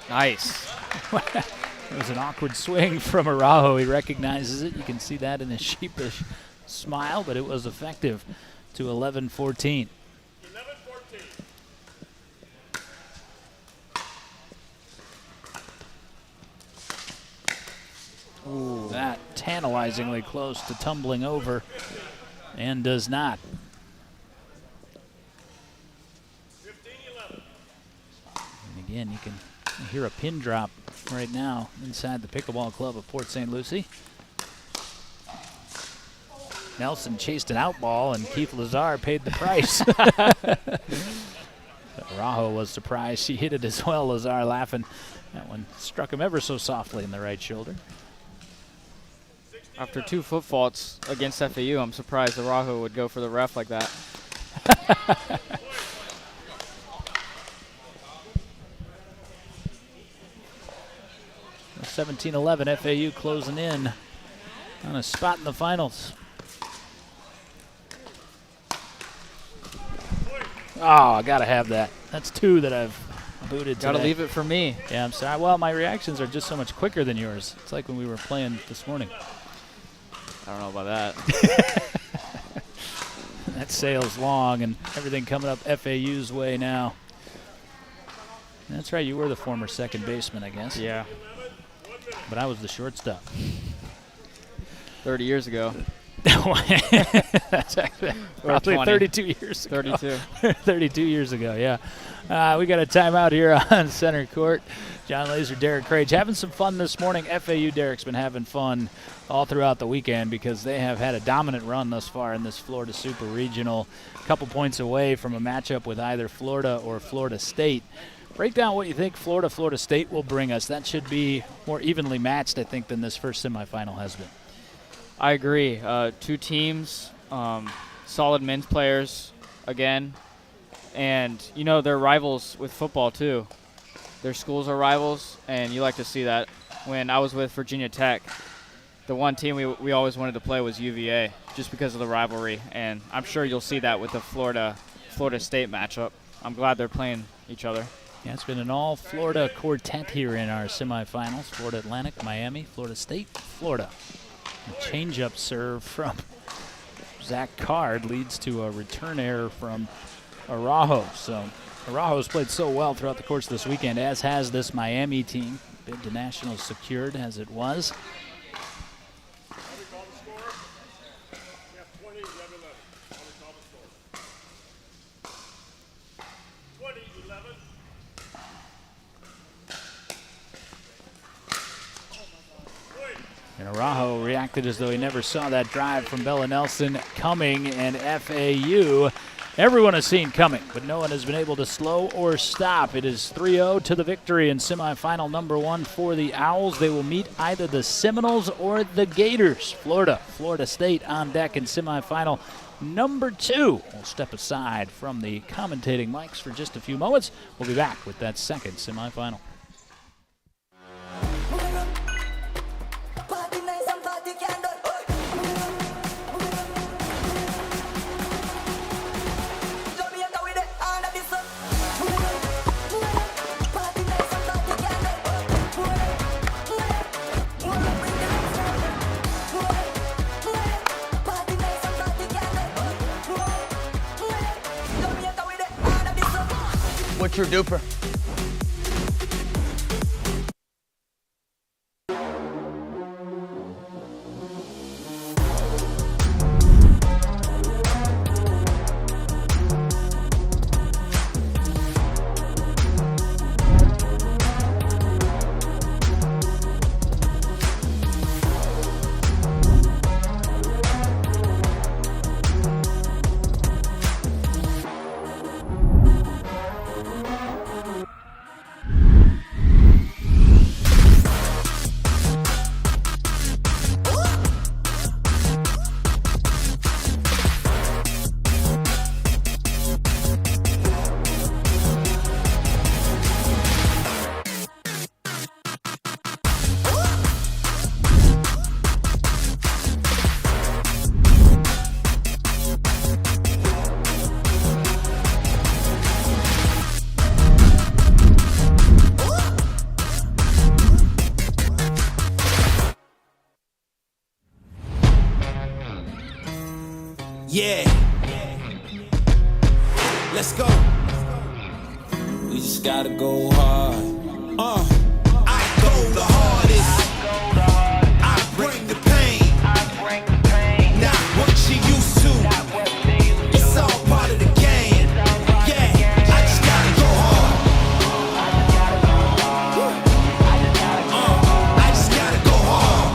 Speaker 4: Nice.
Speaker 1: It was an awkward swing from Araujo. He recognizes it. You can see that in his sheepish smile, but it was effective to 11-14.
Speaker 7: 11-14.
Speaker 1: Ooh, that tantalizingly close to tumbling over, and does not.
Speaker 7: 15-11.
Speaker 1: And again, you can hear a pin drop right now inside the Pickleball Club of Port St. Lucie. Nelson chased an out ball, and Keith Lazar paid the price. Araujo was surprised. She hit it as well. Lazar laughing. That one struck him ever so softly in the right shoulder.
Speaker 4: After 2 foot faults against FAU, I'm surprised Araujo would go for the ref like that.
Speaker 1: 17-11, FAU closing in on a spot in the finals. Oh, I gotta have that. That's 2 that I've booted today.
Speaker 4: Gotta leave it for me.
Speaker 1: Yeah, I'm sorry. Well, my reactions are just so much quicker than yours. It's like when we were playing this morning.
Speaker 4: I don't know about that.
Speaker 1: That sail's long and everything coming up FAU's way now. That's right, you were the former second baseman, I guess.
Speaker 4: Yeah.
Speaker 1: But I was the shortstop.
Speaker 4: 30 years ago.
Speaker 1: That's actually probably
Speaker 4: 20.
Speaker 1: 32 years ago.
Speaker 4: 32.
Speaker 1: 32 years ago, yeah. We got a timeout here on center court. John Laser, Derek Crage having some fun this morning. FAU Derek's been having fun all throughout the weekend because they have had a dominant run thus far in this Florida Super Regional. A couple points away from a matchup with either Florida or Florida State. Break down what you think Florida State will bring us. That should be more evenly matched, I think, than this first semifinal has been.
Speaker 4: I agree. 2 teams, solid men's players again. And, you know, they're rivals with football, too. Their schools are rivals, and you like to see that. When I was with Virginia Tech, the one team we always wanted to play was UVA just because of the rivalry. And I'm sure you'll see that with the Florida State matchup. I'm glad they're playing each other.
Speaker 1: Yeah, it's been an all-Florida quartet here in our semifinals. Florida Atlantic, Miami, Florida State, Florida. A change-up serve from Zach Card leads to a return error from Araujo. So Araujo's played so well throughout the course of this weekend, as has this Miami team. Bid to nationals secured as it was.
Speaker 7: How do you call the score? You have 20, you have 11. How do you call the score? 20, 11.
Speaker 1: And Araujo reacted as though he never saw that drive from Bella Nelson coming, and FAU, everyone has seen coming, but no one has been able to slow or stop. It is 3-0 to the victory in semifinal number 1 for the Owls. They will meet either the Seminoles or the Gators. Florida State on deck in semifinal number 2. We'll step aside from the commentating mics for just a few moments. We'll be back with that second semifinal.
Speaker 3: What's your duper?
Speaker 5: Yeah. Let's go. We just gotta go hard. I go the hardest. I bring the pain. Not what you used to. It's all part of the game. Yeah, I just gotta go hard. I just gotta go hard.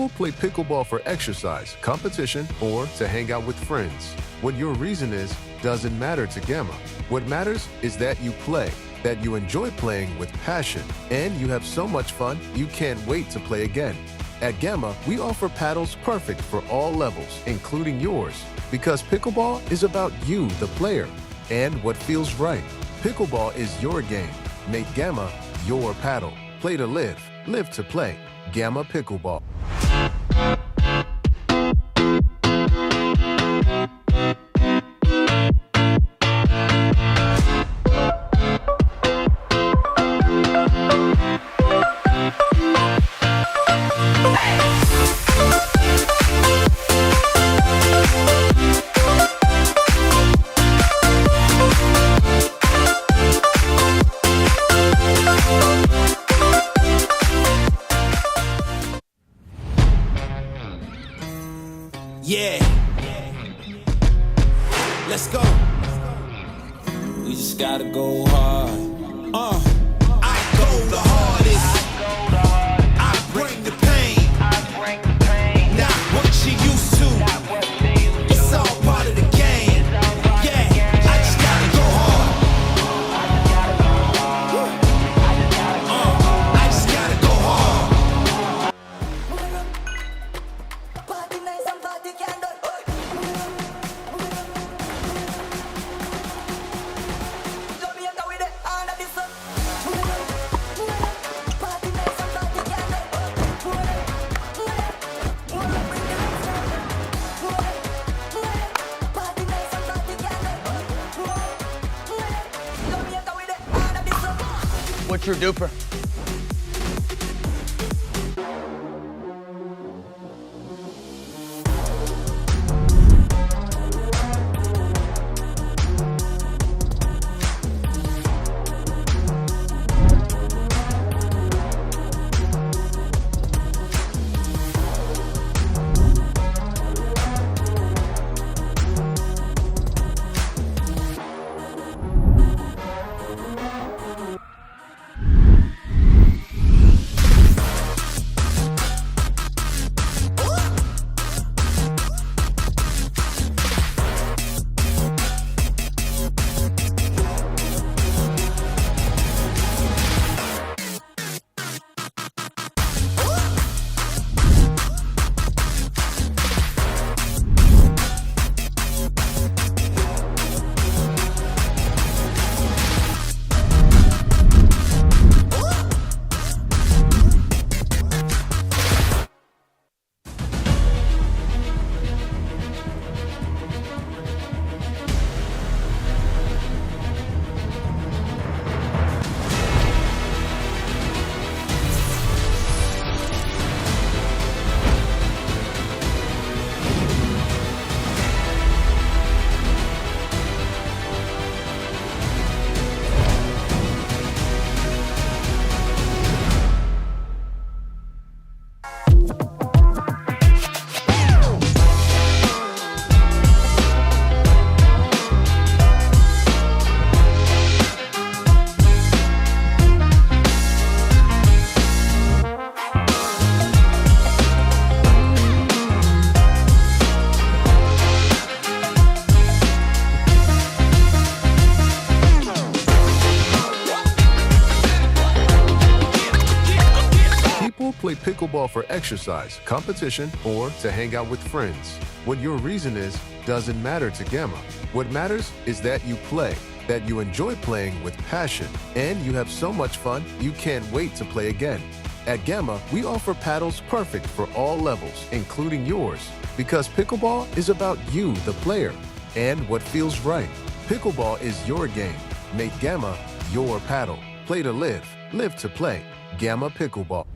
Speaker 6: People play pickleball for exercise, competition, or to hang out with friends. What your reason is doesn't matter to Gamma. What matters is that you play, that you enjoy playing with passion, and you have so much fun you can't wait to play again. At Gamma, we offer paddles perfect for all levels, including yours, because pickleball is about you, the player, and what feels right. Pickleball is your game. Make Gamma your paddle. Play to live, live to play. Gamma Pickleball.
Speaker 5: Yeah. Let's go. We just gotta go hard. I go the hardest. I bring the pain. Not what you used to. It's all part of the game. Yeah, I just gotta go hard. I just gotta go hard.
Speaker 8: Party nice and party candle. Jamaica with the hand of the sun. Party nice and party candle. Party nice and party candle. Jamaica with the hand of the sun.
Speaker 3: What's your duper?
Speaker 6: Play pickleball for exercise, competition, or to hang out with friends. What your reason is doesn't matter to Gamma. What matters is that you play, that you enjoy playing with passion, and you have so much fun you can't wait to play again. At Gamma, we offer paddles perfect for all levels, including yours, because pickleball is about you, the player, and what feels right. Pickleball is your game. Make Gamma your paddle. Play to live, live to play. Gamma Pickleball.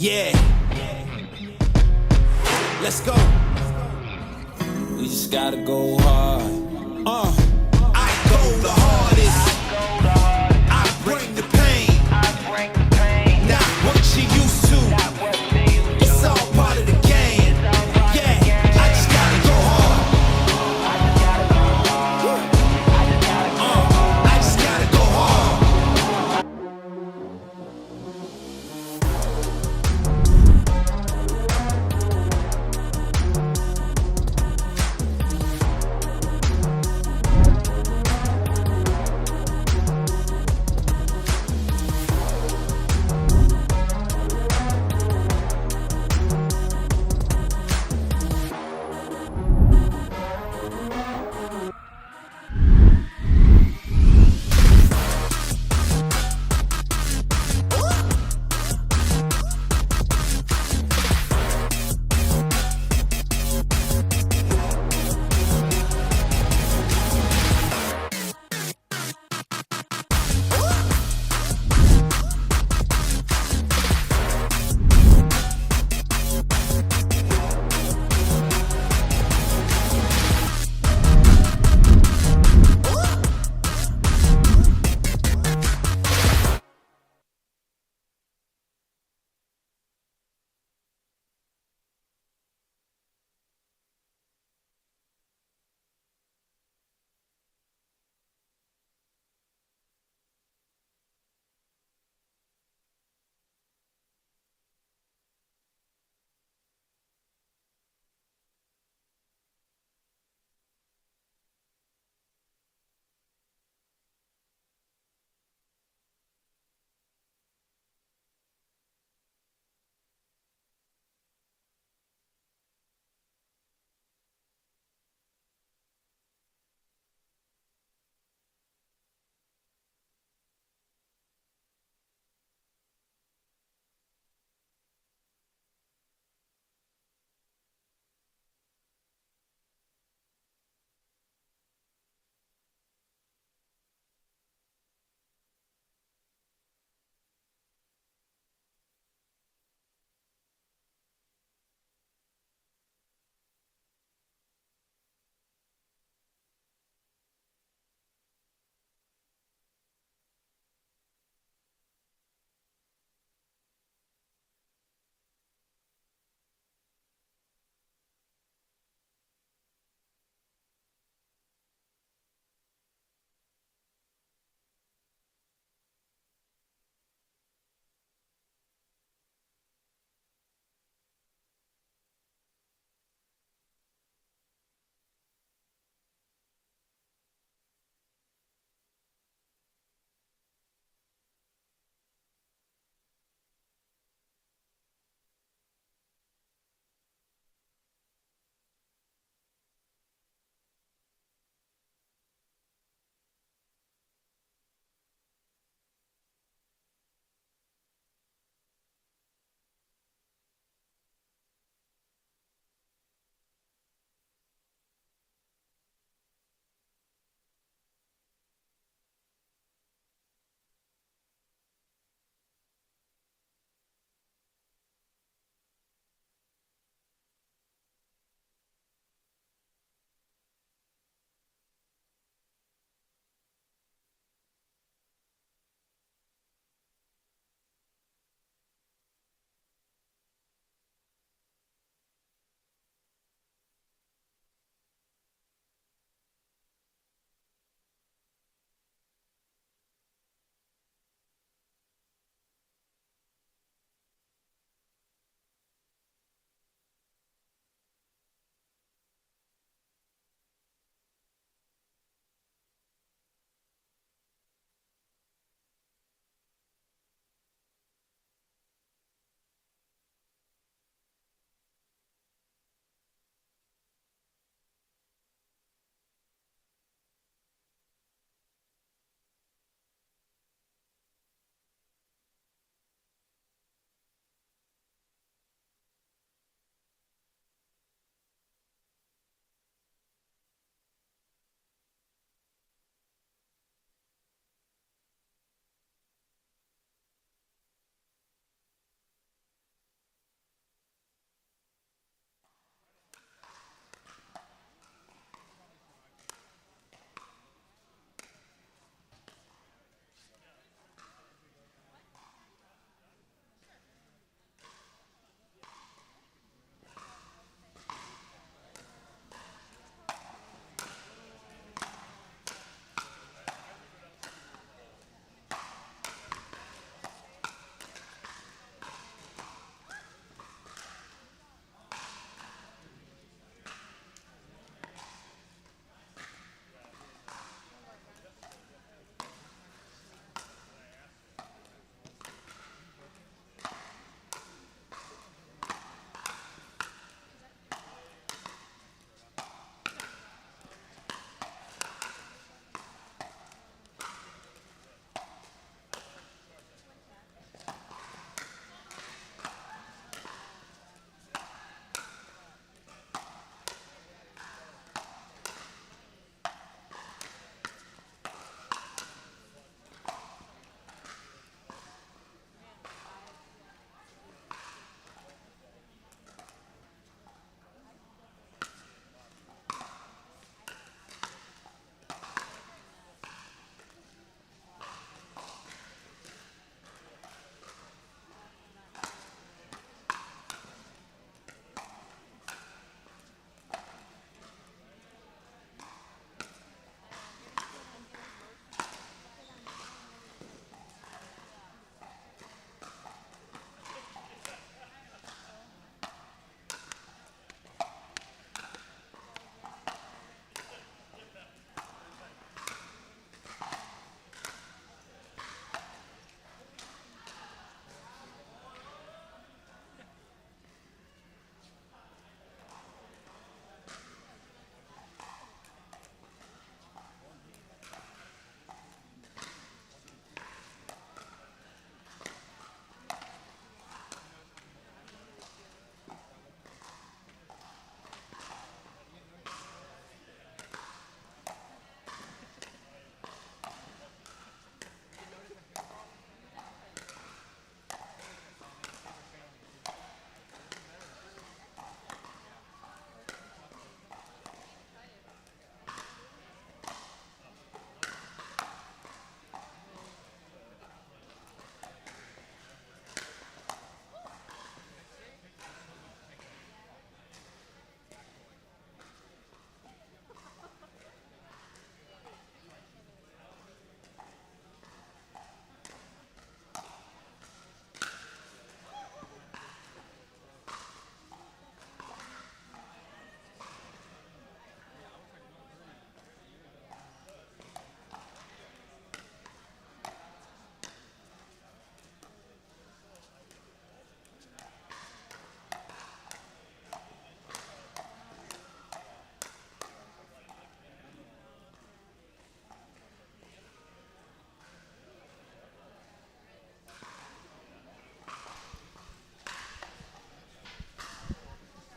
Speaker 5: Yeah. Let's go. We just gotta go hard. I go the hardest. I bring the pain. Not what you used to. It's all part of the game. Yeah, I just gotta go hard. I just gotta go hard.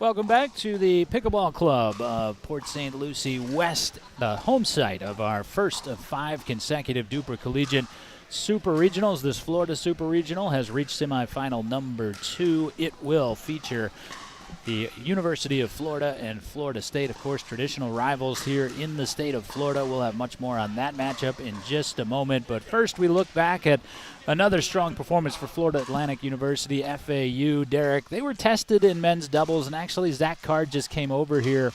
Speaker 1: Welcome back to the Pickleball Club of Port St. Lucie West, the home site of our first of 5 consecutive DUPR Collegiate Super Regionals. This Florida Super Regional has reached semifinal number 2. It will feature the University of Florida and Florida State, of course, traditional rivals here in the state of Florida. We'll have much more on that matchup in just a moment. But first, we look back at another strong performance for Florida Atlantic University, FAU. Derek, they were tested in men's doubles, and actually Zach Card just came over here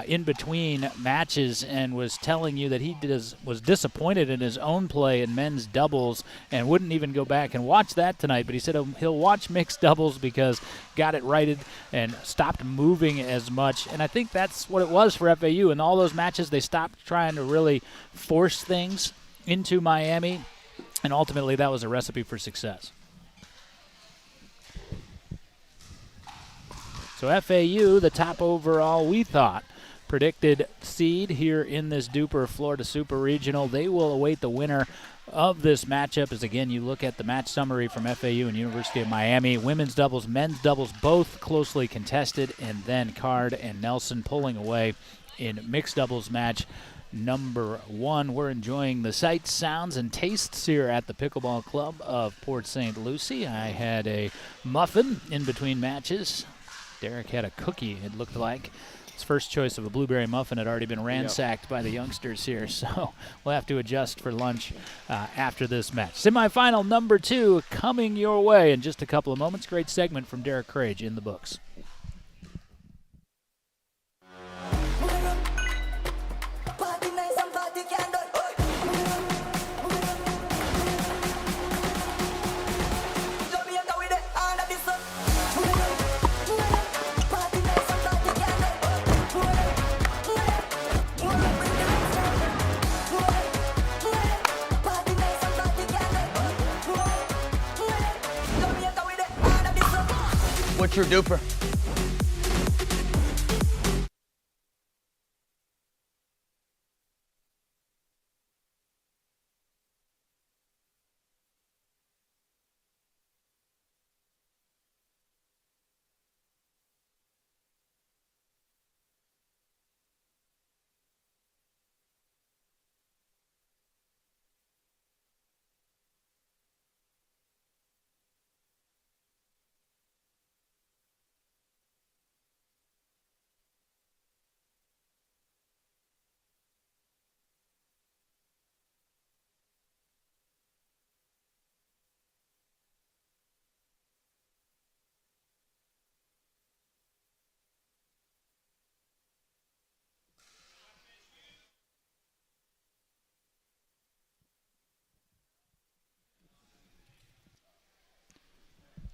Speaker 1: in between matches and was telling you that he was disappointed in his own play in men's doubles and wouldn't even go back and watch that tonight. But he said he'll watch mixed doubles because got it righted and stopped moving as much. And I think that's what it was for FAU. In all those matches, they stopped trying to really force things into Miami, and ultimately that was a recipe for success. So FAU, the top overall, we thought, predicted seed here in this DUPR Florida Super Regional. They will await the winner of this matchup as, again, you look at the match summary from FAU and University of Miami. Women's doubles, men's doubles, both closely contested, and then Card and Nelson pulling away in mixed doubles match number 1. We're enjoying the sights, sounds, and tastes here at the Pickleball Club of Port St. Lucie. I had a muffin in between matches. Derek had a cookie, it looked like. His first choice of a blueberry muffin had already been ransacked by the youngsters here, so we'll have to adjust for lunch after this match. Semifinal number 2 coming your way in just a couple of moments. Great segment from Derek Crage in the books.
Speaker 8: Party nice and party can done. Jamaica with the hand of the sun. Party nice and party can done. Party nice and party can done. Jamaica with the hand of the sun.
Speaker 3: What's your duper?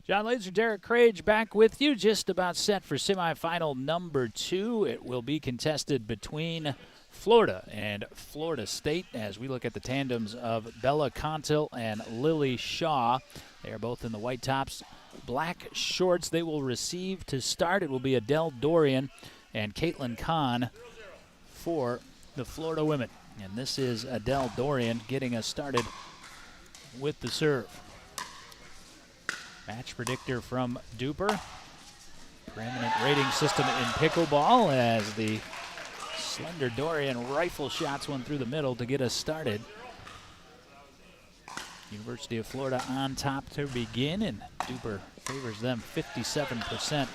Speaker 1: John Laser, Derek Crage back with you, just about set for semifinal number 2. It will be contested between Florida and Florida State as we look at the tandems of Bella Contil and Lily Shaw. They are both in the white tops, black shorts. They will receive to start. It will be Adele Dorian and Caitlin Kahn for the Florida women. And this is Adele Dorian getting us started with the serve. Match predictor from DUPR. Preeminent rating system in pickleball as the slender Dorian rifle shots one through the middle to get us started. University of Florida on top to begin, and DUPR favors them 57%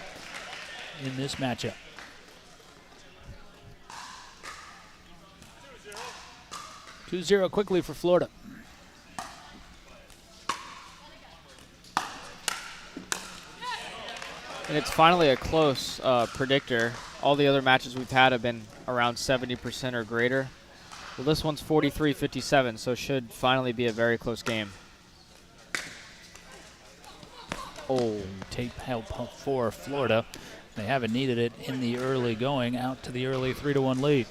Speaker 1: in this matchup. 2-0 quickly for Florida.
Speaker 4: And it's finally a close predictor. All the other matches we've had have been around 70% or greater. Well, this one's 43-57, so should finally be a very close game.
Speaker 1: Oh, tape help for Florida. They haven't needed it in the early going, out to the early 3-1 lead.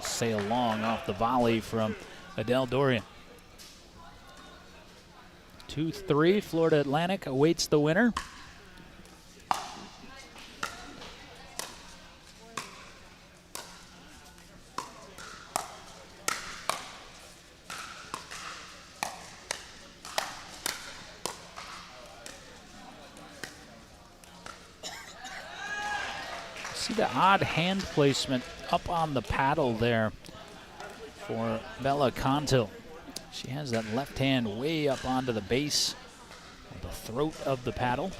Speaker 1: Sail long off the volley from Adele Dorian. 2-3, Florida Atlantic awaits the winner. See the odd hand placement up on the paddle there for Bella Contil. She has that left hand way up onto the base of the throat of the paddle.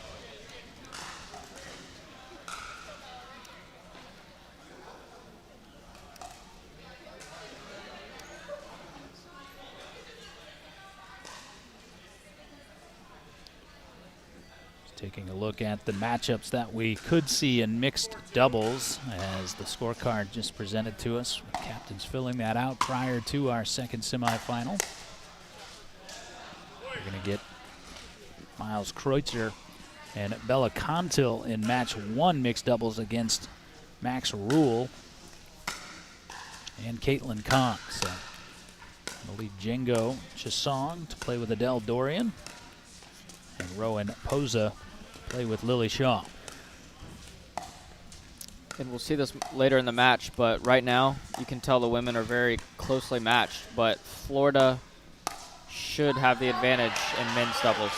Speaker 1: Taking a look at the matchups that we could see in mixed doubles as the scorecard just presented to us. The captain's filling that out prior to our second semifinal. We're going to get Miles Kreutzer and Bella Contil in match 1 mixed doubles against Max Rule and Caitlin Kahn. So we'll leave Django Chisong to play with Adele Dorian and Rowan Posa play with Lily Shaw.
Speaker 4: And we'll see this later in the match, but right now you can tell the women are very closely matched, but Florida should have the advantage in men's doubles.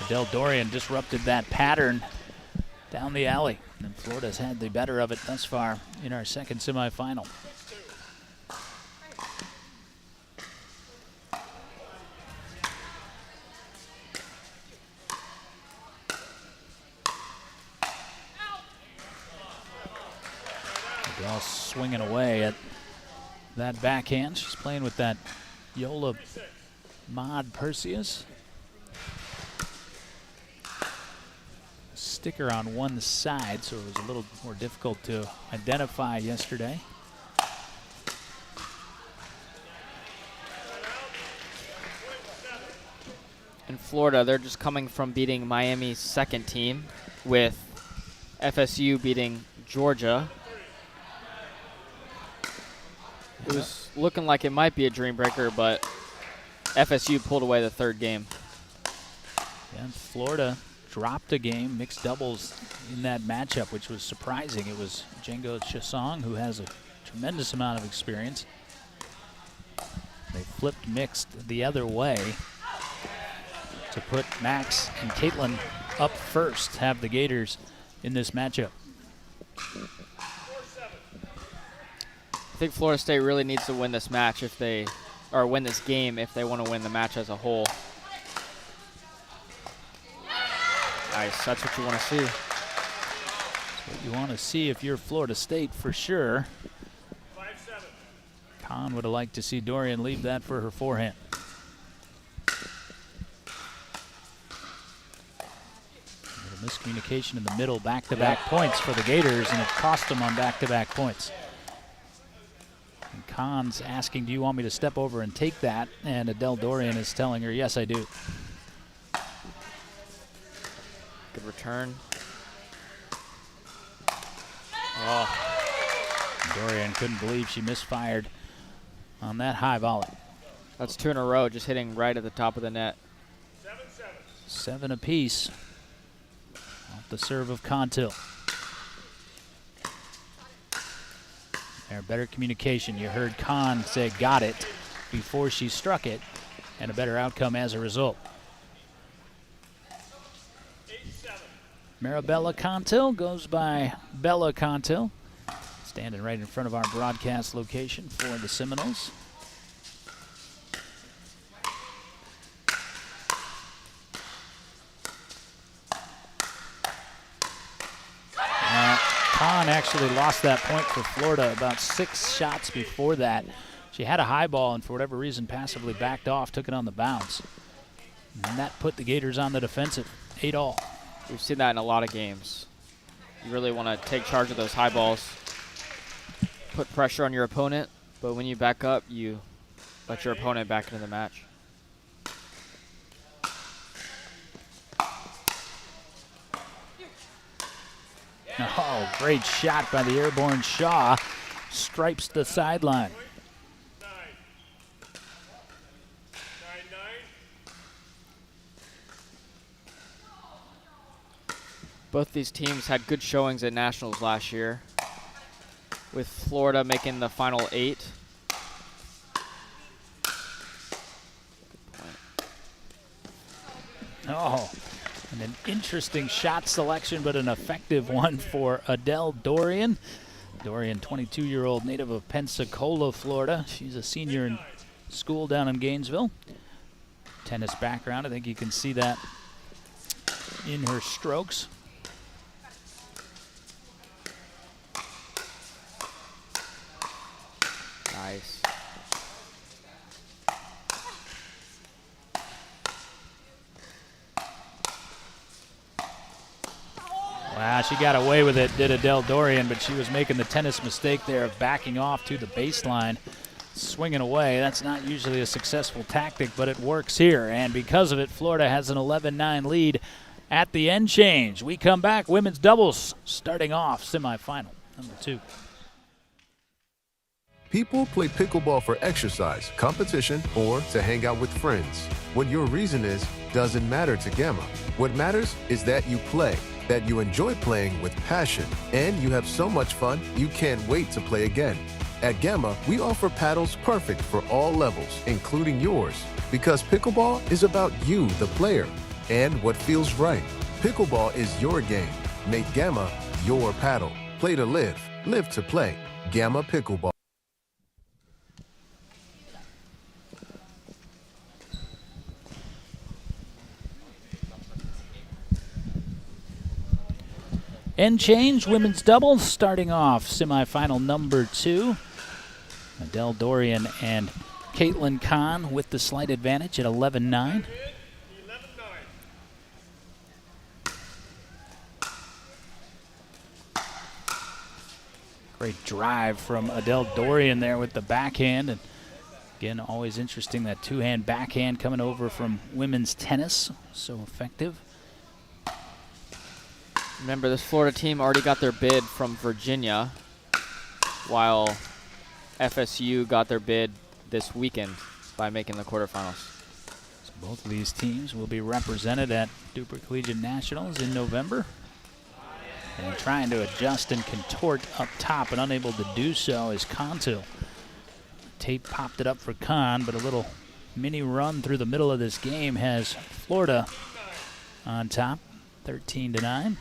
Speaker 1: Adele Dorian disrupted that pattern down the alley, and Florida's had the better of it thus far in our second semifinal. Adele swinging away at that backhand. She's playing with that Yola Mod Perseus. Sticker on one side, so it was a little more difficult to identify yesterday.
Speaker 4: In Florida, they're just coming from beating Miami's second team, with FSU beating Georgia. It was looking like it might be a dream breaker, but FSU pulled away the third game.
Speaker 1: And Florida dropped a game, mixed doubles in that matchup, which was surprising. It was Django Chisong, who has a tremendous amount of experience. They flipped mixed the other way to put Max and Caitlin up first, have the Gators in this matchup.
Speaker 4: I think Florida State really needs to win this match or win this game if they want to win the match as a whole. Nice, that's what you want to see.
Speaker 1: That's what you want to see if you're Florida State for sure.
Speaker 7: 5-7.
Speaker 1: Kahn would have liked to see Dorian leave that for her forehand. A little miscommunication in the middle, back-to-back points for the Gators, and it cost them on back-to-back points. And Kahn's asking, do you want me to step over and take that? And Adele Dorian is telling her, yes, I do.
Speaker 4: Good return.
Speaker 1: Oh. Dorian couldn't believe she misfired on that high volley.
Speaker 4: That's 2 in a row, just hitting right at the top of the net.
Speaker 7: 7-7.
Speaker 1: 7 apiece off the serve of Contil. There, better communication. You heard Kahn say got it before she struck it, and a better outcome as a result.
Speaker 7: 8-7.
Speaker 1: Marabella Contil goes by Bella Contil, standing right in front of our broadcast location for the Seminoles. Kahn actually lost that point for Florida about 6 shots before that. She had a high ball and for whatever reason passively backed off, took it on the bounce. And that put the Gators on the defensive, 8-all.
Speaker 4: We've seen that in a lot of games. You really want to take charge of those high balls, put pressure on your opponent, but when you back up, you let your opponent back into the match.
Speaker 1: Oh, great shot by the airborne Shaw. Stripes the sideline.
Speaker 7: 9. 9-9.
Speaker 4: Both these teams had good showings at Nationals last year, with Florida making the final 8.
Speaker 1: Oh, and An interesting shot selection, but an effective one for Adele Dorian. Dorian, 22-year-old native of Pensacola, Florida. She's a senior in school down in Gainesville. Tennis background, I think you can see that in her strokes.
Speaker 4: Nice.
Speaker 1: Wow, she got away with it, did Adele Dorian, but she was making the tennis mistake there of backing off to the baseline, swinging away. That's not usually a successful tactic, but it works here. And because of it, Florida has an 11-9 lead at the end change. We come back, women's doubles starting off semifinal number 2.
Speaker 6: People play pickleball for exercise, competition, or to hang out with friends. What your reason is doesn't matter to Gamma. What matters is that you play, that you enjoy playing with passion, and you have so much fun you can't wait to play again. At Gamma, we offer paddles perfect for all levels, including yours, because pickleball is about you, the player, and what feels right. Pickleball is your game. Make Gamma your paddle. Play to live, live to play. Gamma Pickleball.
Speaker 1: End change, women's doubles starting off semifinal number 2. Adele Dorian and Caitlin Kahn with the slight advantage at 11-9. Great drive from Adele Dorian there with the backhand. And again, always interesting, that two-hand backhand coming over from women's tennis. So effective.
Speaker 4: Remember, this Florida team already got their bid from Virginia, while FSU got their bid this weekend by making the quarterfinals.
Speaker 1: So both of these teams will be represented at DUPR Collegiate Nationals in November. And trying to adjust and contort up top, and unable to do so is Contil. Tape popped it up for Kahn, but a little mini run through the middle of this game has Florida on top, 13-9.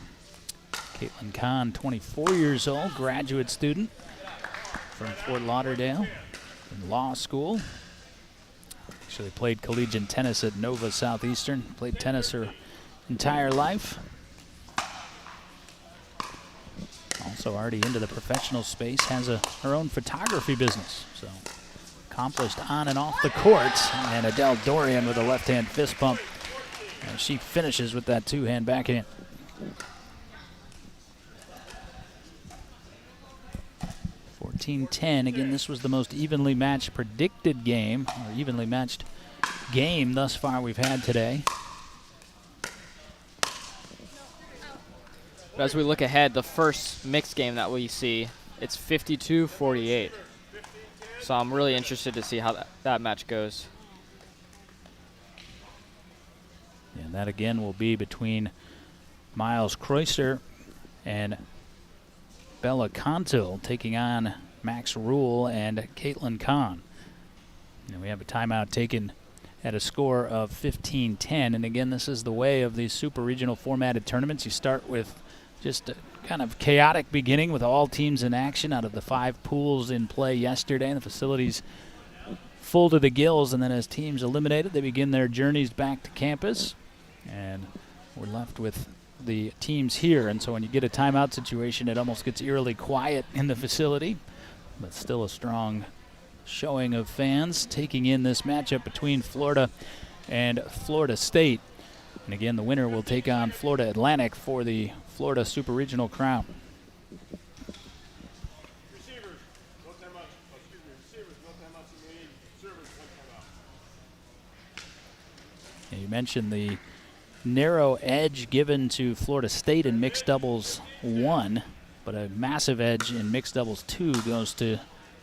Speaker 1: Caitlin Kahn, 24 years old, graduate student from Fort Lauderdale in law school. Actually played collegiate tennis at Nova Southeastern, played tennis her entire life. Also already into the professional space, has her own photography business. So accomplished on and off the court. And Adele Dorian with a left-hand fist pump. And she finishes with that two-hand backhand. Again, this was the most evenly matched predicted game, or evenly matched game thus far we've had today.
Speaker 4: But as we look ahead, the first mixed game that we see, it's 52-48. So I'm really interested to see how that match goes.
Speaker 1: And that again will be between Miles Kreuzer and Bella Contil taking on Max Rule and Caitlin Kahn. And we have a timeout taken at a score of 15-10. And again, this is the way of these super regional formatted tournaments. You start with just a kind of chaotic beginning with all teams in action out of the 5 pools in play yesterday. And the facilities full to the gills. And then as teams eliminated, they begin their journeys back to campus. And we're left with the teams here. And so when you get a timeout situation, it almost gets eerily quiet in the facility. But still a strong showing of fans taking in this matchup between Florida and Florida State. And again, the winner will take on Florida Atlantic for the Florida Super Regional crown.
Speaker 7: Receivers, no timeout. Excuse me, receivers, no timeouts in the lead. Servers, one timeout.
Speaker 1: And you mentioned the narrow edge given to Florida State in mixed doubles 1, but a massive edge in mixed doubles 2 goes to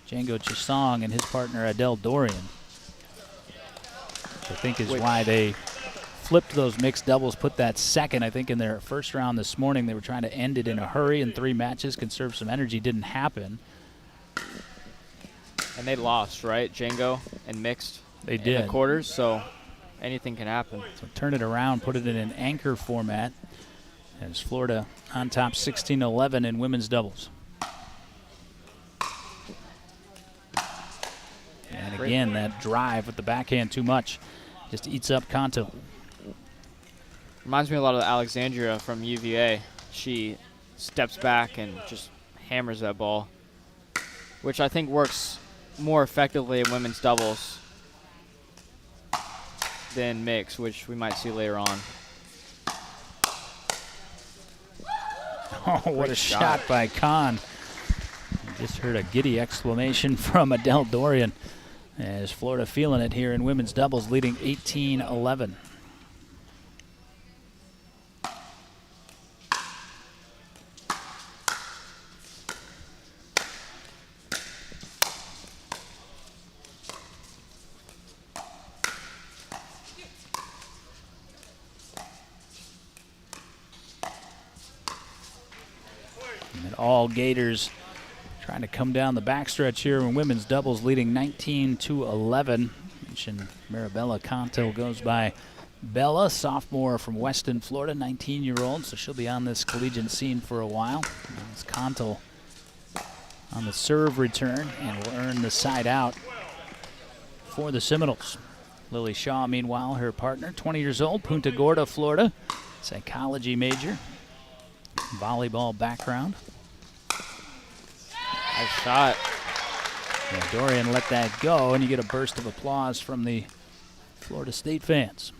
Speaker 1: Django Chisong and his partner Adele Dorian. Which I think is why they flipped those mixed doubles, put that second. I think in their first round this morning they were trying to end it in a hurry in 3 matches, conserve some energy. Didn't happen.
Speaker 4: And they lost, right, Django and mixed?
Speaker 1: They
Speaker 4: in
Speaker 1: did.
Speaker 4: the quarters, so anything can happen.
Speaker 1: So turn it around, put it in an anchor format, as Florida on top 16-11 in women's doubles. And again, that drive with the backhand too much just eats up Kanto.
Speaker 4: Reminds me a lot of Alexandria from UVA. She steps back and just hammers that ball, which I think works more effectively in women's doubles than mix, which we might see later on.
Speaker 1: Oh, what a shot by Khan. Just heard a giddy exclamation from Adele Dorian as Florida feeling it here in women's doubles, leading 18-11. And all Gators trying to come down the backstretch here in women's doubles, leading 19-11. Mentioned Marabella Canto goes by Bella, sophomore from Weston, Florida, 19-year-old, so she'll be on this collegiate scene for a while. It's Canto on the serve return and will earn the side out for the Seminoles. Lily Shaw, meanwhile, her partner, 20 years old, Punta Gorda, Florida, psychology major, volleyball background.
Speaker 4: Nice shot.
Speaker 1: Yeah, Dorian let that go, and you get a burst of applause from the Florida State fans.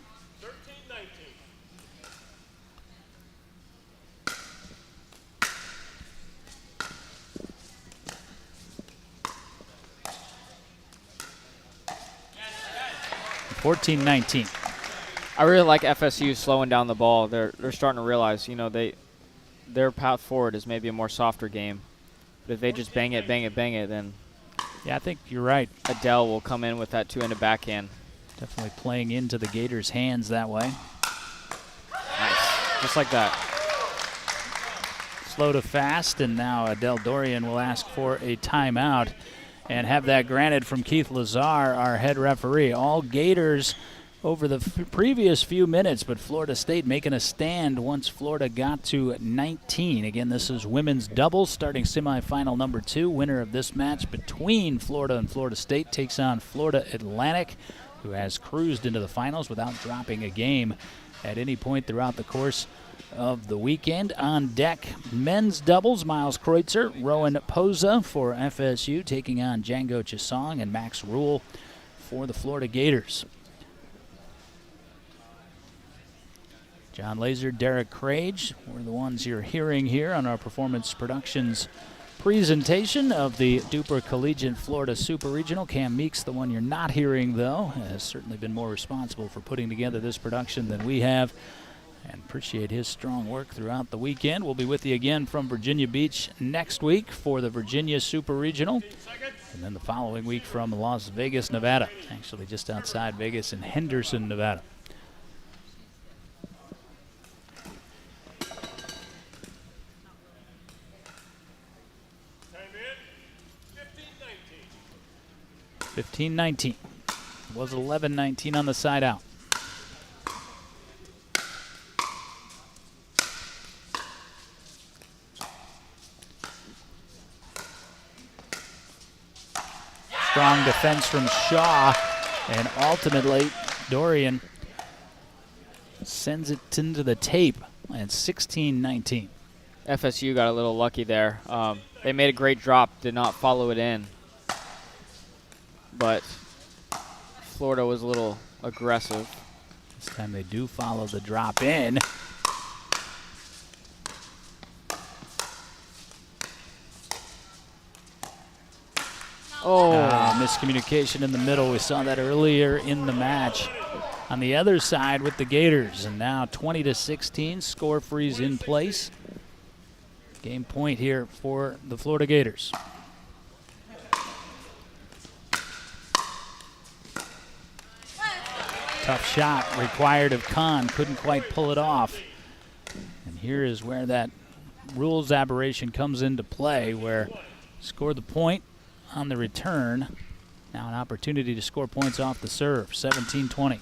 Speaker 7: 13-19.
Speaker 1: 14-19.
Speaker 4: I really like FSU slowing down the ball. They're starting to realize, you know, their path forward is maybe a more softer game. But if they just bang it, then
Speaker 1: Yeah, I think you're right.
Speaker 4: Adele will come in with that two-handed backhand.
Speaker 1: Definitely playing into the Gators' hands that way.
Speaker 4: Nice. Just like that.
Speaker 1: Slow to fast, and now Adele Dorian will ask for a timeout and have that granted from Keith Lazar, our head referee. All Gators over the previous few minutes, but Florida State making a stand once Florida got to 19. Again, this is women's doubles starting semifinal number 2. Winner of this match between Florida and Florida State takes on Florida Atlantic, who has cruised into the finals without dropping a game at any point throughout the course of the weekend. On deck, men's doubles, Miles Kreutzer, Rowan Poza for FSU, taking on Django Chisong and Max Rule for the Florida Gators. John Laser, Derek Crage were the ones you're hearing here on our Performance Productions presentation of the DUPR Collegiate Florida Super Regional. Cam Meeks, the one you're not hearing, though, has certainly been more responsible for putting together this production than we have, and appreciate his strong work throughout the weekend. We'll be with you again from Virginia Beach next week for the Virginia Super Regional, and then the following week from Las Vegas, Nevada, actually just outside Vegas in Henderson, Nevada.
Speaker 7: Time in.
Speaker 1: 15-19. It was 11-19 on the side out. Strong defense from Shaw, and ultimately Dorian sends it into the tape, and 16-19.
Speaker 4: FSU got a little lucky there. They made a great drop, did not follow it in. But Florida was a little aggressive.
Speaker 1: This time they do follow the drop in. Miscommunication in the middle. We saw that earlier in the match on the other side with the Gators. And now 20-16, score freeze in place. Game point here for the Florida Gators. Tough shot required of Khan. Couldn't quite pull it off. And here is where that rules aberration comes into play, where scored the point on the return. Now an opportunity to score points off the serve. 17-20.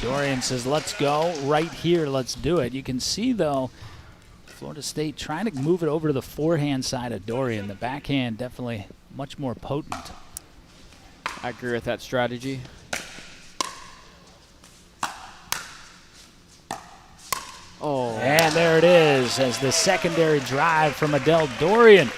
Speaker 1: Dorian says, let's go right here. Let's do it. You can see, though, Florida State trying to move it over to the forehand side of Dorian. The backhand definitely much more potent.
Speaker 4: I agree with that strategy. Oh.
Speaker 1: And there it is as the secondary drive from Adele Dorian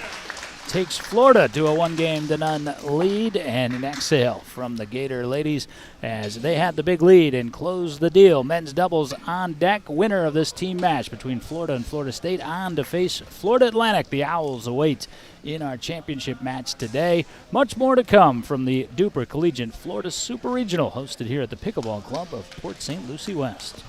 Speaker 1: takes Florida to a 1-0 lead, and an exhale from the Gator ladies as they had the big lead and close the deal. Men's doubles on deck. Winner of this team match between Florida and Florida State on to face Florida Atlantic. The Owls await in our championship match today. Much more to come from the DUPR Collegiate Florida Super Regional hosted here at the Pickleball Club of Port St. Lucie West.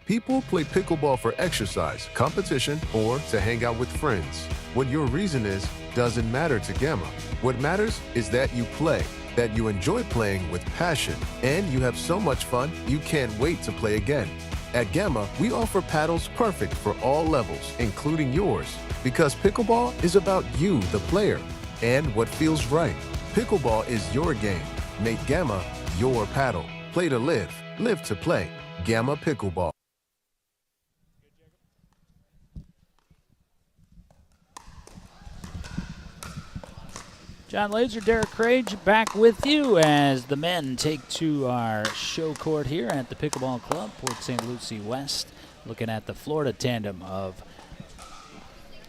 Speaker 6: People play pickleball for exercise, competition, or to hang out with friends. What your reason is doesn't matter to Gamma. What matters is that you play, that you enjoy playing with passion, and you have so much fun you can't wait to play again. At Gamma, we offer paddles perfect for all levels, including yours, because pickleball is about you, the player, and what feels right. Pickleball is your game. Make Gamma your paddle. Play to live, live to play. Gamma Pickleball.
Speaker 1: John Laser, Derek Crage back with you as the men take to our show court here at the Pickleball Club, Port St. Lucie West, looking at the Florida tandem of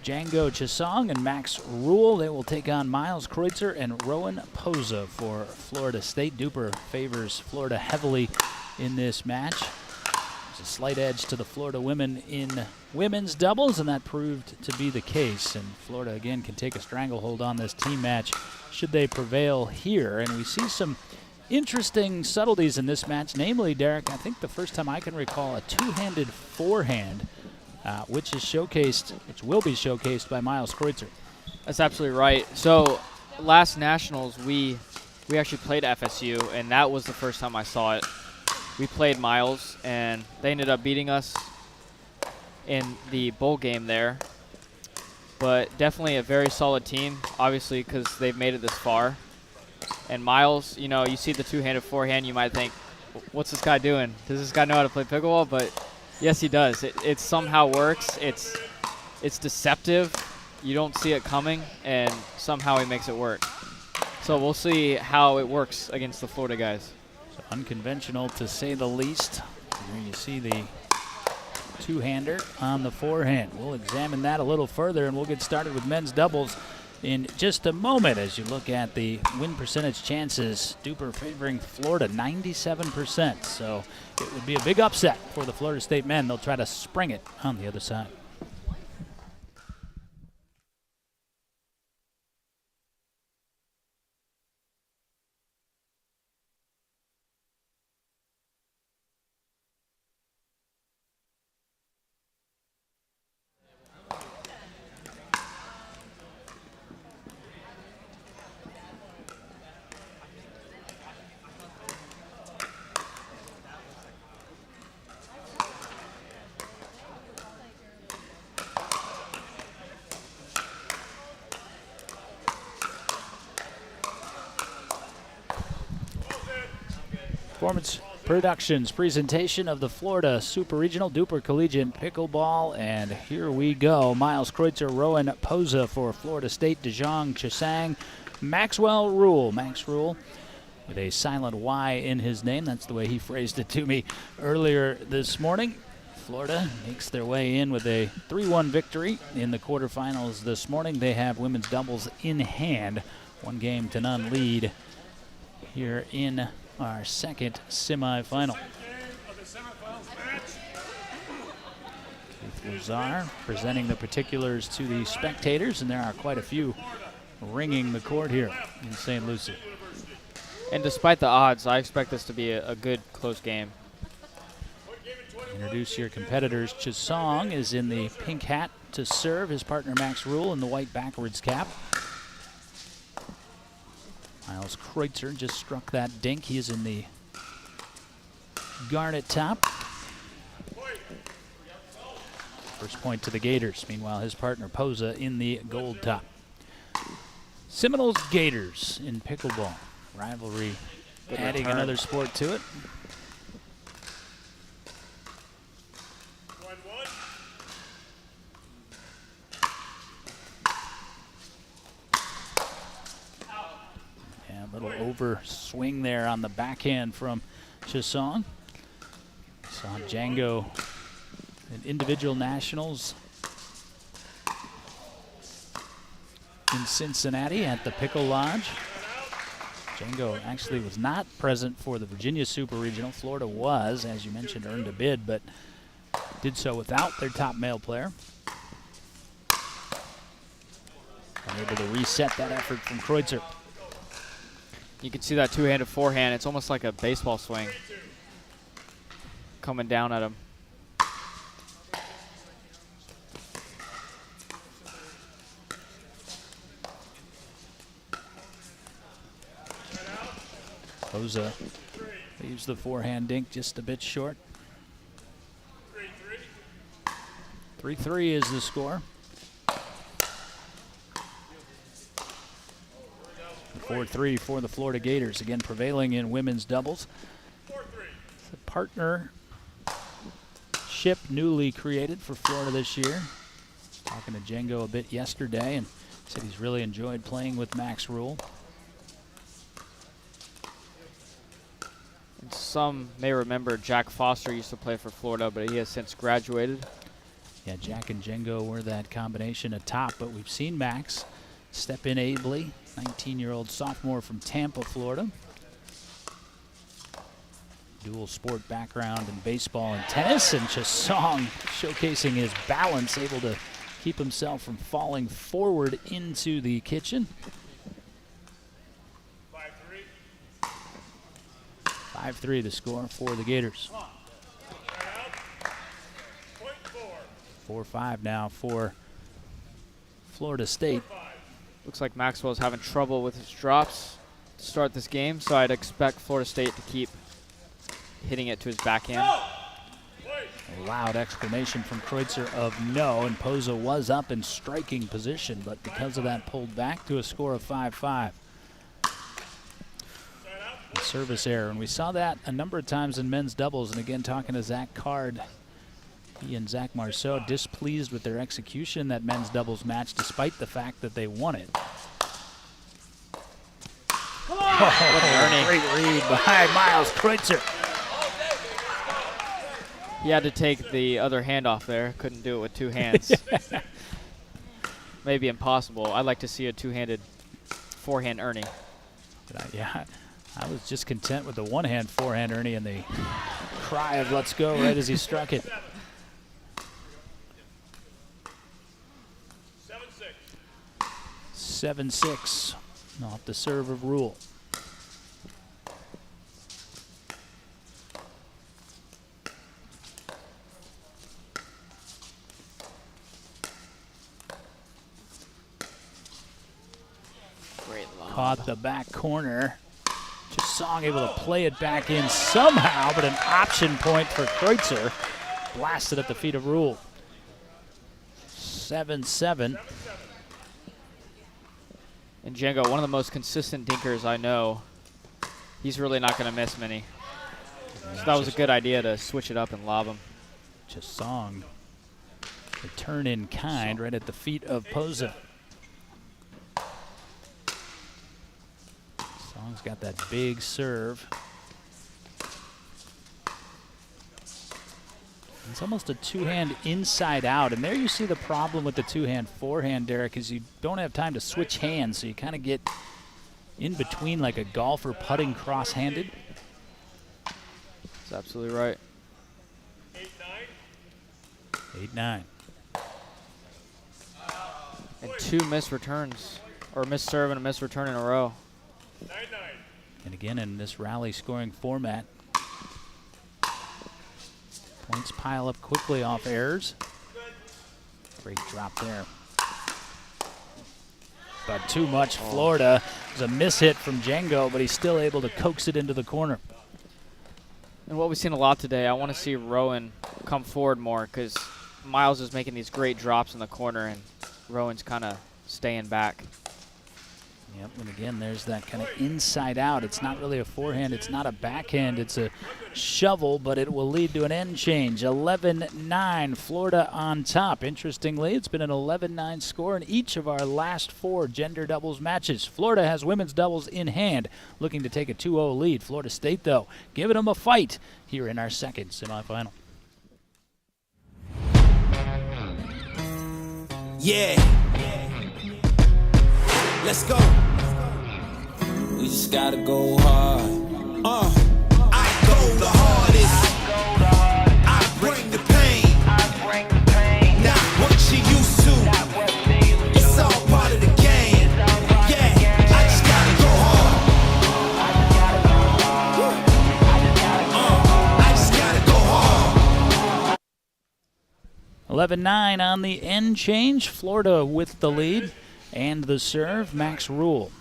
Speaker 1: Django Chisong and Max Rule. They will take on Miles Kreutzer and Rowan Poza for Florida State. DUPR favors Florida heavily in this match. There's a slight edge to the Florida women in women's doubles, and that proved to be the case. And Florida, again, can take a stranglehold on this team match should they prevail here. And we see some interesting subtleties in this match, namely, Derek, I think the first time I can recall a two-handed forehand, which will be showcased by Miles Kreutzer.
Speaker 4: That's absolutely right. So last Nationals, we actually played FSU, and that was the first time I saw it. We played Miles, and they ended up beating us in the bowl game there. But definitely a very solid team, obviously, because they've made it this far. And Miles, you see the two-handed forehand, you might think, what's this guy doing? Does this guy know how to play pickleball? But yes, he does. It somehow works. It's deceptive. You don't see it coming, and somehow he makes it work. So we'll see how it works against the Florida guys.
Speaker 1: So unconventional, to say the least. Here you see the two-hander on the forehand. We'll examine that a little further, and we'll get started with men's doubles in just a moment as you look at the win percentage chances. DUPR favoring Florida 97%, so it would be a big upset for the Florida State men. They'll try to spring it on the other side. Performance Productions presentation of the Florida Super Regional DUPR Collegiate Pickleball, and here we go. Miles Kreutzer, Rowan Poza for Florida State, Django Chisong, Max Rule with a silent Y in his name. That's the way he phrased it to me earlier this morning. Florida makes their way in with a 3-1 victory in the quarterfinals this morning. They have women's doubles in hand, 1-0 lead here in our second semifinal. Keith Lazar presenting the particulars to the spectators, and there are quite a few ringing the court here in St. Lucie.
Speaker 4: And despite the odds, I expect this to be a good, close game.
Speaker 1: Introduce your competitors. Chisong is in the pink hat to serve. His partner Max Rule in the white backwards cap. Miles Kreutzer just struck that dink. He is in the garnet top. First point to the Gators. Meanwhile, his partner Posa in the gold top. Seminoles Gators in pickleball. Rivalry adding another sport to it.
Speaker 7: 1-1.
Speaker 1: Yeah, a little over swing there on the backhand from Chisong. Saw Django in individual nationals in Cincinnati at the Pickle Lodge. Django actually was not present for the Virginia Super Regional. Florida was, as you mentioned, earned a bid, but did so without their top male player. Unable to reset that effort from Kreutzer.
Speaker 4: You can see that two-handed forehand. It's almost like a baseball swing coming down at him.
Speaker 1: Posa leaves the forehand dink just a bit short. 3-3 is the score. 4-3 for the Florida Gators, again prevailing in women's doubles. It's a partnership newly created for Florida this year. Talking to Django a bit yesterday, and said he's really enjoyed playing with Max Rule.
Speaker 4: And some may remember Jack Foster used to play for Florida, but he has since graduated.
Speaker 1: Yeah, Jack and Django were that combination atop, but we've seen Max step in ably. 19-year-old sophomore from Tampa, Florida. Dual sport background in baseball and tennis, and Chisong showcasing his balance, able to keep himself from falling forward into the kitchen. 5-3 the score for the Gators. 4-5 now for Florida State.
Speaker 4: Looks like Maxwell's having trouble with his drops to start this game, so I'd expect Florida State to keep hitting it to his backhand.
Speaker 1: A loud exclamation from Kreutzer of no, and Posa was up in striking position, but because of that pulled back to a score of 5-5. Service error, and we saw that a number of times in men's doubles, and again talking to Zach Card, he and Zach Marceau displeased with their execution in that men's doubles match despite the fact that they won it. Oh, great read by Miles Kreutzer.
Speaker 4: He had to take the other hand off there, couldn't do it with two hands. Maybe impossible. I'd like to see a two-handed forehand Ernie.
Speaker 1: Yeah, I was just content with the one-hand forehand Ernie and the cry of let's go right as he struck it. 7-6 off the serve of Rule.
Speaker 4: Great lob.
Speaker 1: Caught the back corner. Chisong able to play it back in somehow, but an option point for Kreutzer. Blasted at the feet of Rule. 7-7.
Speaker 4: And Django, one of the most consistent dinkers I know. He's really not going to miss many. So that was a good idea to switch it up and lob him.
Speaker 1: Chisong, the turn in kind right at the feet of Posa. Song's got that big serve. It's almost a two-hand inside out, and there you see the problem with the two-hand forehand, Derek, is you don't have time to switch hands, so you kind of get in between like a golfer putting cross-handed.
Speaker 4: That's absolutely right.
Speaker 1: 8-9.
Speaker 4: And two missed returns, or missed serve and a missed return in a row.
Speaker 1: And again, in this rally scoring format, Points pile up quickly off errors. Great drop there. But too much Florida. It was a mishit from Django, but he's still able to coax it into the corner.
Speaker 4: And what we've seen a lot today, I want to see Rowan come forward more because Miles is making these great drops in the corner and Rowan's kind of staying back.
Speaker 1: Yep, and again, there's that kind of inside out. It's not really a forehand, it's not a backhand, it's a shovel, but it will lead to an end change. 11-9, Florida on top. Interestingly, it's been an 11-9 score in each of our last 4 gender doubles matches. Florida has women's doubles in hand, looking to take a 2-0 lead. Florida State, though, giving them a fight here in our second semifinal.
Speaker 5: Yeah. Let's go. We just gotta go hard. I go the hardest. I bring the pain. Not what you used to. It's all part of the game. Yeah, I just gotta go hard. I just gotta go hard.
Speaker 1: 11-9 on the end change. Florida with the lead. And the serve, Max Rule.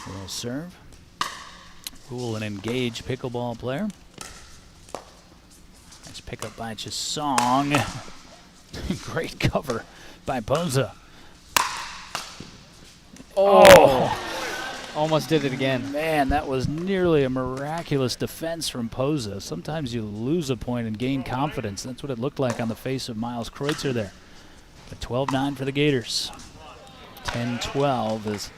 Speaker 1: Will serve. Rule, an engaged pickleball player. Nice pickup by Chisong. Great cover by Poza.
Speaker 4: Oh! Almost did it again.
Speaker 1: Man, that was nearly a miraculous defense from Poza. Sometimes you lose a point and gain confidence. That's what it looked like on the face of Miles Kreutzer there. But 12-9 for the Gators. 10-12 as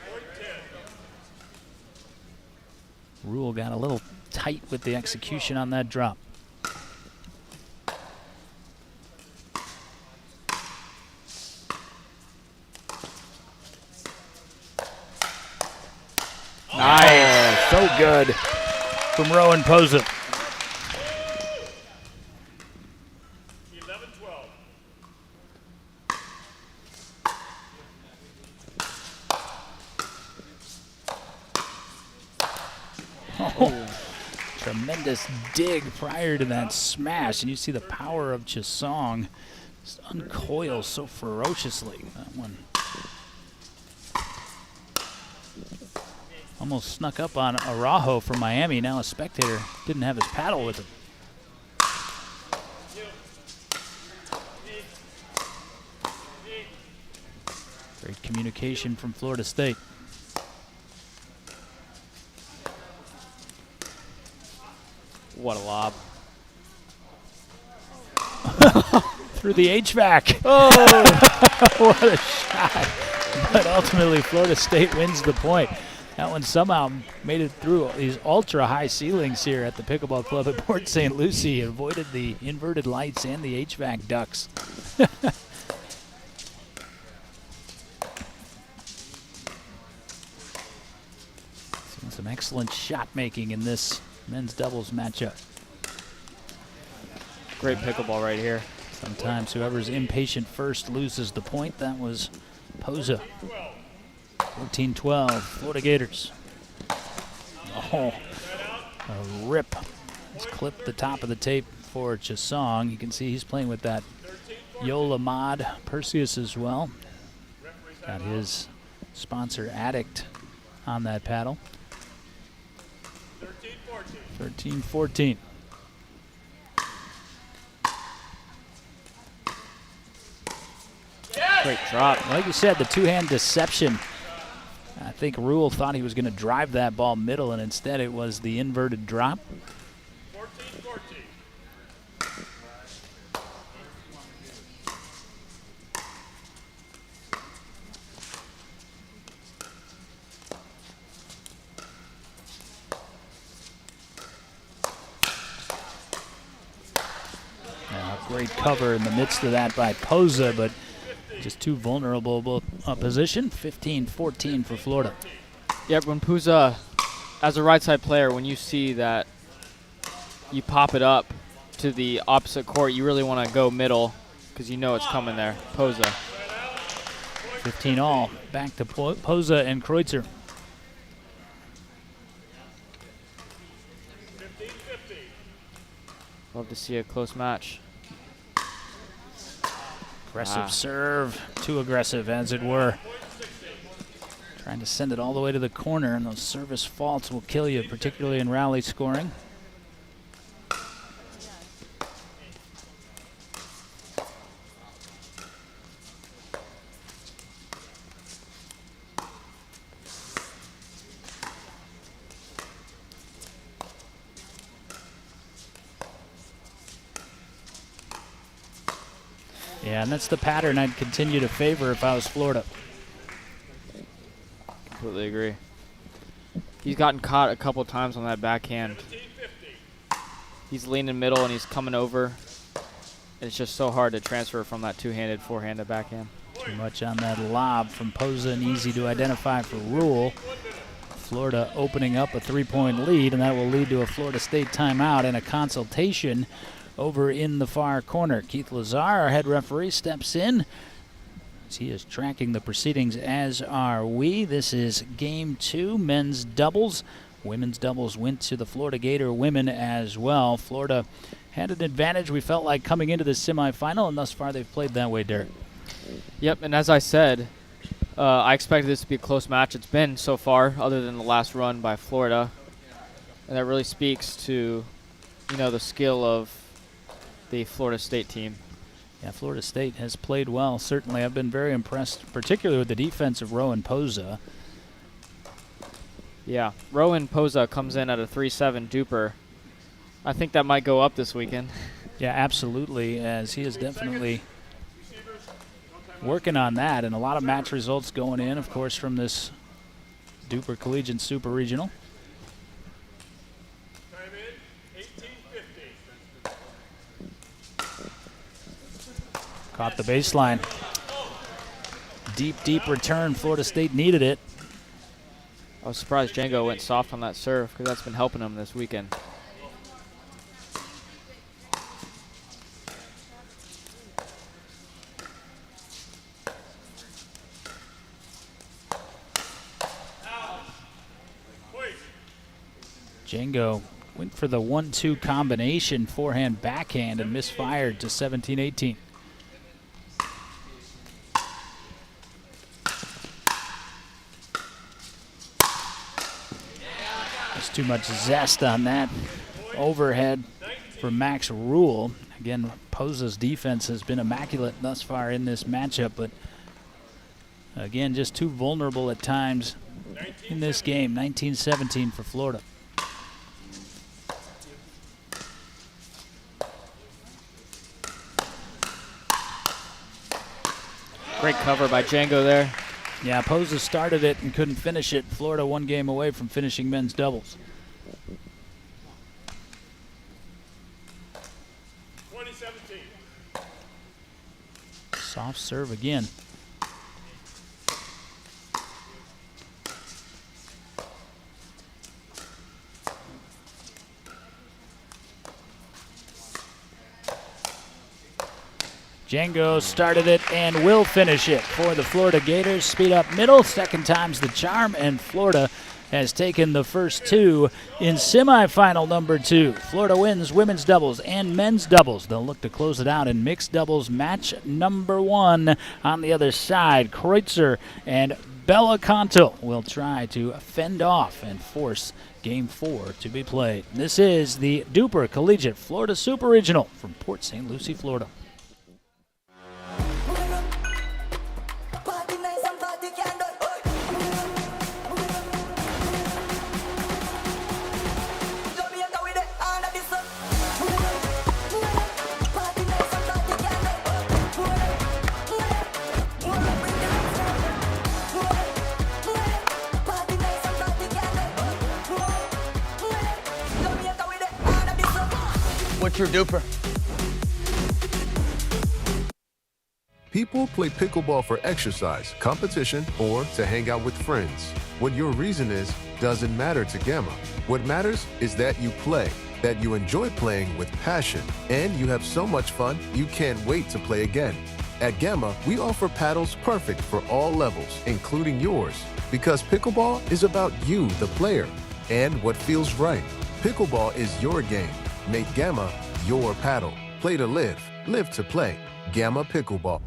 Speaker 1: Rule got a little tight with the execution on that drop. Nice. So good from Rowan Poza.
Speaker 7: 11-12.
Speaker 1: Oh, tremendous dig prior to that smash, and you see the power of Chisong just uncoil so ferociously. That one almost snuck up on Araujo from Miami. Now a spectator didn't have his paddle with him. Great communication from Florida State.
Speaker 4: What a lob.
Speaker 1: Through the HVAC. Oh, what a shot. But ultimately, Florida State wins the point. That one somehow made it through these ultra-high ceilings here at the Pickleball Club at Port St. Lucie. Avoided the inverted lights and the HVAC ducts. Seen some excellent shot making in this men's doubles matchup.
Speaker 4: Great pickleball right here.
Speaker 1: Sometimes whoever's impatient first loses the point. That was Poza. 14-12, Florida Gators. Oh, a rip. Let's clip the top of the tape for Chisong. You can see he's playing with that Yola mod Perseus as well. Got his sponsor Addict on that paddle. 13-14.
Speaker 4: Great drop.
Speaker 1: Like you said, the two-hand deception. I think Rule thought he was going to drive that ball middle, and instead it was the inverted drop.
Speaker 7: 14-14.
Speaker 1: Great cover in the midst of that by Poza, but just too vulnerable position. 15-14 for Florida.
Speaker 4: Yeah, when Puza, as a right side player, when you see that you pop it up to the opposite court, you really want to go middle because you know it's coming there. Poza.
Speaker 1: 15 all. Back to Poza and Kreutzer.
Speaker 7: 15-15.
Speaker 4: Love to see a close match.
Speaker 1: Aggressive serve, too aggressive as it were. Trying to send it all the way to the corner, and those service faults will kill you, particularly in rally scoring. Yeah, and that's the pattern I'd continue to favor if I was Florida.
Speaker 4: Completely agree. He's gotten caught a couple times on that backhand. He's leaning middle and he's coming over. It's just so hard to transfer from that two-handed, forehand to backhand.
Speaker 1: Too much on that lob from Posa and easy to identify for Rule. Florida opening up a 3-point lead, and that will lead to a Florida State timeout and a consultation over in the far corner. Keith Lazar, our head referee, steps in. He is tracking the proceedings, as are we. This is game 2, men's doubles. Women's doubles went to the Florida Gator women as well. Florida had an advantage, we felt like, coming into the semifinal, and thus far they've played that way, Derek.
Speaker 4: Yep, and as I said, I expected this to be a close match. It's been so far, other than the last run by Florida. And that really speaks to, you know, the skill of the Florida State team.
Speaker 1: Yeah, Florida State has played well, certainly. I've been very impressed, particularly with the defense of Rowan Posa.
Speaker 4: Yeah, Rowan Posa comes in at a 3-7 duper. I think that might go up this weekend.
Speaker 1: Yeah, absolutely, as he is definitely working on that, and a lot of match results going in, of course, from this DUPR Collegiate Super Regional.
Speaker 7: Time in, 18:50.
Speaker 1: Caught the baseline. Deep return. Florida State needed it.
Speaker 4: I was surprised Django went soft on that serve because that's been helping him this weekend.
Speaker 1: Django went for the 1-2 combination, forehand, backhand, and misfired to 17-18. There's too much zest on that overhead for Max Rule. Again, Posa's defense has been immaculate thus far in this matchup, but again, just too vulnerable at times in this game. 19-17 for Florida.
Speaker 4: Great cover by Django there.
Speaker 1: Yeah, Posa started it and couldn't finish it. Florida one game away from finishing men's doubles.
Speaker 7: 2017.
Speaker 1: Soft serve again. Django started it and will finish it for the Florida Gators. Speed up middle, second time's the charm, and Florida has taken the first two in semifinal number 2. Florida wins women's doubles and men's doubles. They'll look to close it out in mixed doubles match number 1. On the other side, Kreutzer and Bellacanto will try to fend off and force Game 4 to be played. This is the DUPR Collegiate Florida Super Regional from Port St. Lucie, Florida.
Speaker 8: Party nice and party can do it. Jamaica with it under the sun. Party nice and party can do it. Party nice and party can do it. Jamaica with it under the sun.
Speaker 3: What's your duper?
Speaker 6: People play pickleball for exercise, competition, or to hang out with friends. What your reason is doesn't matter to Gamma. What matters is that you play, that you enjoy playing with passion, and you have so much fun you can't wait to play again. At Gamma, we offer paddles perfect for all levels, including yours, because pickleball is about you, the player, and what feels right. Pickleball is your game. Make Gamma your paddle. Play to live, live to play. Gamma Pickleball.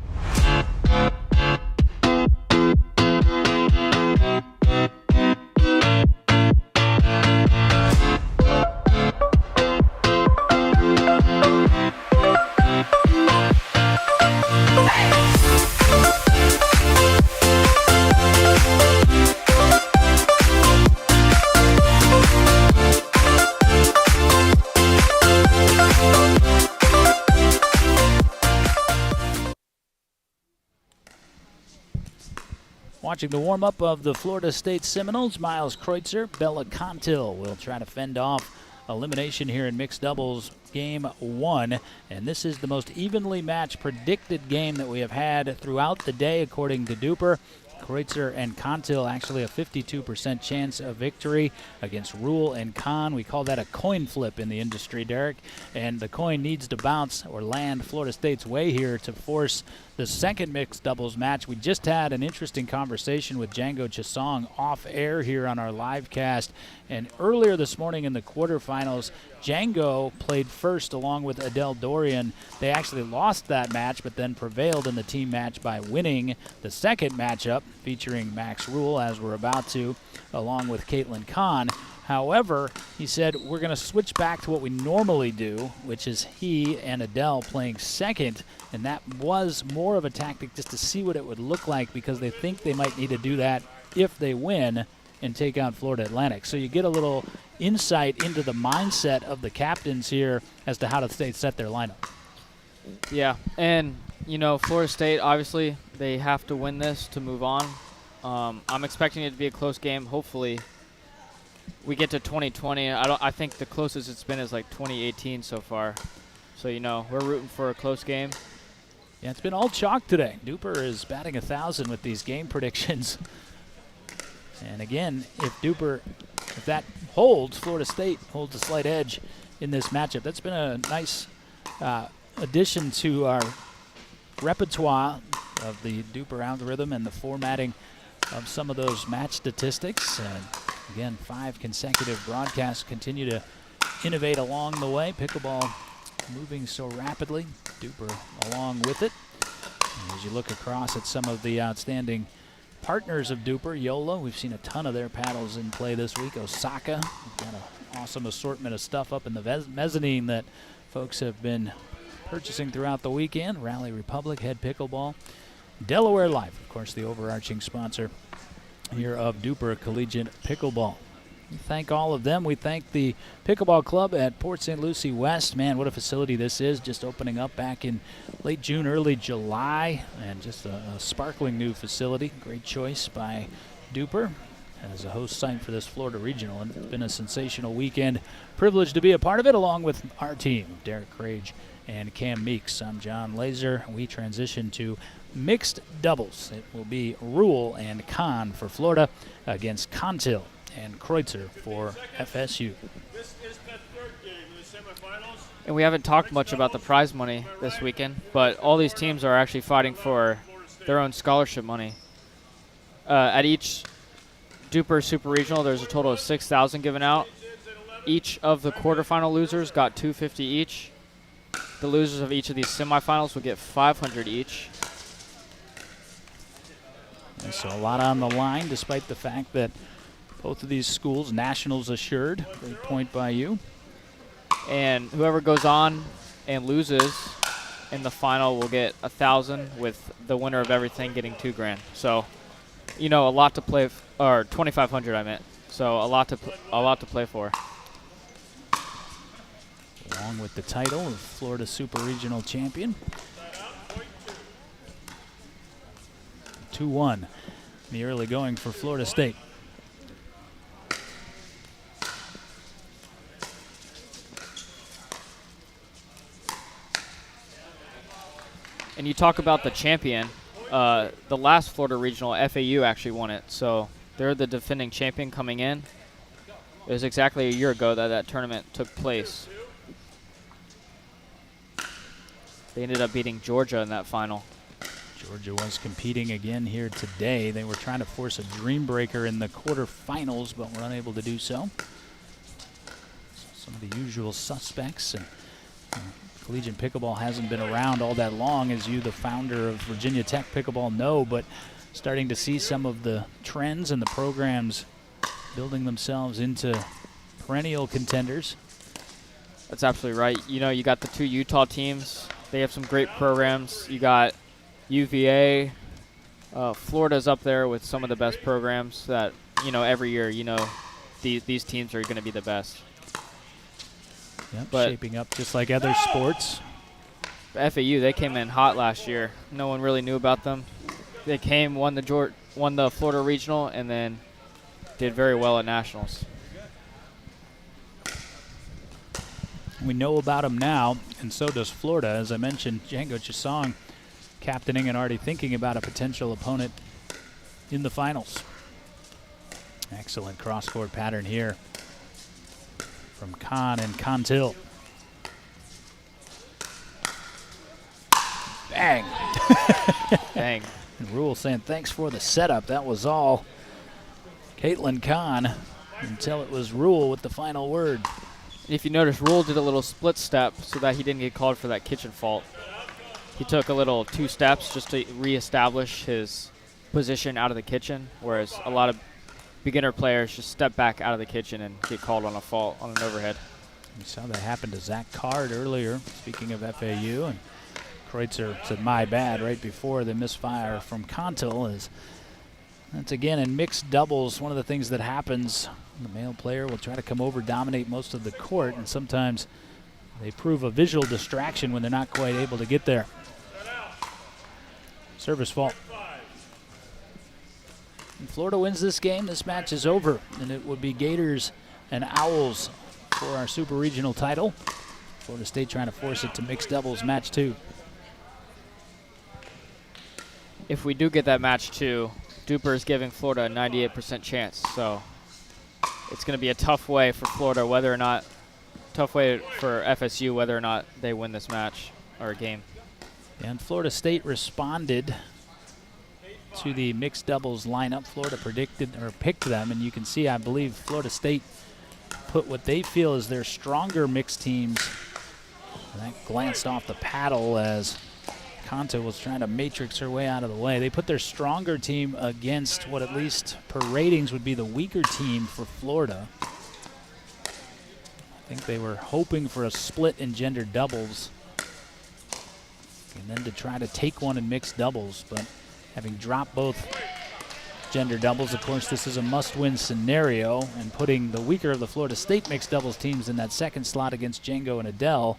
Speaker 1: Watching the warm-up of the Florida State Seminoles, Miles Kreutzer, Bella Contil will try to fend off elimination here in mixed doubles game 1. And this is the most evenly matched predicted game that we have had throughout the day, according to DUPR. Kreutzer and Contil actually a 52% chance of victory against Rule and Kahn. We call that a coin flip in the industry, Derek. And the coin needs to bounce or land Florida State's way here to force the second mixed doubles match. We just had an interesting conversation with Django Chisong off air here on our live cast. And earlier this morning in the quarterfinals, Django played first along with Adele Dorian. They actually lost that match, but then prevailed in the team match by winning the second matchup, featuring Max Rule, as we're about to, along with Caitlin Kahn. However, he said, we're going to switch back to what we normally do, which is he and Adele playing second, and that was more of a tactic just to see what it would look like, because they think they might need to do that if they win and take on Florida Atlantic. So you get a little insight into the mindset of the captains here as to how to set their lineup.
Speaker 4: Yeah, and, you know, Florida State, obviously, they have to win this to move on. I'm expecting it to be a close game. Hopefully we get to 2020. I think the closest it's been is like 2018 so far. So, you know, we're rooting for a close game.
Speaker 1: Yeah, it's been all chalk today. DUPR is batting 1,000 with these game predictions. And again, if that holds, Florida State holds a slight edge in this matchup. That's been a nice addition to our repertoire of the DUPR algorithm and the formatting of some of those match statistics. And again, 5 consecutive broadcasts continue to innovate along the way. Pickleball moving so rapidly, DUPR along with it. And as you look across at some of the outstanding partners of DUPR, Yola, we've seen a ton of their paddles in play this week. Osaka, we've got an awesome assortment of stuff up in the mezzanine that folks have been purchasing throughout the weekend. Rally Republic, Head Pickleball. Delaware Life, of course, the overarching sponsor here of DUPR Collegiate Pickleball. We thank all of them. We thank the Pickleball Club at Port St. Lucie West. Man, what a facility this is. Just opening up back in late June, early July, and just a sparkling new facility. Great choice by DUPR as a host site for this Florida Regional. And it's been a sensational weekend. Privileged to be a part of it along with our team, Derek Crage and Cam Meeks. I'm John Laser. We transition to mixed doubles. It will be Rule and Kahn for Florida against Contil and Kreutzer for FSU.
Speaker 7: This is the third game in the semifinals.
Speaker 4: And we haven't talked much about the prize money this weekend, but all these teams are actually fighting for their own scholarship money. At each DUPR Super Regional, there's a total of $6,000 given out. Each of the quarterfinal losers got $250 each. The losers of each of these semifinals will get $500 each.
Speaker 1: And so a lot on the line, despite the fact that both of these schools, nationals assured. Great point by you.
Speaker 4: And whoever goes on and loses in the final will get $1,000, with the winner of everything getting $2,000. So, you know, a lot to play, or $2,500 I meant. So a lot to play for.
Speaker 1: Along with the title of Florida Super Regional Champion. 2-1 in the early going for Florida State.
Speaker 4: And you talk about the champion. The last Florida Regional, FAU actually won it. So they're the defending champion coming in. It was exactly a year ago that tournament took place. They ended up beating Georgia in that final.
Speaker 1: Georgia was competing again here today. They were trying to force a dream breaker in the quarterfinals, but were unable to do so. Some of the usual suspects, and Collegiate pickleball hasn't been around all that long, as you, the founder of Virginia Tech Pickleball, know, but starting to see some of the trends and the programs building themselves into perennial contenders.
Speaker 4: That's absolutely right. You know, you got the 2 Utah teams. They have some great programs. You got UVA. Florida's up there with some of the best programs that, you know, every year, you know, these teams are going to be the best.
Speaker 1: Yep,
Speaker 4: But
Speaker 1: shaping up just like other sports.
Speaker 4: FAU, they came in hot last year. No one really knew about them. They came, won the Florida Regional, and then did very well at Nationals.
Speaker 1: We know about them now, and so does Florida. As I mentioned, Django Chisong captaining and already thinking about a potential opponent in the finals. Excellent cross-court pattern here from Khan and Contil. Bang!
Speaker 4: Dang.
Speaker 1: And Rule saying thanks for the setup. That was all Caitlin Khan until it was Rule with the final word.
Speaker 4: If you notice, Rule did a little split step so that he didn't get called for that kitchen fault. He took a little 2 steps just to reestablish his position out of the kitchen, whereas a lot of beginner players just step back out of the kitchen and get called on a fault, on an overhead.
Speaker 1: We saw that happen to Zach Card earlier, speaking of FAU, and Kreutzer said my bad right before the misfire from Contil. That's again in mixed doubles, one of the things that happens. The male player will try to come over, dominate most of the court, and sometimes they prove a visual distraction when they're not quite able to get there. Service fault. If Florida wins this game, this match is over, and it would be Gators and Owls for our Super Regional title. Florida State trying to force it to mixed doubles match 2.
Speaker 4: If we do get that match 2, DUPR is giving Florida a 98% chance, so it's going to be a tough way for Florida, tough way for FSU whether or not they win this match or game.
Speaker 1: And Florida State responded to the mixed doubles lineup. Florida picked them, and you can see, I believe, Florida State put what they feel is their stronger mixed teams. And that glanced off the paddle as Conto was trying to matrix her way out of the way. They put their stronger team against what, at least per ratings, would be the weaker team for Florida. I think they were hoping for a split in gender doubles and then to try to take one in mixed doubles, but having dropped both gender doubles, of course, this is a must-win scenario, and putting the weaker of the Florida State mixed doubles teams in that second slot against Django and Adele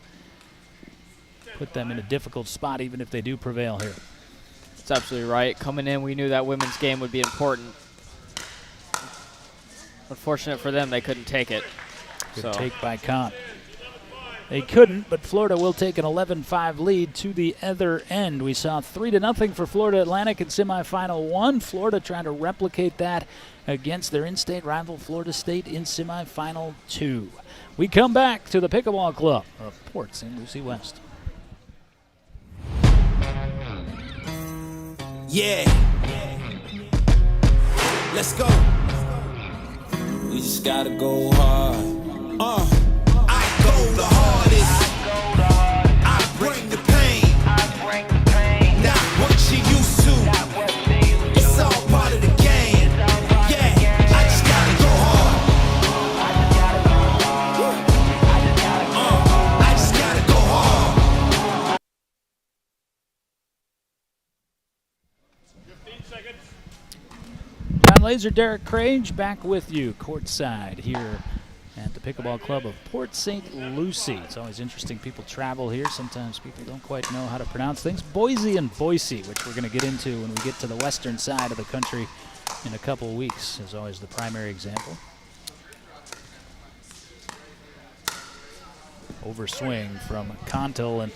Speaker 1: put them in a difficult spot, even if they do prevail here.
Speaker 4: That's absolutely right. Coming in, we knew that women's game would be important. Unfortunate for them, they couldn't take it.
Speaker 1: Good take by Khan. They couldn't, but Florida will take an 11-5 lead to the other end. We saw 3-0 for Florida Atlantic in semifinal 1. Florida trying to replicate that against their in-state rival Florida State in semifinal 2. We come back to the Pickleball Club of Port St. Lucie West.
Speaker 5: Yeah. Let's go. We just gotta go hard. I go the hardest. I bring the pain. Not what you used to. It's all part of the game. Yeah, I just gotta go hard. I just gotta go hard.
Speaker 7: 15 seconds.
Speaker 1: John Laser, Derek Crange back with you courtside here at the Pickleball Club of Port St. Lucie. It's always interesting. People travel here. Sometimes people don't quite know how to pronounce things. Boise and Boise, which we're going to get into when we get to the western side of the country in a couple of weeks, is always the primary example. Overswing from Contil and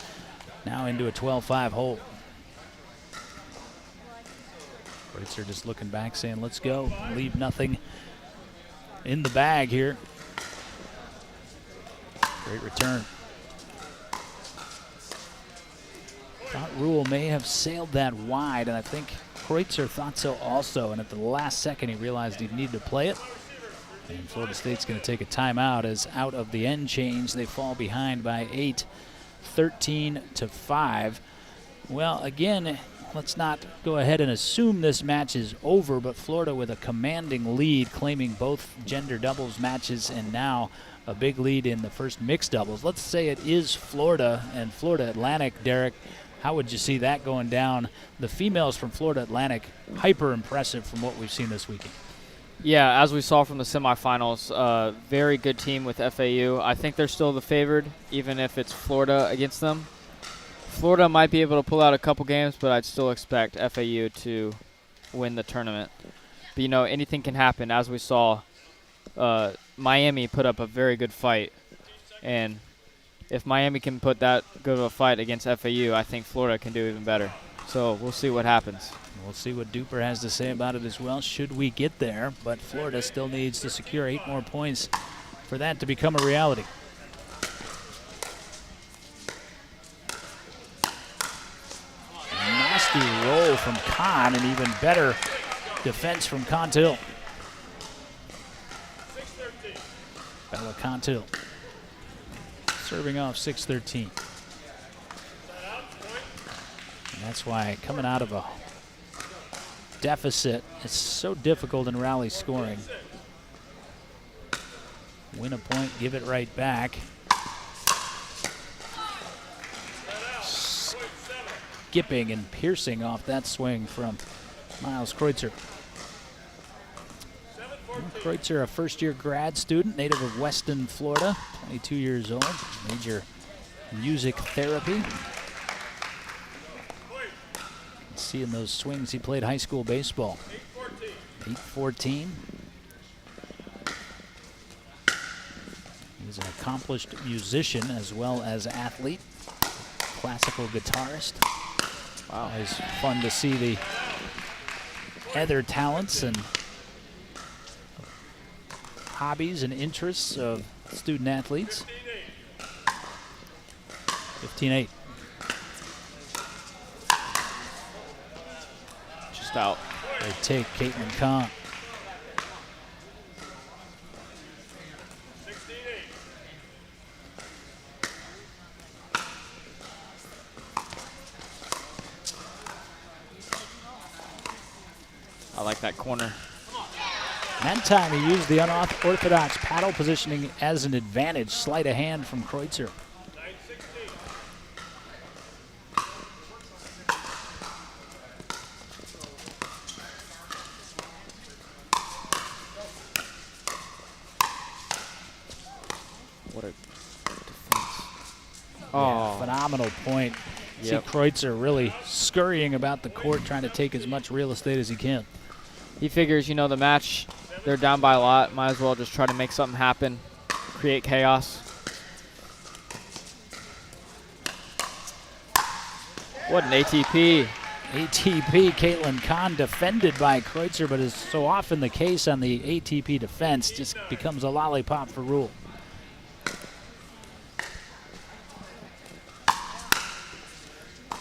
Speaker 1: now into a 12-5 hole. Kreutzer just looking back saying, let's go. Leave nothing in the bag here. Great return. Thought Rule may have sailed that wide, and I think Kreutzer thought so also, and at the last second he realized he needed to play it. And Florida State's going to take a timeout as out of the end change they fall behind by 8 13-5. Well, again, let's not go ahead and assume this match is over, but Florida with a commanding lead, claiming both gender doubles matches and now a big lead in the first mixed doubles. Let's say it is Florida and Florida Atlantic. Derek, how would you see that going down? The females from Florida Atlantic, hyper impressive from what we've seen this weekend.
Speaker 4: Yeah, as we saw from the semifinals, very good team with FAU. I think they're still the favored, even if it's Florida against them. Florida might be able to pull out a couple games, but I'd still expect FAU to win the tournament. But, you know, anything can happen. As we saw, Miami put up a very good fight. And if Miami can put that good of a fight against FAU, I think Florida can do even better. So we'll see what happens.
Speaker 1: We'll see what DUPR has to say about it as well, should we get there. But Florida still needs to secure 8 more points for that to become a reality. Nasty roll from Khan, and even better defense from Contil. Bella Contil serving off 6-13. And that's why coming out of a deficit, it's so difficult in rally scoring. Win a point, give it right back. Skipping and piercing off that swing from Miles Kreutzer. Kreutzer, a first-year grad student, native of Weston, Florida, 22 years old, major music therapy. Seeing those swings, he played high school baseball. 8-14. He's an accomplished musician as well as athlete, classical guitarist. Wow, it's fun to see the other talents and hobbies and interests of student athletes. 15-8. Just out. They take Caitlin Kahn.
Speaker 4: I like that corner.
Speaker 1: That time he used the unorthodox paddle positioning as an advantage. Sleight of hand from Kreutzer.
Speaker 4: What a defense.
Speaker 1: Yeah, phenomenal point.
Speaker 4: Yep.
Speaker 1: See Kreutzer really scurrying about the court, trying to take as much real estate as he can.
Speaker 4: He figures, you know, the match, they're down by a lot. Might as well just try to make something happen, create chaos. What an ATP.
Speaker 1: ATP, Caitlin Kahn defended by Kreutzer, but as so often the case on the ATP defense, just becomes a lollipop for Rule.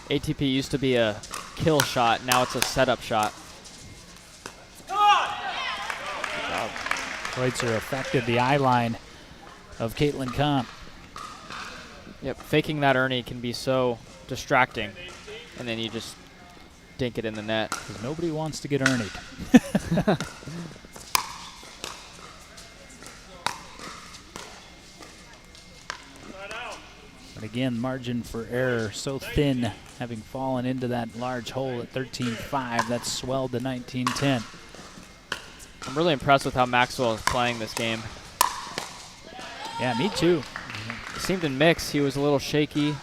Speaker 4: ATP used to be a kill shot. Now it's a setup shot.
Speaker 1: Kreutzer affected the eye line of Caitlin Kahn.
Speaker 4: Yep, faking that Ernie can be so distracting. And then you just dink it in the net.
Speaker 1: Because nobody wants to get Ernied. But again, margin for error so thin, having fallen into that large hole at 13-5. That's swelled to 19-10.
Speaker 4: I'm really impressed with how Maxwell is playing this game.
Speaker 1: Yeah, me too.
Speaker 4: It seemed in mix, he was a little shaky.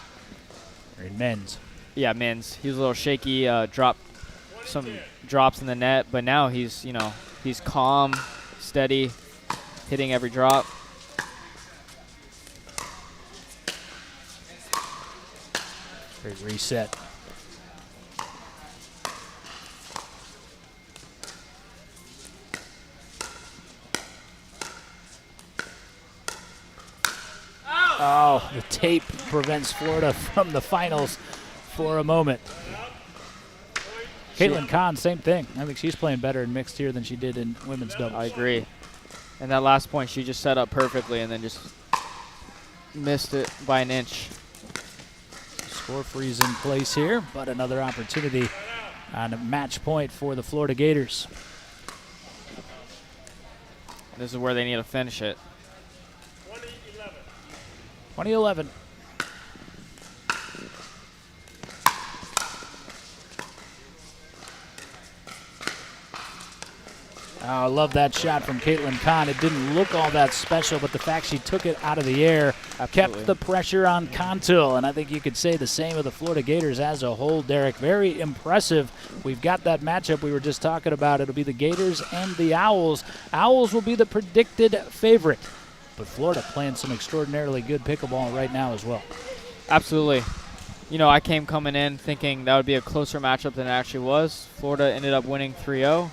Speaker 1: Or in men's.
Speaker 4: Yeah, men's. He was a little shaky, dropped some drops in the net, but now he's, you know, he's calm, steady, hitting every drop.
Speaker 1: Great reset. Oh, the tape prevents Florida from the finals for a moment. Caitlin Kahn, same thing. I think she's playing better in mixed here than she did in women's doubles.
Speaker 4: I agree. And that last point, she just set up perfectly and then just missed it by an inch.
Speaker 1: Score freeze in place here, but another opportunity on a match point for the Florida Gators.
Speaker 4: This is where they need to finish it.
Speaker 7: 2011.
Speaker 1: 2011. I love that shot from Caitlin Kahn. It didn't look all that special, but the fact she took it out of the air kept the pressure on Contil. And I think you could say the same of the Florida Gators as a whole, Derek. Very impressive. We've got that matchup we were just talking about. It'll be the Gators and the Owls. Owls will be the predicted favorite, but Florida playing some extraordinarily good pickleball right now as well.
Speaker 4: Absolutely. You know, I came coming in thinking that would be a closer matchup than it actually was. Florida ended up winning 3-0.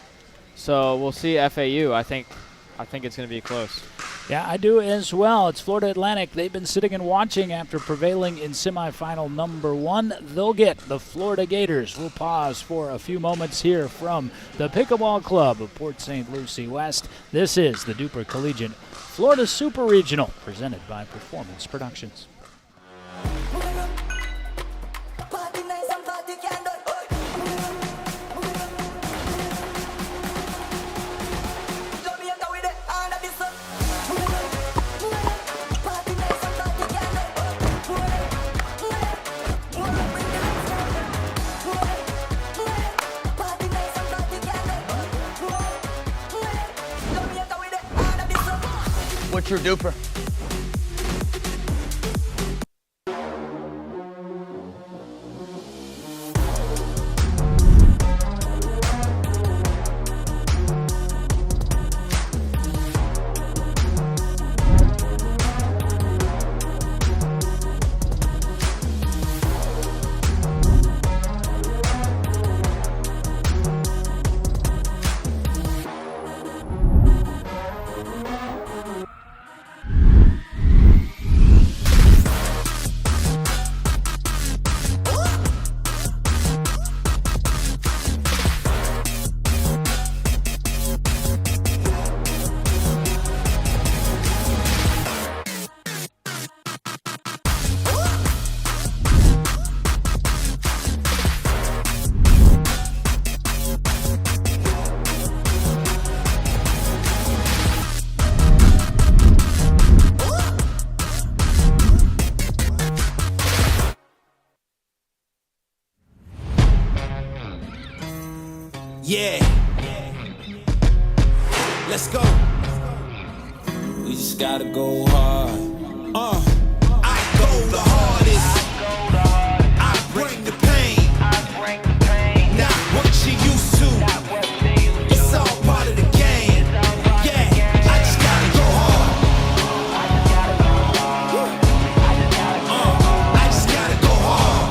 Speaker 4: So we'll see FAU. I think it's going to be close.
Speaker 1: Yeah, I do as well. It's Florida Atlantic. They've been sitting and watching after prevailing in semifinal number 1. They'll get the Florida Gators. We'll pause for a few moments here from the Pickleball Club of Port St. Lucie West. This is the Duper Collegiate Florida Super Regional, presented by Performance Productions.
Speaker 8: Party nice and party can't do it. Jamaica with the hand of this. Party nice and party can't do it. Party nice and party can't do it. Jamaica with the hand of this.
Speaker 3: What's your duper?
Speaker 5: Yeah. Let's go. We just gotta go hard. I go the hardest. I bring the pain. Not what you used to. It's all part of the game. Yeah, I just gotta go hard. I just gotta go hard.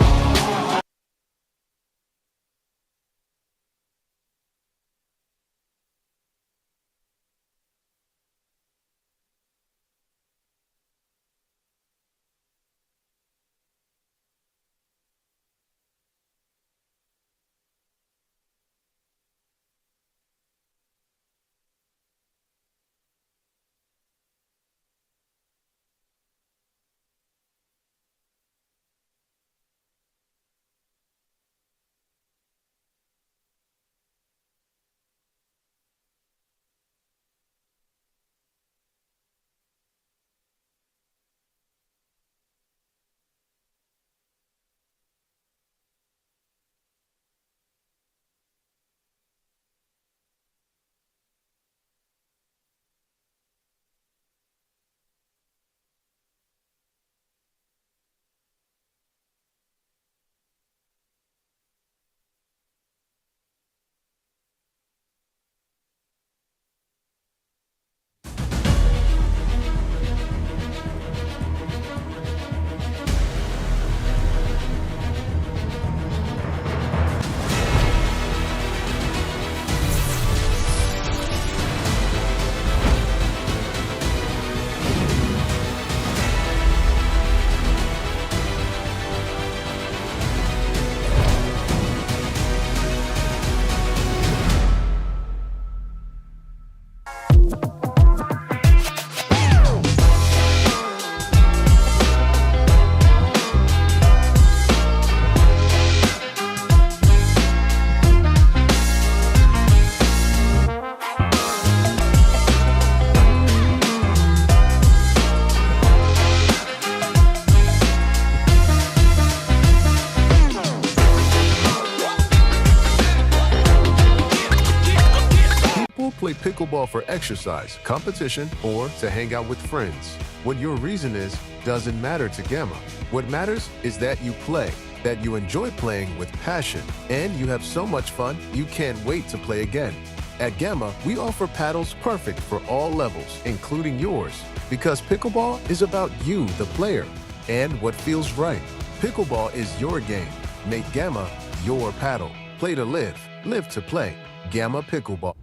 Speaker 6: pickleball for exercise, competition, or to hang out with friends. What your reason is doesn't matter to Gamma. What matters is that you play, that you enjoy playing with passion, and you have so much fun you can't wait to play again. At Gamma, we offer paddles perfect for all levels, including yours, because pickleball is about you, the player, and what feels right. Pickleball is your game. Make Gamma your paddle. Play to live, live to play. Gamma Pickleball.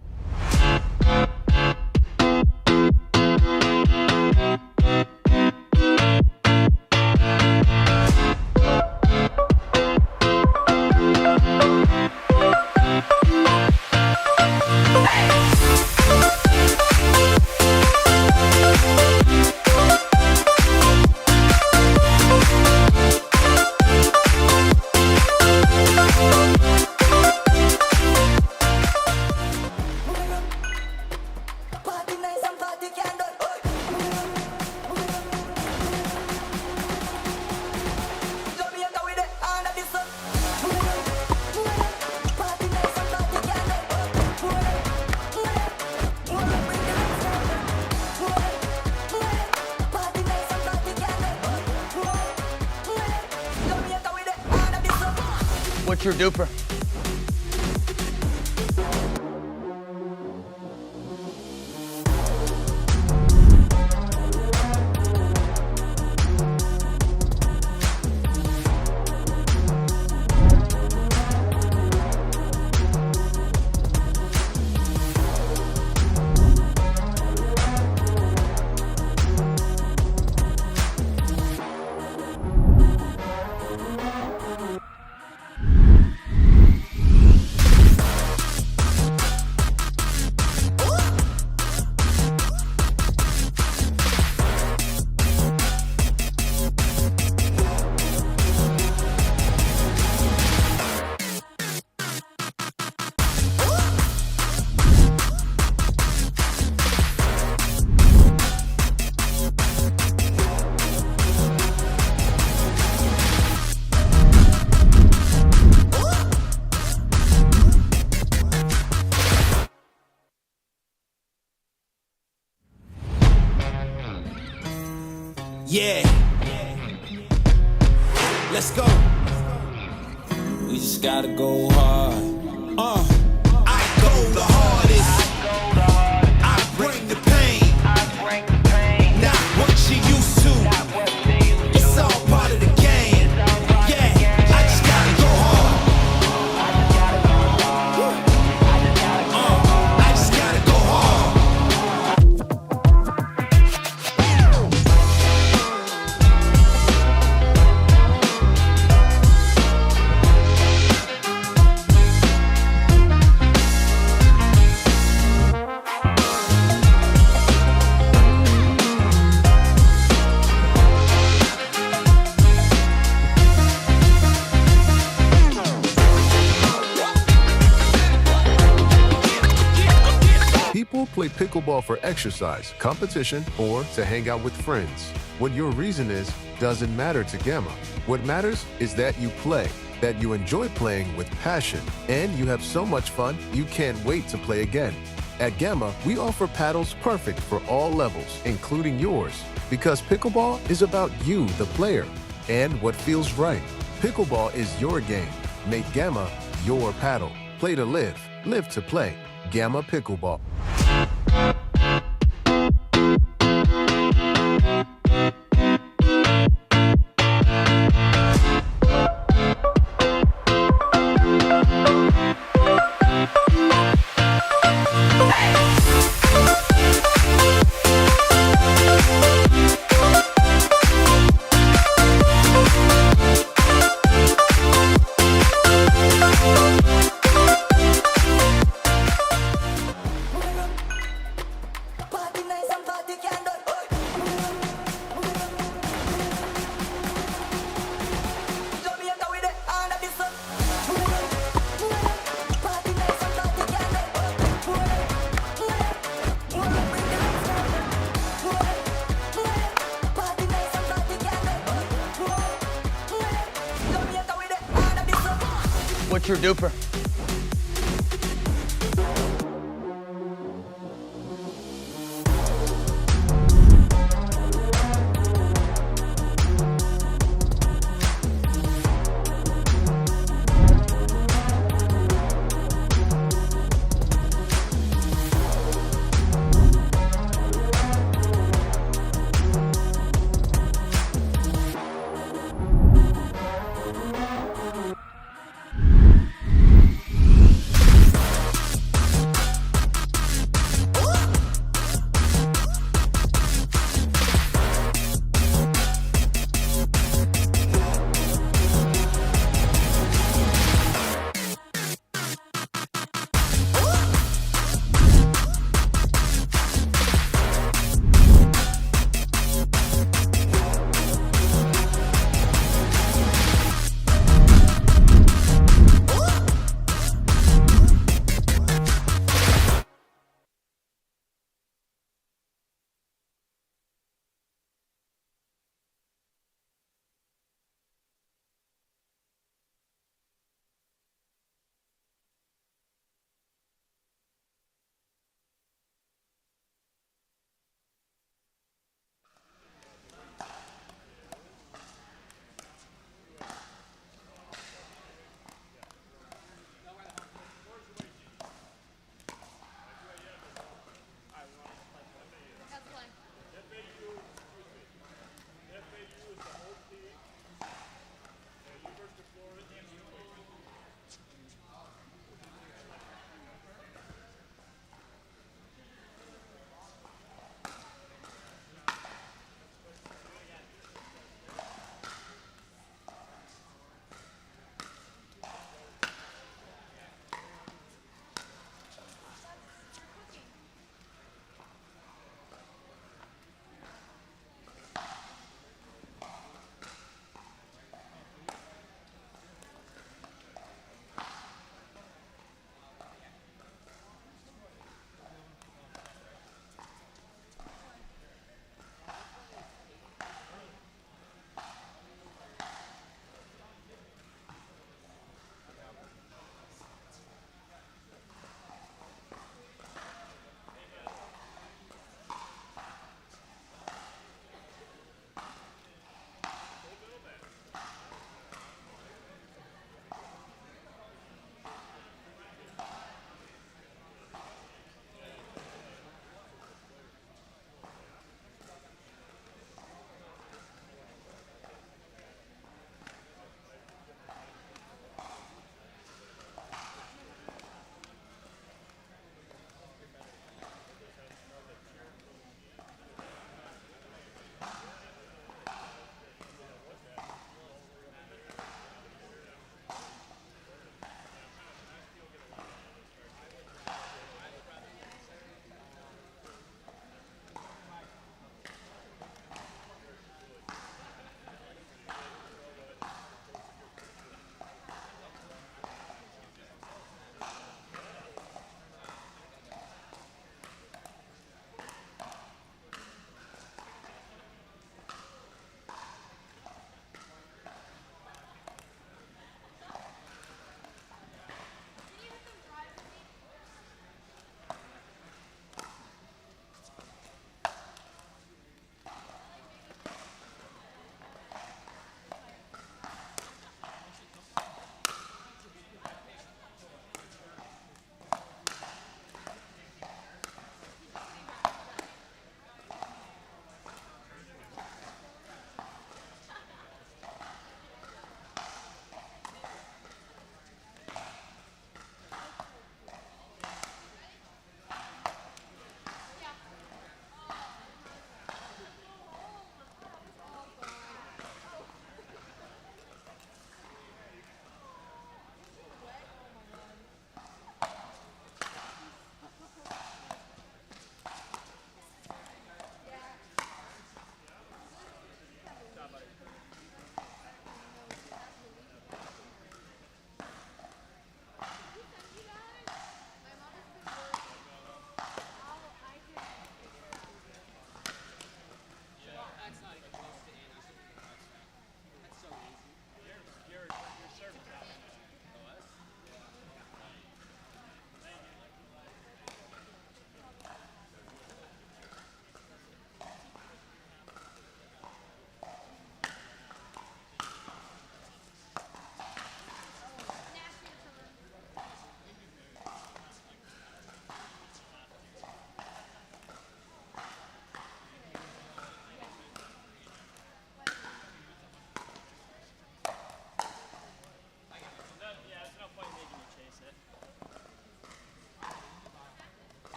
Speaker 8: Party nice and party candle. Jamaica with the hand of the sun. Party nice and party candle. Party nice and party candle. Jamaica with the hand of the sun.
Speaker 3: What's your duper?
Speaker 5: Yeah. Let's go. We just gotta go hard. I go the hardest. I bring the pain. Not what you used to. It's all part of the game. Yeah, I just gotta go hard. I just gotta go hard.
Speaker 6: People play pickleball for exercise, competition, or to hang out with friends. What your reason is doesn't matter to Gamma. What matters is that you play, that you enjoy playing with passion, and you have so much fun you can't wait to play again. At Gamma, we offer paddles perfect for all levels, including yours, because pickleball is about you, the player, and what feels right. Pickleball is your game. Make Gamma your paddle. Play to live, live to play. Gamma Pickleball.
Speaker 8: Party nice and party candle. Jamaica with the hand of the sun. Party nice and party candle. Party nice and party candle. Jamaica with the hand of the sun.
Speaker 3: What's your duper?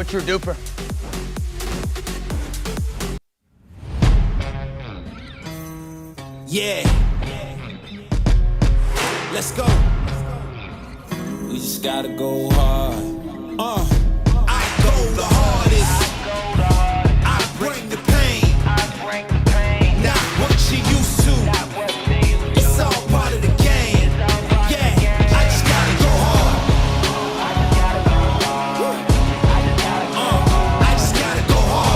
Speaker 3: What's your duper?
Speaker 5: Yeah. Let's go. We just gotta go hard. I go the hardest. I bring the pain. Not what you used to. It's all part of the game. Yeah, I just gotta go hard. I just gotta go hard.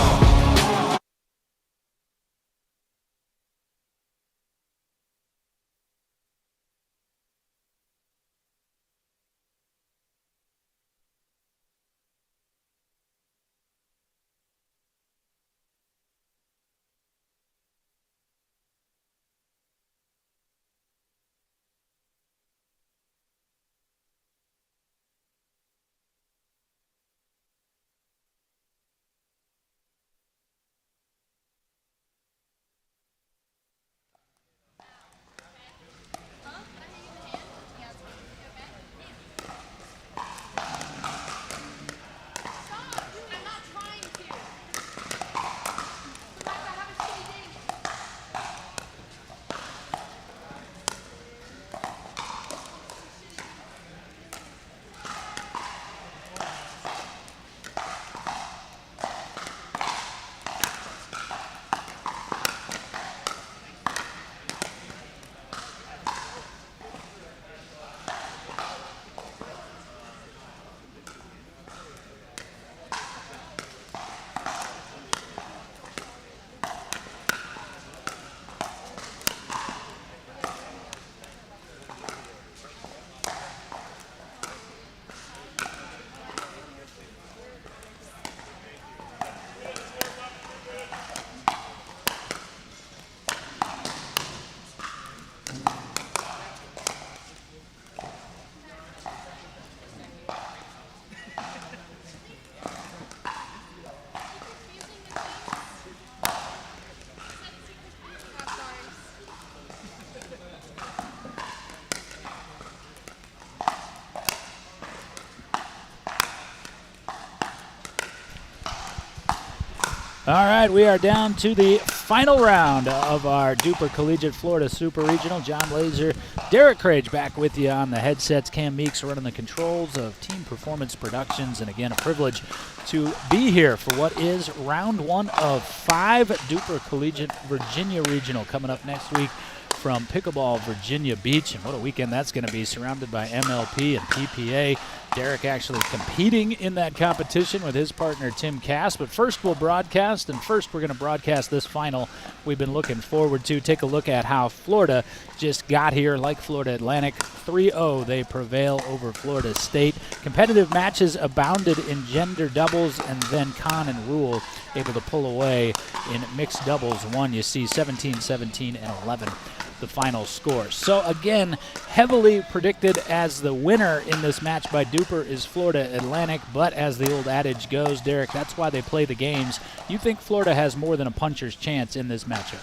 Speaker 1: All right, we are down to the final round of our Duper Collegiate Florida Super Regional. John Laser, Derek Crage back with you on the headsets. Cam Meeks running the controls of Team Performance Productions. And again, a privilege to be here for what is round one of 5 Duper Collegiate Virginia Regional coming up next week from Pickleball Virginia Beach. And what a weekend that's going to be, surrounded by MLP and PPA. Derek actually competing in that competition with his partner Tim Cass. But first we'll broadcast, and first we're going to broadcast this final we've been looking forward to. Take a look at how Florida just got here. Like Florida Atlantic, 3-0 they prevail over Florida State. Competitive matches abounded in gender doubles, and then Khan and Rule able to pull away in mixed doubles. One, you see 17, 17, and 11. The final score. So again, heavily predicted as the winner in this match by Duper is Florida Atlantic, but as the old adage goes, Derek, that's why they play the games. You think Florida has more than a puncher's chance in this matchup?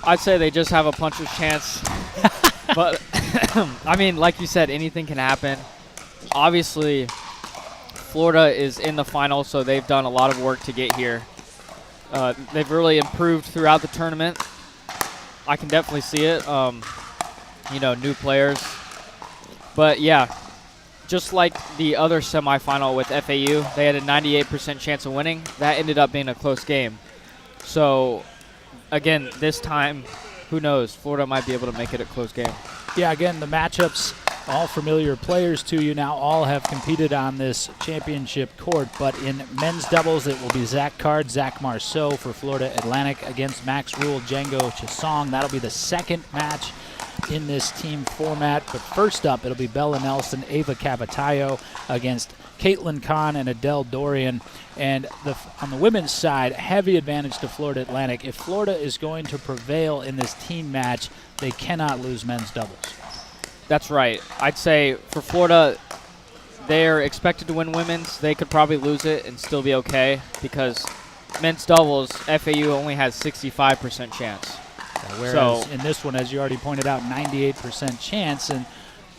Speaker 4: I'd say they just have a puncher's chance. But, I mean, like you said, anything can happen. Obviously, Florida is in the final, so they've done a lot of work to get here. They've really improved throughout the tournament. I can definitely see it, you know, new players. But, yeah, just like the other semifinal with FAU, they had a 98% chance of winning. That ended up being a close game. So, again, this time, who knows? Florida might be able to make it a close game.
Speaker 1: Yeah, again, the matchups, all familiar players to you now, all have competed on this championship court. But in men's doubles, it will be Zach Card, Zach Marceau for Florida Atlantic against Max Rule, Django Chisong. That'll be the second match in this team format. But first up, it'll be Bella Nelson, Ava Capitayo against Caitlin Kahn and Adele Dorian. And on the women's side, heavy advantage to Florida Atlantic. If Florida is going to prevail in this team match, they cannot lose men's doubles.
Speaker 4: That's right. I'd say for Florida, they're expected to win women's. They could probably lose it and still be okay because men's doubles, FAU only has 65% chance.
Speaker 1: Whereas in this one, as you already pointed out, 98% chance. And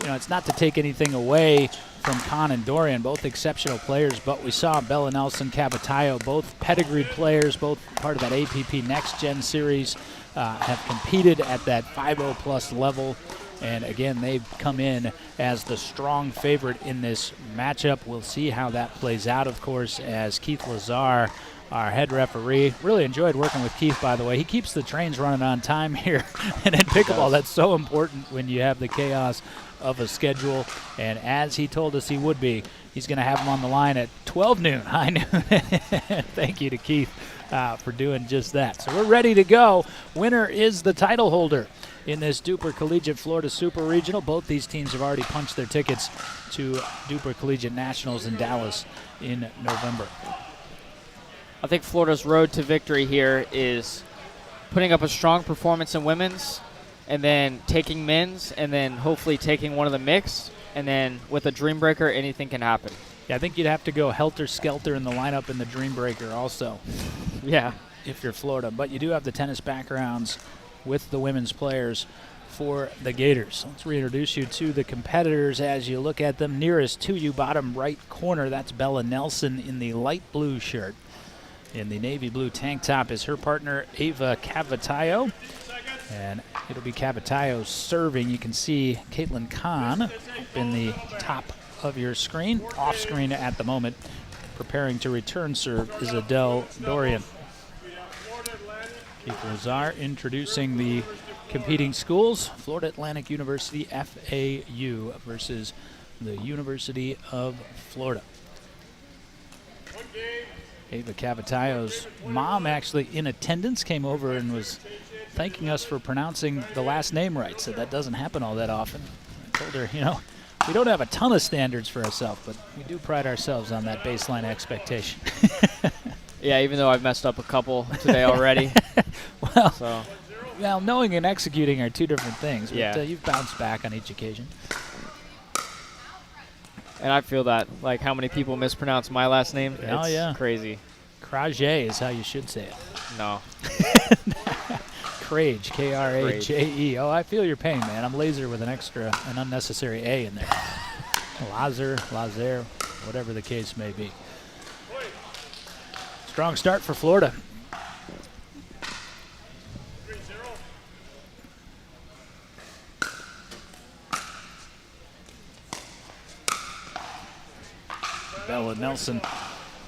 Speaker 1: it's not to take anything away from Khan and Dorian, both exceptional players, but we saw Bella Nelson, Cavatayo, both pedigreed players, both part of that APP Next Gen series, have competed at that 5-0 plus level. And again, they've come in as the strong favorite in this matchup. We'll see how that plays out, of course, as Keith Lazar, our head referee. Really enjoyed working with Keith, by the way. He keeps the trains running on time here. And in pickleball, that's so important when you have the chaos of a schedule. And as he told us he would be, he's going to have them on the line at 12 noon, high noon. Thank you to Keith for doing just that. So we're ready to go. Winner is the title holder in this DUPR Collegiate Florida Super Regional. Both these teams have already punched their tickets to DUPR Collegiate Nationals in Dallas in November.
Speaker 4: I think Florida's road to victory here is putting up a strong performance in women's, and then taking men's, and then hopefully taking one of the mixed, and then with a Dream Breaker, anything can happen.
Speaker 1: Yeah, I think you'd have to go helter-skelter in the lineup in the Dream Breaker also.
Speaker 4: Yeah.
Speaker 1: If you're Florida. But you do have the tennis backgrounds with the women's players for the Gators. Let's reintroduce you to the competitors as you look at them. Nearest to you, bottom right corner, that's Bella Nelson in the light blue shirt. In the navy blue tank top is her partner, Ava Cavatayo. And it'll be Cavatayo serving. You can see Caitlin Kahn up in the top of your screen. Off screen at the moment. Preparing to return serve is Adele Dorian. Keith Lazar introducing the competing schools. Florida Atlantic University, FAU, versus the University of Florida. Ava Cavatayo's mom actually in attendance came over and was thanking us for pronouncing the last name right. So that doesn't happen all that often. I told her, we don't have a ton of standards for ourselves, but we do pride ourselves on that baseline expectation.
Speaker 4: Yeah, even though I've messed up a couple today already.
Speaker 1: Well, knowing and executing are two different things. But,
Speaker 4: yeah.
Speaker 1: You've bounced back on each occasion.
Speaker 4: And I feel that, like, how many people mispronounce my last name?
Speaker 1: Oh, yeah.
Speaker 4: Crazy.
Speaker 1: Krajé is how you should say it.
Speaker 4: No.
Speaker 1: Krage, K-R-A-J-E. Oh, I feel your pain, man. I'm laser with an unnecessary A in there. Lazer, whatever the case may be. Strong start for Florida. Bella Nelson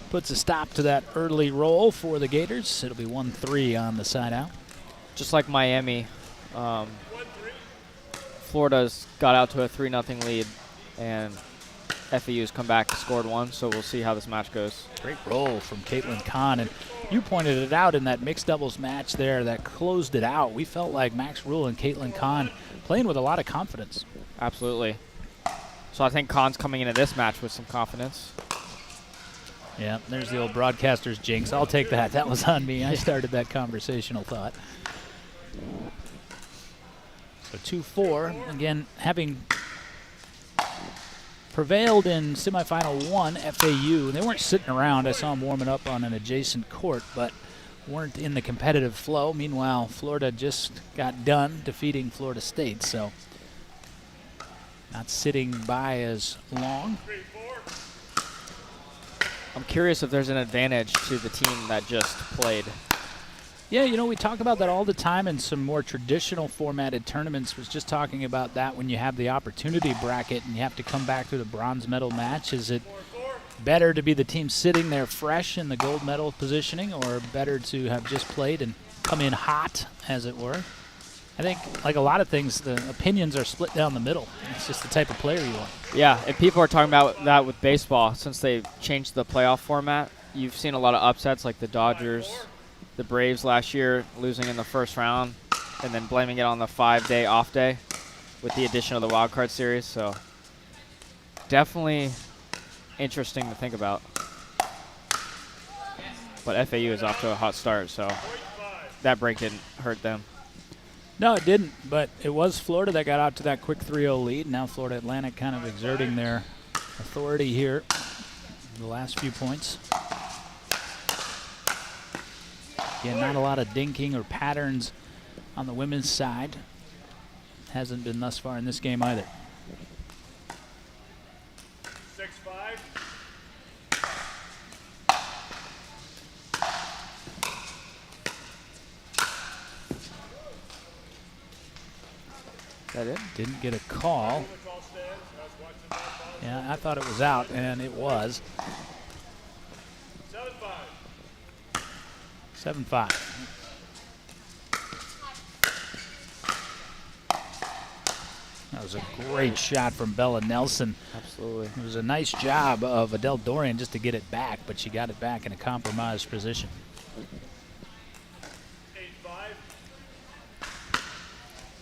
Speaker 1: puts a stop to that early roll for the Gators. It'll be 1-3 on the side out.
Speaker 4: Just like Miami, Florida's got out to a 3-0 lead, and FAU's come back and scored one, so we'll see how this match goes.
Speaker 1: Great roll from Caitlin Kahn, and you pointed it out in that mixed doubles match there that closed it out. We felt like Max Rule and Caitlin Kahn playing with a lot of confidence.
Speaker 4: Absolutely. So I think Kahn's coming into this match with some confidence.
Speaker 1: Yeah, there's the old broadcaster's jinx. I'll take that. That was on me. I started that conversational thought. So 2-4. Again, having prevailed in semifinal 1, FAU. They weren't sitting around. I saw them warming up on an adjacent court, but weren't in the competitive flow. Meanwhile, Florida just got done defeating Florida State, so not sitting by as long.
Speaker 4: I'm curious if there's an advantage to the team that just played.
Speaker 1: Yeah, we talk about that all the time in some more traditional formatted tournaments. Was just talking about that when you have the opportunity bracket and you have to come back through the bronze medal match. Is it better to be the team sitting there fresh in the gold medal positioning, or better to have just played and come in hot, as it were? I think, like a lot of things, the opinions are split down the middle. It's just the type of player you want.
Speaker 4: Yeah, and people are talking about that with baseball. Since they've changed the playoff format, you've seen a lot of upsets like the Dodgers, the Braves last year losing in the first round, and then blaming it on the 5-day off day with the addition of the wild card series. So definitely interesting to think about. But FAU is off to a hot start, so that break didn't hurt them.
Speaker 1: No, it didn't, but it was Florida that got out to that quick 3-0 lead. Now Florida Atlantic kind of exerting their authority here in the last few points. Again, not a lot of dinking or patterns on the women's side. Hasn't been thus far in this game either.
Speaker 7: 5.
Speaker 4: Is that it?
Speaker 1: Didn't get a call.
Speaker 7: The call stands. I was watching that ball.
Speaker 1: Yeah, I thought it was out, and it was.
Speaker 7: 7-5.
Speaker 1: 7-5. That was a great shot from Bella Nelson.
Speaker 4: Absolutely.
Speaker 1: It was a nice job of Adele Dorian just to get it back, but she got it back in a compromised position.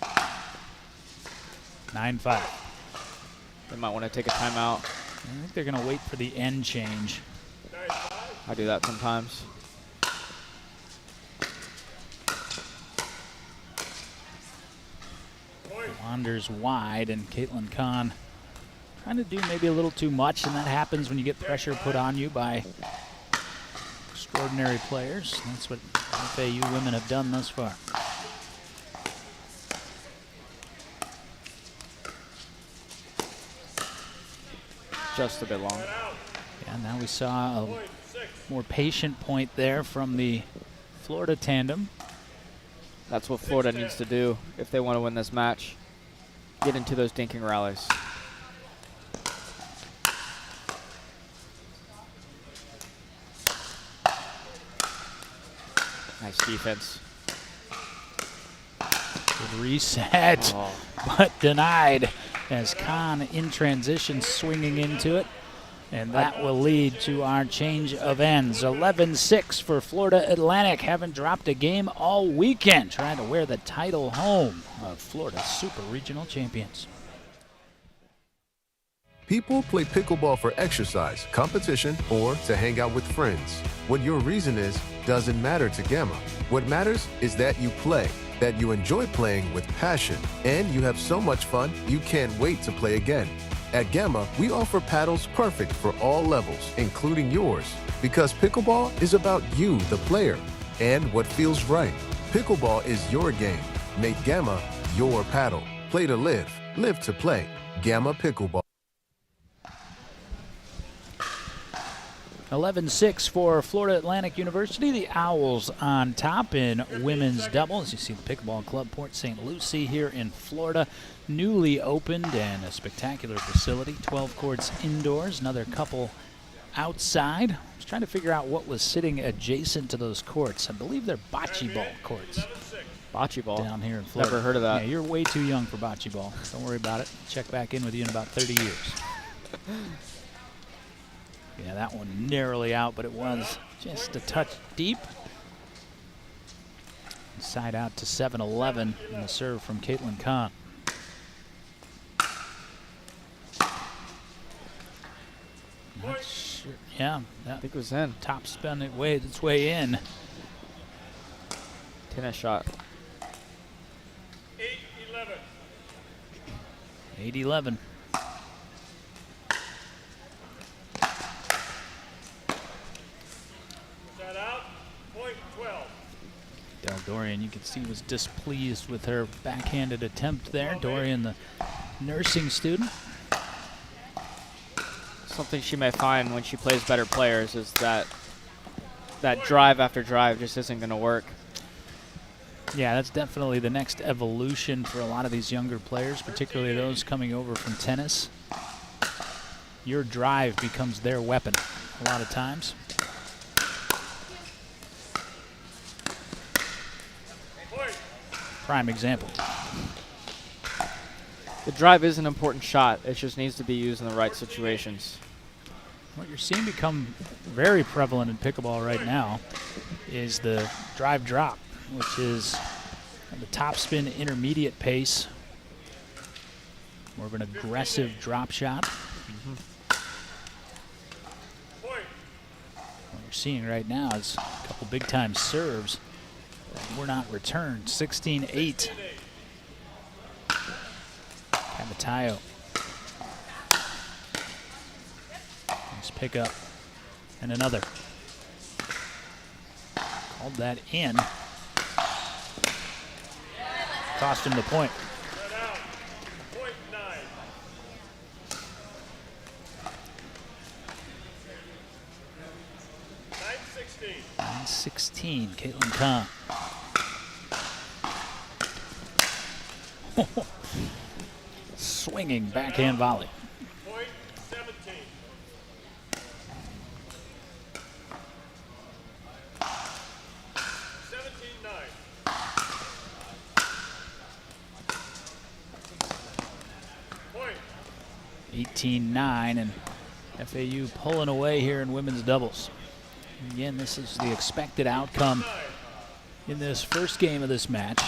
Speaker 7: 8-5.
Speaker 1: 9-5.
Speaker 4: They might want to take a timeout.
Speaker 1: I think they're going to wait for the end change.
Speaker 7: 9-5.
Speaker 4: I do that sometimes.
Speaker 1: Wanders wide, and Caitlin Kahn trying to do maybe a little too much, and that happens when you get pressure put on you by extraordinary players. That's what FAU women have done thus far.
Speaker 4: Just a bit long.
Speaker 1: Yeah, now we saw a more patient point there from the Florida tandem.
Speaker 4: That's what Florida needs to do if they want to win this match. Get into those dinking rallies. Nice defense.
Speaker 1: Good reset,
Speaker 4: Oh.
Speaker 1: but denied as Kahn in transition swinging into it. And that will lead to our change of ends. 11-6 for Florida Atlantic. Haven't dropped a game all weekend. Trying to wear the title home of Florida Super Regional Champions.
Speaker 6: People play pickleball for exercise, competition, or to hang out with friends. What your reason is doesn't matter to Gamma. What matters is that you play, that you enjoy playing with passion, and you have so much fun you can't wait to play again. At Gamma, we offer paddles perfect for all levels, including yours, because pickleball is about you, the player, and what feels right. Pickleball is your game. Make Gamma your paddle. Play to live, live to play. Gamma Pickleball.
Speaker 1: 11-6 for Florida Atlantic University. The Owls on top in women's doubles. You see the Pickleball Club Port St. Lucie here in Florida. Newly opened and a spectacular facility. 12 courts indoors, another couple outside. I was trying to figure out what was sitting adjacent to those courts. I believe they're bocce ball courts
Speaker 4: Bocce ball.
Speaker 1: down here in Florida.
Speaker 4: Never heard of that.
Speaker 1: Yeah, you're way too young for bocce ball. Don't worry about it. Check back in with you in about 30 years. Yeah, that one narrowly out, but it was just a touch deep. Side out to 7-11 in the serve from Caitlin Kahn. Not sure. Yeah,
Speaker 4: I think it was in.
Speaker 1: top spin it way its way in.
Speaker 4: Tennis shot.
Speaker 7: 8-11.
Speaker 1: 8-11.
Speaker 7: Set out. Point 12.
Speaker 1: Del Dorian, you can see, was displeased with her backhanded attempt there. Dorian, the nursing student.
Speaker 4: Something she may find when she plays better players is that drive after drive just isn't going to work.
Speaker 1: Yeah, that's definitely the next evolution for a lot of these younger players, particularly those coming over from tennis. Your drive becomes their weapon a lot of times.
Speaker 7: Point.
Speaker 1: Prime example.
Speaker 4: The drive is an important shot. It just needs to be used in the right situations.
Speaker 1: What you're seeing become very prevalent in pickleball right now is the drive drop, which is the top spin intermediate pace. More of an aggressive drop shot.
Speaker 7: Point.
Speaker 1: What you're seeing right now is a couple big time serves that were not returned. 16-8. Camatayo. Nice pickup. And another. Called that in. Cost him the point.
Speaker 7: Set out. Point 9.
Speaker 1: 19-16, Caitlin Kahn. Swinging backhand volley.
Speaker 7: Point 17. Point.
Speaker 1: 18-9, and FAU pulling away here in women's doubles. Again, this is the expected outcome in this first game of this match.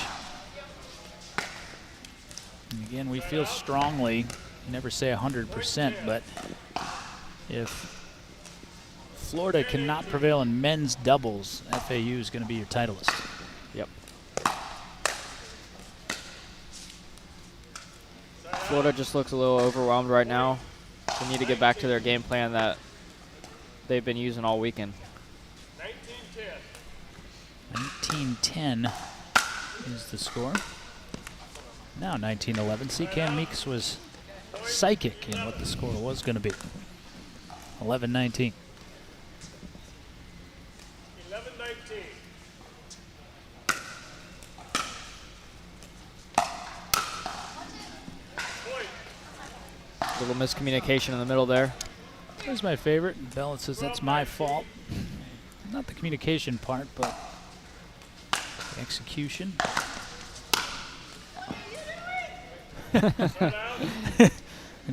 Speaker 1: And again, we feel strongly, never say 100%, but if Florida cannot prevail in men's doubles, FAU is going to be your titleist.
Speaker 4: Yep. Florida just looks a little overwhelmed right now. They need to get back to their game plan that they've been using all weekend.
Speaker 1: 19-10 is the score. Now 19-11. See, Cam Meeks was psychic in what the score was going to be. 11-19.
Speaker 7: 11-19.
Speaker 4: Little miscommunication in the middle there.
Speaker 1: Here's my favorite. Bella says that's my fault. Not the communication part, but the execution.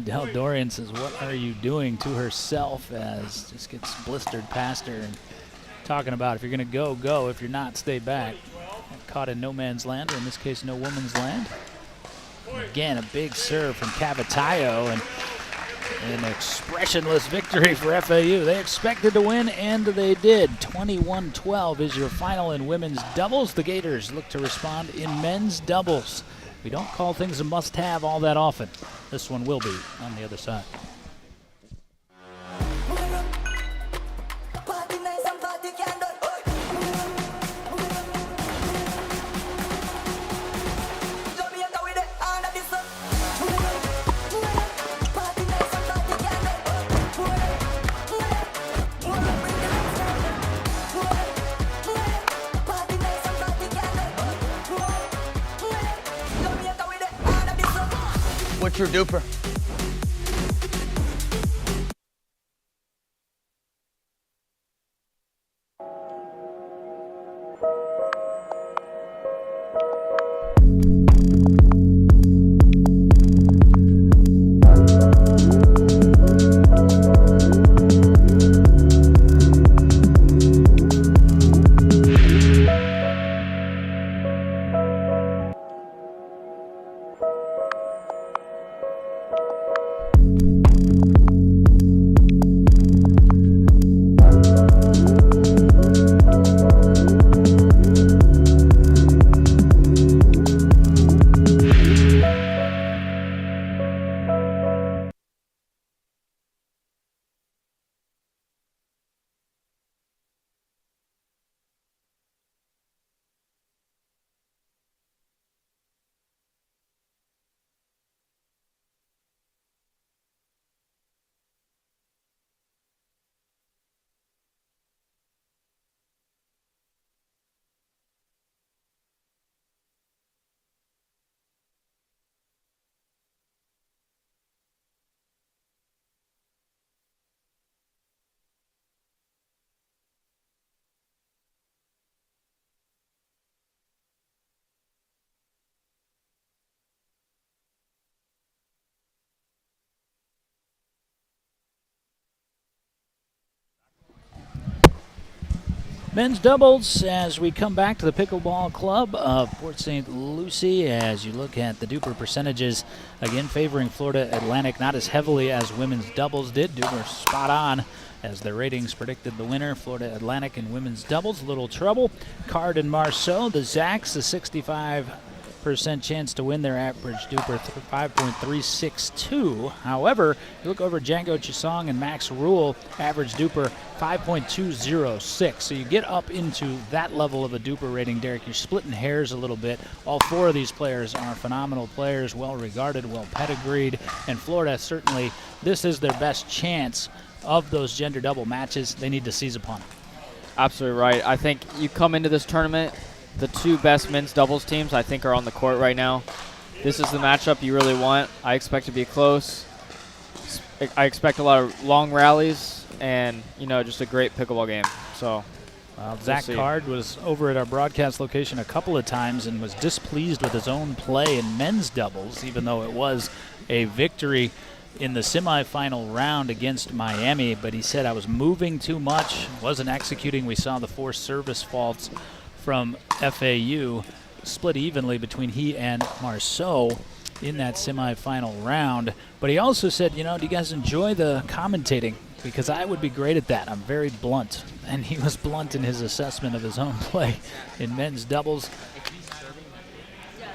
Speaker 1: Del Dorian says, what are you doing, to herself, as just gets blistered past her and talking about if you're going to go, go. If you're not, stay back. Caught in no man's land, or in this case, no woman's land. And again, a big serve from Cavatayo, and an expressionless victory for FAU. They expected to win, and they did. 21-12 is your final in women's doubles. The Gators look to respond in men's doubles. We don't call things a must-have all that often. This one will be on the other side.
Speaker 8: Party nice and party can do. Jamaica with the hand of this. Party nice and party can do. Party nice and party can do. Jamaica with the hand of this.
Speaker 3: What's your duper?
Speaker 1: Men's doubles as we come back to the Pickleball Club of Port St. Lucie. As you look at the DUPR percentages, again favoring Florida Atlantic not as heavily as women's doubles did. DUPR spot on as their ratings predicted the winner. Florida Atlantic in women's doubles, little trouble. Card and Marceau, the Zacks, a 65% chance to win. Their average DUPR 5.362. However, you look over Django Chisong and Max Rule, average DUPR 5.206. So you get up into that level of a DUPR rating, Derek. You're splitting hairs a little bit. All four of these players are phenomenal players, well regarded, well pedigreed, and Florida certainly, this is their best chance of those gender double matches. They need to seize upon it.
Speaker 4: Absolutely right. I think you come into this tournament, the two best men's doubles teams I think are on the court right now. This is the matchup you really want. I expect to be close. I expect a lot of long rallies and, you know, just a great pickleball game. So,
Speaker 1: Zach
Speaker 4: see.
Speaker 1: Card was over at our broadcast location a couple of times and was displeased with his own play in men's doubles, even though it was a victory in the semifinal round against Miami. But he said, I was moving too much, wasn't executing. We saw the 4 service faults from FAU split evenly between he and Marceau in that semifinal round. But he also said, you know, do you guys enjoy the commentating? Because I would be great at that. I'm very blunt. And he was blunt in his assessment of his own play in men's doubles.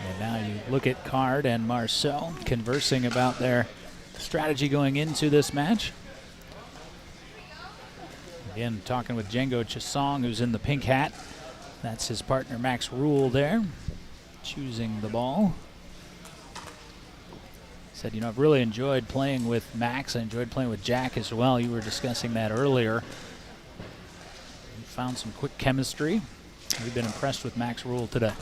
Speaker 1: And now you look at Card and Marceau conversing about their strategy going into this match. Again, talking with Django Chisong, who's in the pink hat. That's his partner, Max Rule, there, choosing the ball. Said, you know, I've really enjoyed playing with Max. I enjoyed playing with Jack as well. You were discussing that earlier. We found some quick chemistry. We've been impressed with Max Rule today.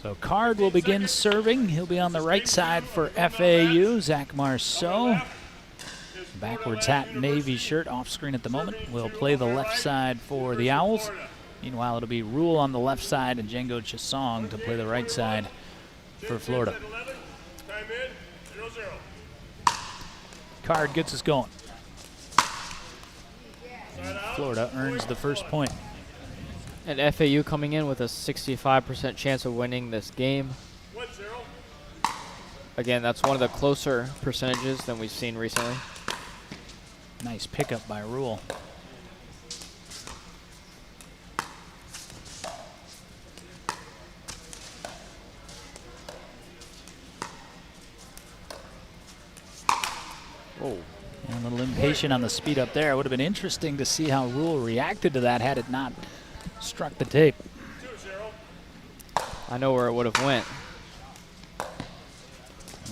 Speaker 1: So Card will begin serving. He'll be on the right side for FAU. Zach Marceau, backwards hat, navy shirt, off screen at the moment. Will play the left side for the Owls. Meanwhile, it'll be Rule on the left side and Django Chisong to play the right side for Florida.
Speaker 7: Time in, 0-0.
Speaker 1: Card gets us going. And Florida earns the first point.
Speaker 4: And FAU coming in with a 65% chance of winning this game.
Speaker 7: 1-0.
Speaker 4: Again, that's one of the closer percentages than we've seen recently.
Speaker 1: Nice pickup by Rule.
Speaker 4: Oh,
Speaker 1: And a little impatient on the speed up there. It would have been interesting to see how Rule reacted to that had it not struck the tape.
Speaker 7: 2-0.
Speaker 4: I know where it would have went.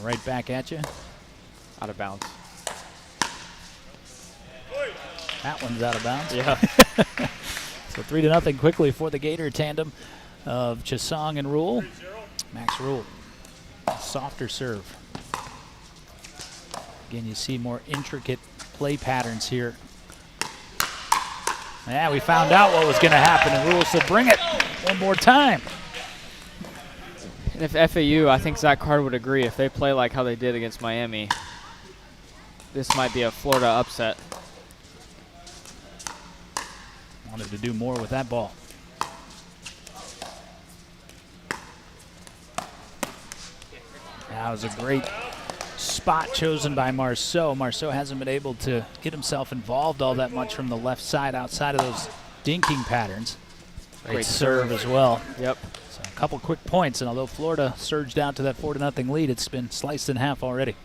Speaker 1: Right back at you.
Speaker 4: Out of bounds.
Speaker 1: That one's out of bounds.
Speaker 4: Yeah.
Speaker 1: So 3-0 quickly for the Gator tandem of Chisong and Rule. Max Rule, softer serve. Again, you see more intricate play patterns here. Yeah, we found out what was going to happen, and Rule said, bring it one more time.
Speaker 4: And if FAU, I think Zach Card would agree, if they play like how they did against Miami, this might be a Florida upset.
Speaker 1: Wanted to do more with that ball. That was a great spot chosen by Marceau. Marceau hasn't been able to get himself involved all that much from the left side outside of those dinking patterns. Great serve as well.
Speaker 4: Yep.
Speaker 1: So a couple quick points, and although Florida surged out to that 4-0 lead, it's been sliced in half already.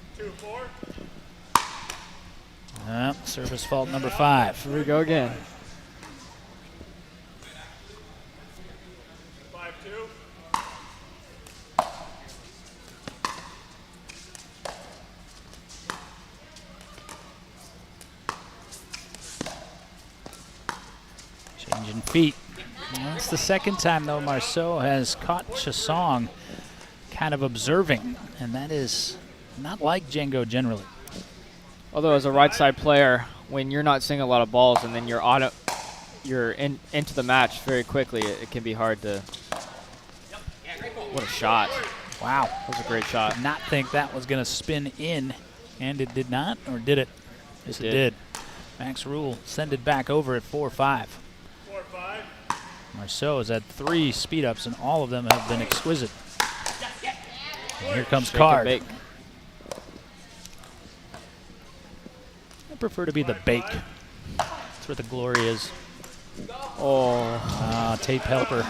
Speaker 7: 2-4.
Speaker 1: Service fault number 5.
Speaker 4: Here we go again.
Speaker 7: 5-2.
Speaker 1: Changing feet. Well, it's the second time, though, Marceau has caught Chisong kind of observing, and that is not like Django generally.
Speaker 4: Although as a right side player, when you're not seeing a lot of balls and then you're into the match very quickly, it can be hard to. What a shot!
Speaker 1: Wow.
Speaker 4: That was a great shot.
Speaker 1: Did not think that was going to spin in, and it did not, or did it? Yes, it did. Max Rule send it back over at 4-5.
Speaker 7: 4-5.
Speaker 1: Marceau has had 3 speed ups, and all of them have been exquisite. And here comes
Speaker 4: Shake and
Speaker 1: Card.
Speaker 4: bake.
Speaker 1: I prefer to be the bake. That's where the glory is.
Speaker 4: Oh,
Speaker 1: Tape helper.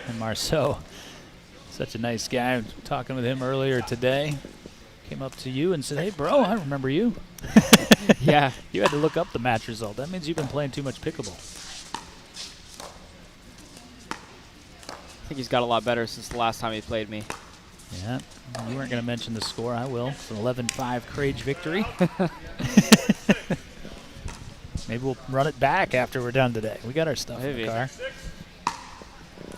Speaker 1: And Marceau, such a nice guy. I was talking with him earlier today. Came up to you and said, hey, bro, I remember you.
Speaker 4: yeah.
Speaker 1: You had to look up the match result. That means you've been playing too much pickleball.
Speaker 4: I think he's got a lot better since the last time he played me.
Speaker 1: Yeah, you weren't going to mention the score. I will. It's an 11-5 Crage victory. Maybe we'll run it back after we're done today. We got our stuff in
Speaker 4: Maybe.
Speaker 1: the car.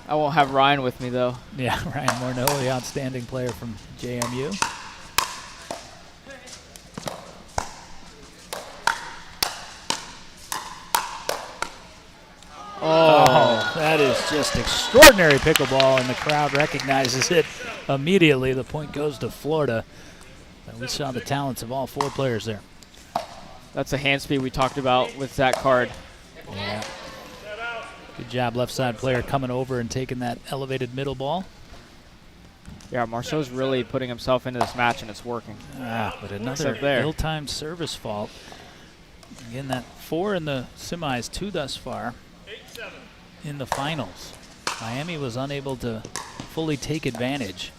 Speaker 4: I won't have Ryan with me, though.
Speaker 1: Yeah, Ryan Morneau, the outstanding player from JMU. Oh, that is just extraordinary pickleball, and the crowd recognizes it immediately. The point goes to Florida. We saw the talents of all 4 players there.
Speaker 4: That's a hand speed we talked about with Zach Card.
Speaker 1: Yeah. Good job, left side player coming over and taking that elevated middle ball.
Speaker 4: Yeah, Marceau's really putting himself into this match, and it's working.
Speaker 1: But another ill-timed service fault. Again, that 4 in the semis, 2 thus far in the finals. Miami was unable to fully take advantage.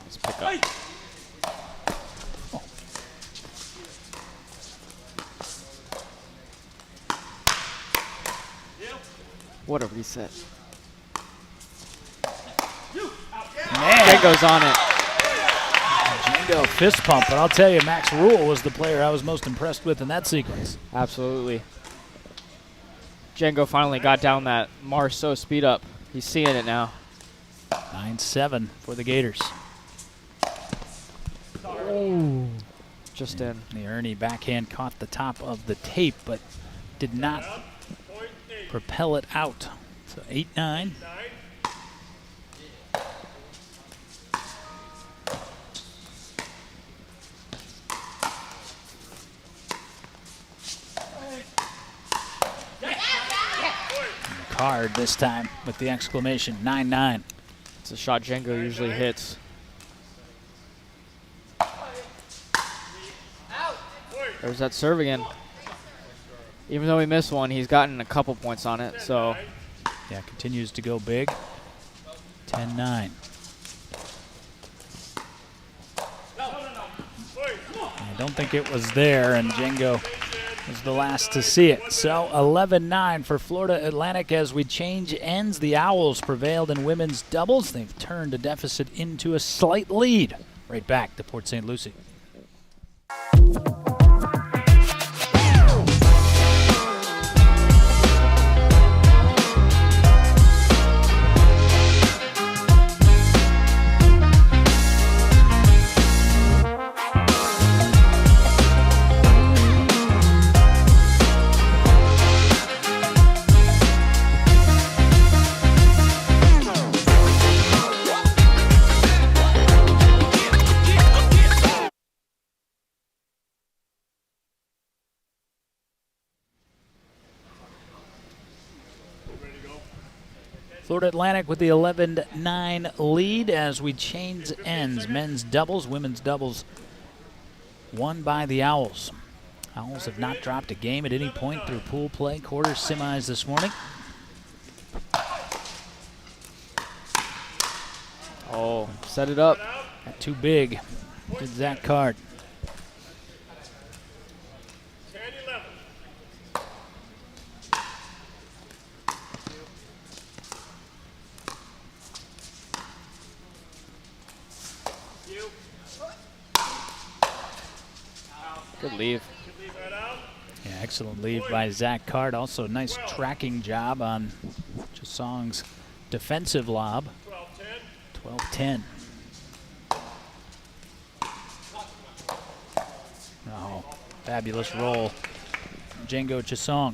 Speaker 4: Let's pick up. What a reset.
Speaker 1: Man,
Speaker 4: goes on it.
Speaker 1: Django fist pump, but I'll tell you, Max Rule was the player I was most impressed with in that sequence.
Speaker 4: Absolutely. Django finally got down that Marceau speed up. He's seeing it now.
Speaker 1: 9-7 for the Gators.
Speaker 4: Just in.
Speaker 1: The Ernie backhand caught the top of the tape, but did not propel it out. So 8-9. Card this time with the exclamation, 9-9.
Speaker 4: It's a shot Django usually hits. There's that serve again. Even though he missed one, he's gotten a couple points on it, so.
Speaker 1: Yeah, continues to go big. 10-9. I don't think it was there, and Django was the last to see it. So 11-9 for Florida Atlantic as we change ends. The Owls prevailed in women's doubles. They've turned a deficit into a slight lead. Right back to Port St. Lucie. Florida Atlantic with the 11-9 lead as we change ends. Men's doubles, women's doubles won by the Owls. Owls have not dropped a game at any point through pool play, quarters, semis this morning.
Speaker 4: Oh, set it up.
Speaker 1: Not too big. Did Zach Card.
Speaker 4: Good leave.
Speaker 1: Yeah, excellent lead by Zach Card. Also, nice tracking job on Jasong's defensive lob. 12-10. Oh, fabulous roll. Django Jasong.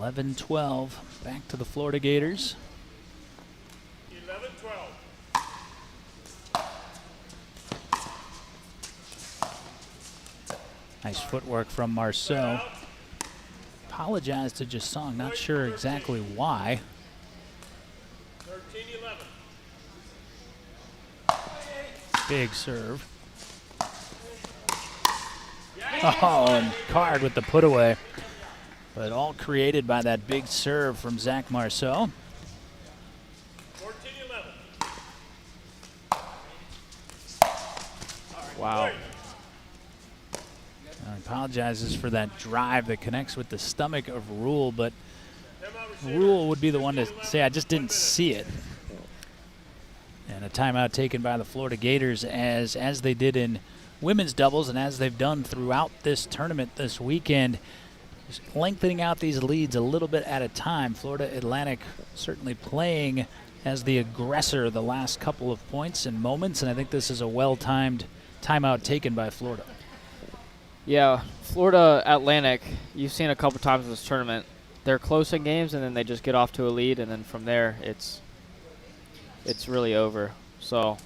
Speaker 1: 11-12. Back to the Florida Gators.
Speaker 7: 11-12.
Speaker 1: Nice footwork from Marceau. Apologized to Jasong, not sure exactly why.
Speaker 7: 13-11.
Speaker 1: Big serve. Oh, and Card with the put away. But all created by that big serve from Zach Marceau.
Speaker 7: 14-11.
Speaker 4: Wow.
Speaker 1: Apologizes for that drive that connects with the stomach of Rule, but Rule would be the one to say, I just didn't see it. Yeah, And a timeout taken by the Florida Gators as they did in women's doubles and as they've done throughout this tournament this weekend, just lengthening out these leads a little bit at a time. Florida Atlantic certainly playing as the aggressor the last couple of points and moments, and I think this is a well-timed timeout taken by Florida.
Speaker 4: Yeah, Florida Atlantic, you've seen a couple times in this tournament. They're close in games, and then they just get off to a lead, and then from there, it's really over. So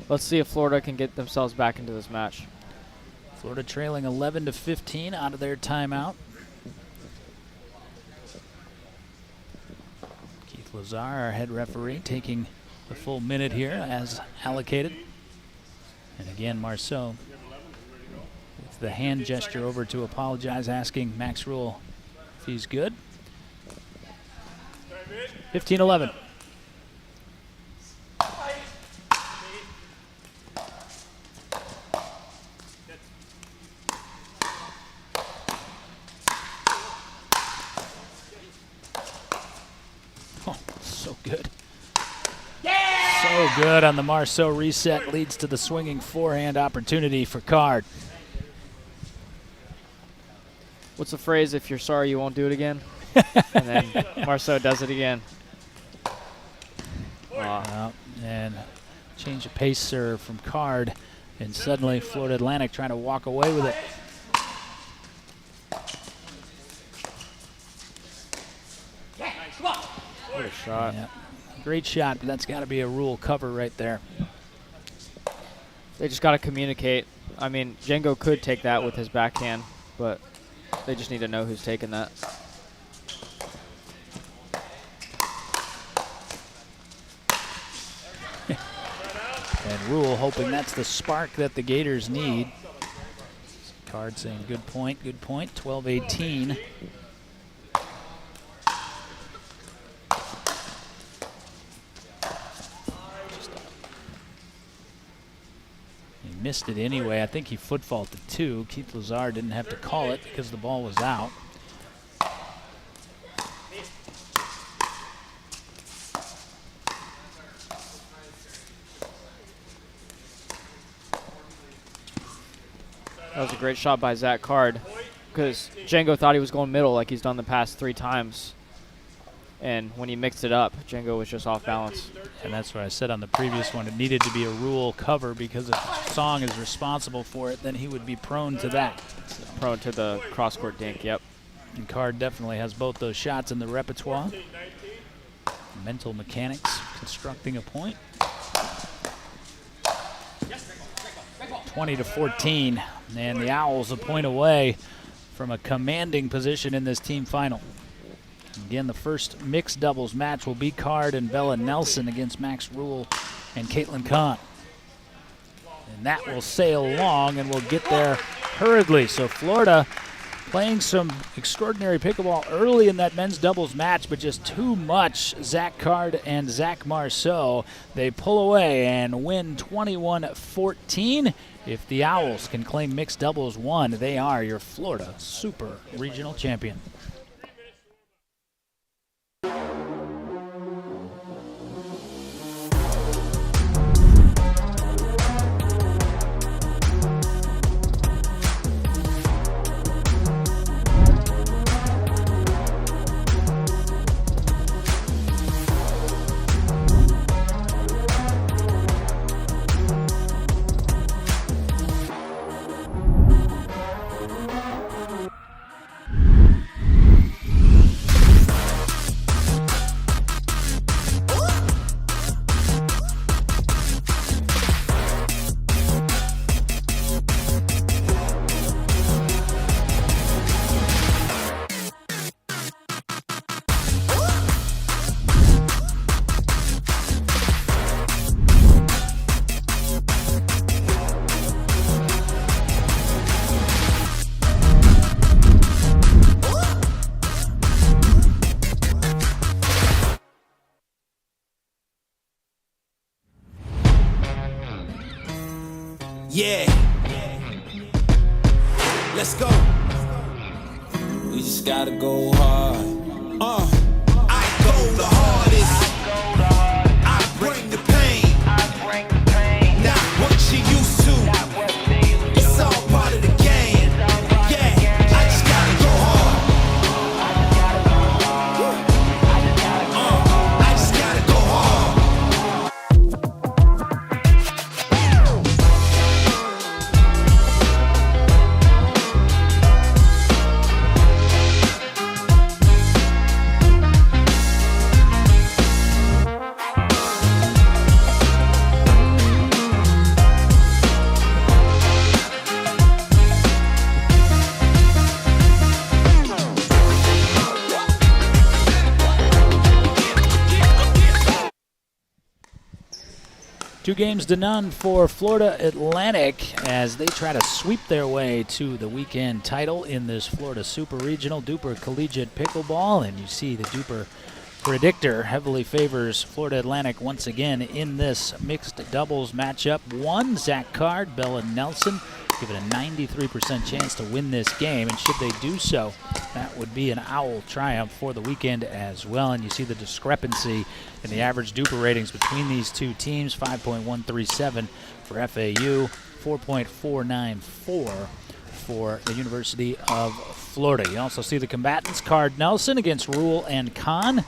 Speaker 4: let's see if Florida can get themselves back into this match.
Speaker 1: Florida trailing 11-15 out of their timeout. Keith Lazar, our head referee, taking the full minute here as allocated. And again, Marceau with the hand gesture over to apologize, asking Max Rule if he's good. 15-11. So good. So good on the Marceau reset. Leads to the swinging forehand opportunity for Card.
Speaker 4: What's the phrase, if you're sorry you won't do it again? And then Marceau does it again.
Speaker 1: And change of pace serve from Card. And suddenly Florida Atlantic trying to walk away with it.
Speaker 4: What a shot.
Speaker 1: Yeah. Great shot, but that's got to be a Rule cover right there.
Speaker 4: They just got to communicate. I mean, Django could take that with his backhand, but they just need to know who's taking that.
Speaker 1: And Rule hoping that's the spark that the Gators need. Card saying good point, 12-18. He missed it anyway. I think he foot faulted too. Keith Lazar didn't have to call it because the ball was out.
Speaker 4: That was a great shot by Zach Card because Django thought he was going middle like he's done the past 3 times. And when he mixed it up, Django was just off balance.
Speaker 1: And that's what I said on the previous one. It needed to be a Rule cover because if Song is responsible for it, then he would be prone to that.
Speaker 4: Prone to the cross-court dink, yep.
Speaker 1: And Card definitely has both those shots in the repertoire. Mental mechanics constructing a point. 20-14, and the Owls a point away from a commanding position in this team final. Again, the first mixed doubles match will be Card and Bella Nelson against Max Rule and Caitlin Kahn. And that will sail along, and we'll get there hurriedly. So Florida playing some extraordinary pickleball early in that men's doubles match, but just too much. Zach Card and Zach Marceau, they pull away and win 21-14. If the Owls can claim mixed doubles 1, they are your Florida Super Regional Champion.
Speaker 5: Yeah. Let's go. We just gotta go hard. I go the hardest. I bring the pain.
Speaker 1: 2-0 for Florida Atlantic as they try to sweep their way to the weekend title in this Florida Super Regional DUPR Collegiate Pickleball. And you see the DUPR predictor heavily favors Florida Atlantic once again in this mixed doubles matchup. One, Zach Card, Bella Nelson give it a 93% chance to win this game, and should they do so, that would be an OWL triumph for the weekend as well. And you see the discrepancy in the average DUPR ratings between these two teams, 5.137 for FAU, 4.494 for the University of Florida. You also see the combatants, Card Nelson against Rule and Khan.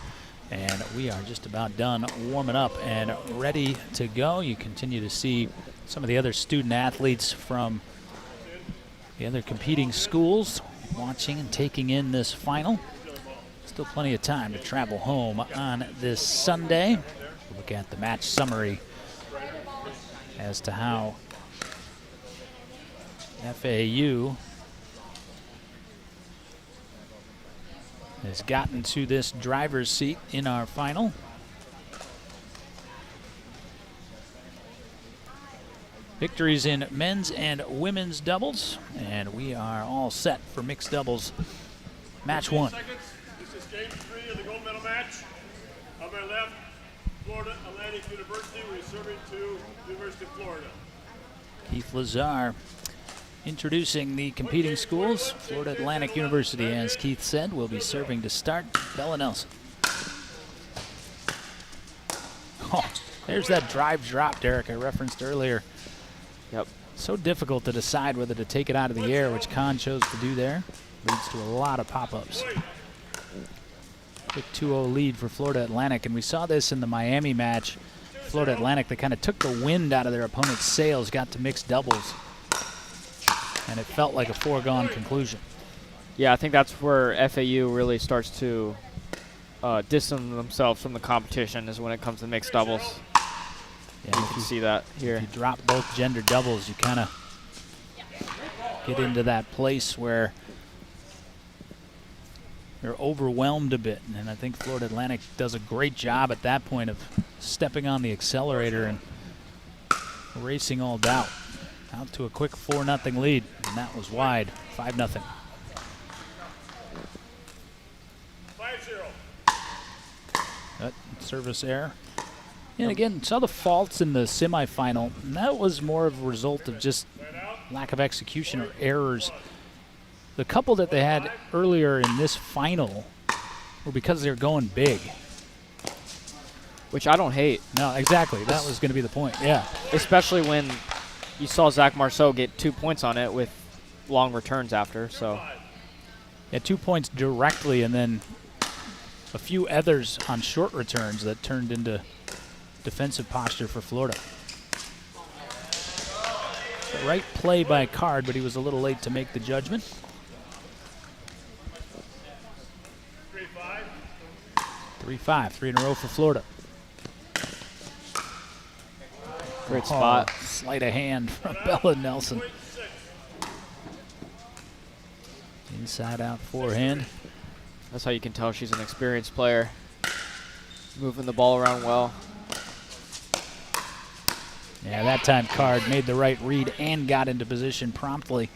Speaker 1: And we are just about done warming up and ready to go. You continue to see some of the other student athletes from the other competing schools watching and taking in this final. Still plenty of time to travel home on this Sunday. We'll look at the match summary as to how FAU has gotten to this driver's seat in our final. Victories in men's and women's doubles, and we are all set for mixed doubles match 1.
Speaker 7: This is game 3 of the gold medal match. On my left, Florida Atlantic University. We're serving to University of Florida.
Speaker 1: Keith Lazar introducing the competing schools. Florida Atlantic University, as Keith said, will be serving to start. Bella Nelson. Oh, there's that drive drop, Derek, I referenced earlier.
Speaker 4: Yep.
Speaker 1: So difficult to decide whether to take it out of the air, which Khan chose to do there. Leads to a lot of pop-ups. Quick 2-0 lead for Florida Atlantic, and we saw this in the Miami match. Florida Atlantic, they kind of took the wind out of their opponent's sails, got to mixed doubles, and it felt like a foregone conclusion.
Speaker 4: Yeah, I think that's where FAU really starts to distance themselves from the competition, is when it comes to mixed doubles.
Speaker 1: Yeah,
Speaker 4: You can see that here.
Speaker 1: If you drop both gender doubles, you kind of get into that place where you're overwhelmed a bit. And I think Florida Atlantic does a great job at that point of stepping on the accelerator and erasing all doubt. Out to a quick 4-0 lead, and that was wide, 5-0.
Speaker 7: 5-0.
Speaker 1: That service error. And again, saw the faults in the semifinal, and that was more of a result of just lack of execution or errors. The couple that they had earlier in this final were because they were going big.
Speaker 4: Which I don't hate.
Speaker 1: No, exactly. That was going to be the point, yeah.
Speaker 4: Especially when you saw Zach Marceau get 2 points on it with long returns after, so.
Speaker 1: Yeah, 2 points directly and then a few others on short returns that turned into defensive posture for Florida. The right play by Card, but he was a little late to make the judgment. 3-5, 3 in a row for Florida.
Speaker 4: Great spot.
Speaker 1: Sleight of hand from Bella Nelson. Inside out forehand.
Speaker 4: That's how you can tell she's an experienced player. Moving the ball around well.
Speaker 1: Yeah, that time Card made the right read and got into position promptly.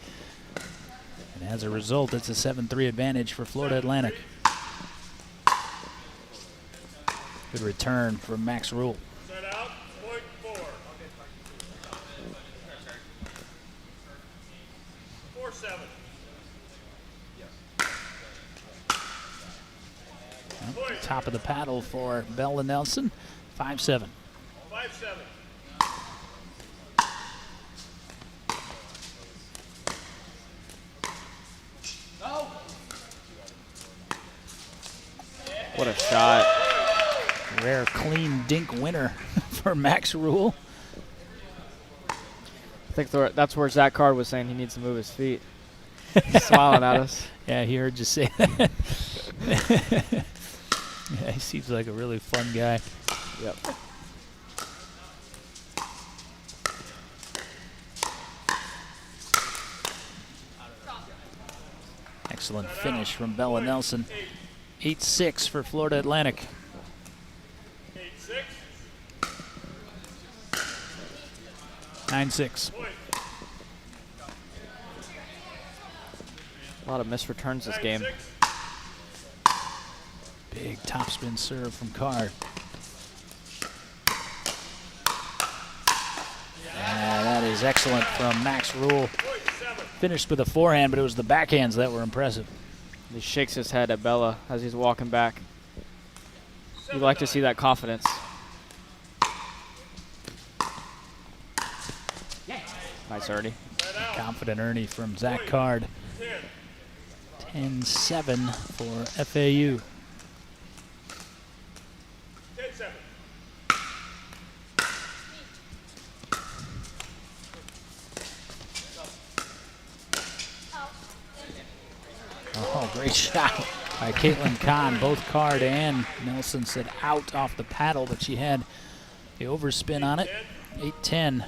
Speaker 1: And as a result, it's a 7-3 advantage for Florida Atlantic. Good return from Max Rule.
Speaker 7: Set out, point 4. 4-7.
Speaker 1: Top of the paddle for Bella Nelson, 5-7.
Speaker 7: 5-7.
Speaker 4: What a shot.
Speaker 1: Rare clean dink winner for Max Rule.
Speaker 4: I think that's where Zach Card was saying he needs to move his feet. He's smiling at us.
Speaker 1: Yeah, he heard you say that. Yeah, he seems like a really fun guy.
Speaker 4: Yep.
Speaker 1: Excellent finish from Bella Nelson. 8-6 for Florida Atlantic.
Speaker 7: 8-6.
Speaker 1: 9-6.
Speaker 4: A lot of missed returns this game.
Speaker 1: Big topspin serve from Card. That is excellent from Max Rule. Finished with a forehand, but it was the backhands that were impressive.
Speaker 4: He shakes his head at Bella as he's walking back. You like to see that confidence. Nice, Ernie.
Speaker 1: Confident Ernie from Zach Card. 10-7 for FAU.
Speaker 7: 10-7.
Speaker 1: Oh, great shot by Caitlin Kahn. Both Card and Nelson said out off the paddle, but she had the overspin on it. 8-10.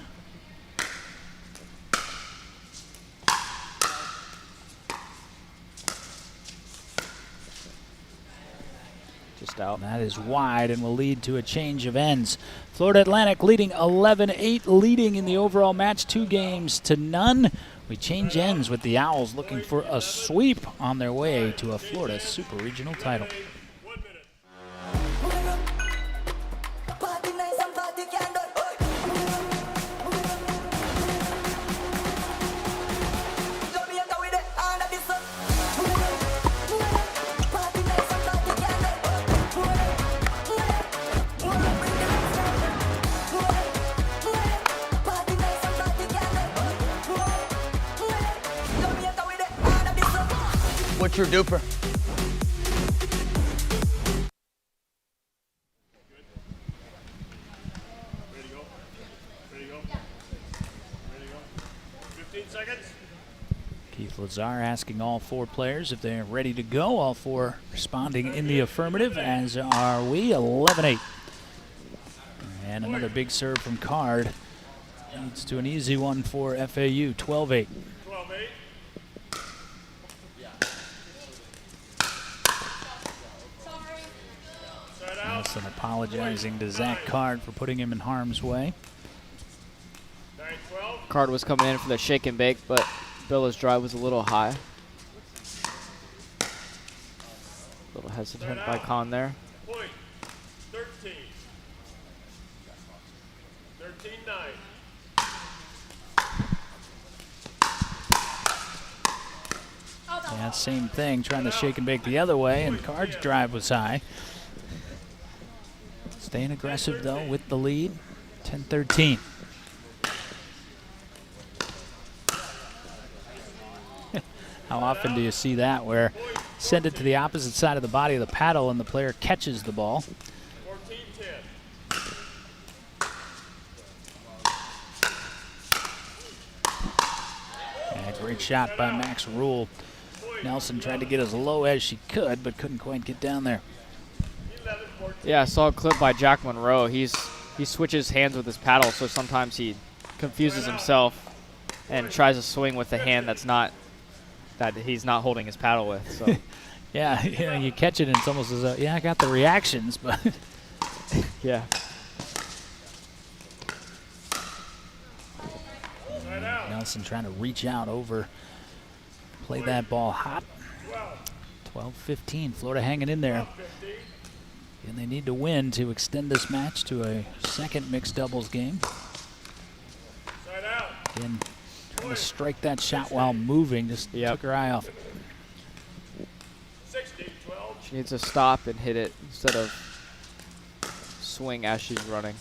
Speaker 4: Just out.
Speaker 1: That is wide and will lead to a change of ends. Florida Atlantic leading 11-8, leading in the overall match 2-0. We change ends with the Owls looking for a sweep on their way to a Florida Super Regional title.
Speaker 7: 1 minute.
Speaker 8: Party nice and party can do. Jamaica with the hand of this. Party nice and party can do. Party nice and party can do. Jamaica with the hand of this.
Speaker 3: What's your duper?
Speaker 7: Ready to go? Ready to go? Ready to go? 15 seconds.
Speaker 1: Keith Lazar asking all 4 players if they're ready to go. All 4 responding in the affirmative, as are we. 11-8. And another big serve from Card. Leads to an easy one for FAU. 12-8.
Speaker 7: 12-8. Side out.
Speaker 1: Nelson apologizing to Zach Card for putting him in harm's way.
Speaker 7: 9-12.
Speaker 4: Card was coming in for the shake and bake, but Bella's drive was a little high. A little hesitant by Khan there.
Speaker 7: Point. 13. 13-9.
Speaker 1: Yeah, same thing, trying to shake and bake the other way, and Card's drive was high. Staying aggressive, though, with the lead. 10-13. How often do you see that, where send it to the opposite side of the body of the paddle and the player catches the ball?
Speaker 7: 14-10.
Speaker 1: Yeah, great shot by Max Rule. Nelson tried to get as low as she could, but couldn't quite get down there.
Speaker 7: 11-14.
Speaker 4: Yeah, I saw a clip by Jack Monroe. He switches hands with his paddle, so sometimes he confuses himself and tries to swing with the hand that he's not holding his paddle with. So
Speaker 1: Yeah, you catch it and it's almost as though, yeah, I got the reactions, but
Speaker 4: yeah.
Speaker 7: Side out.
Speaker 1: Nelson trying to reach out over, play that ball hot. 12-15, Florida hanging in there.
Speaker 7: 15.
Speaker 1: And they need to win to extend this match to a second mixed doubles game.
Speaker 7: Side out.
Speaker 1: Again, trying to strike that shot while moving, just took her eye off it.
Speaker 7: 16-12.
Speaker 4: She needs to stop and hit it instead of swing as she's running.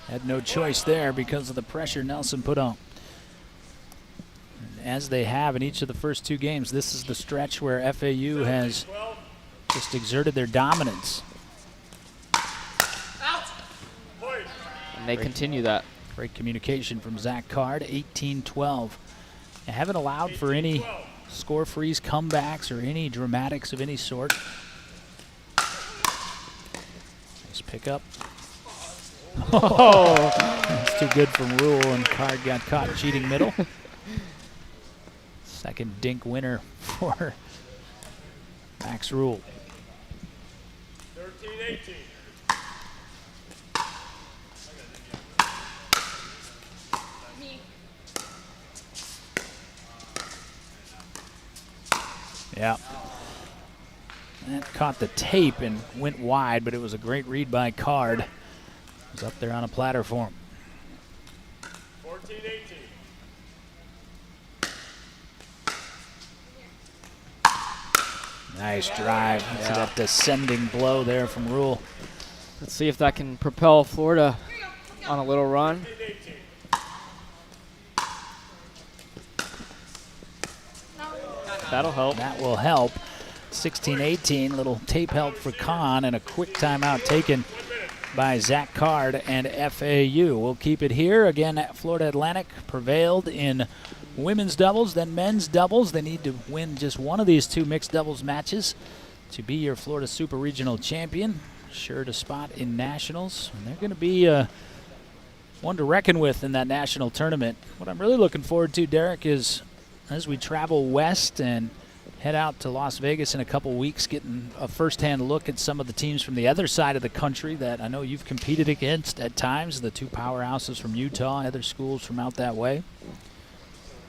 Speaker 1: Had no choice there because of the pressure Nelson put on. And as they have in each of the first 2 games, this is the stretch where FAU has
Speaker 7: 12.
Speaker 1: just exerted their dominance.
Speaker 7: Point.
Speaker 4: And they continue that.
Speaker 1: Great communication from Zach Card, 18-12. They haven't allowed for any score freeze comebacks or any dramatics of any sort. Nice pickup. Oh, that's too good from Rule, and Card got caught cheating middle. Second dink winner for Max Rule.
Speaker 7: 13-18.
Speaker 1: Yeah. That caught the tape and went wide, but it was a great read by Card. It was up there on a platter for him.
Speaker 7: 14-18.
Speaker 1: Nice drive. See that descending blow there from Rule.
Speaker 4: Let's see if that can propel Florida on a little run.
Speaker 7: 18.
Speaker 4: That'll help.
Speaker 1: That will help. 16-18, little tape help for Kahn, and a quick timeout taken by Zach Card and FAU. We'll keep it here. Again, Florida Atlantic prevailed in women's doubles, then men's doubles. They need to win just one of these two mixed doubles matches to be your Florida Super Regional champion. Sure to spot in nationals. And they're going to be one to reckon with in that national tournament. What I'm really looking forward to, Derek, is as we travel west and head out to Las Vegas in a couple weeks, getting a first-hand look at some of the teams from the other side of the country that I know you've competed against at times, the two powerhouses from Utah, other schools from out that way.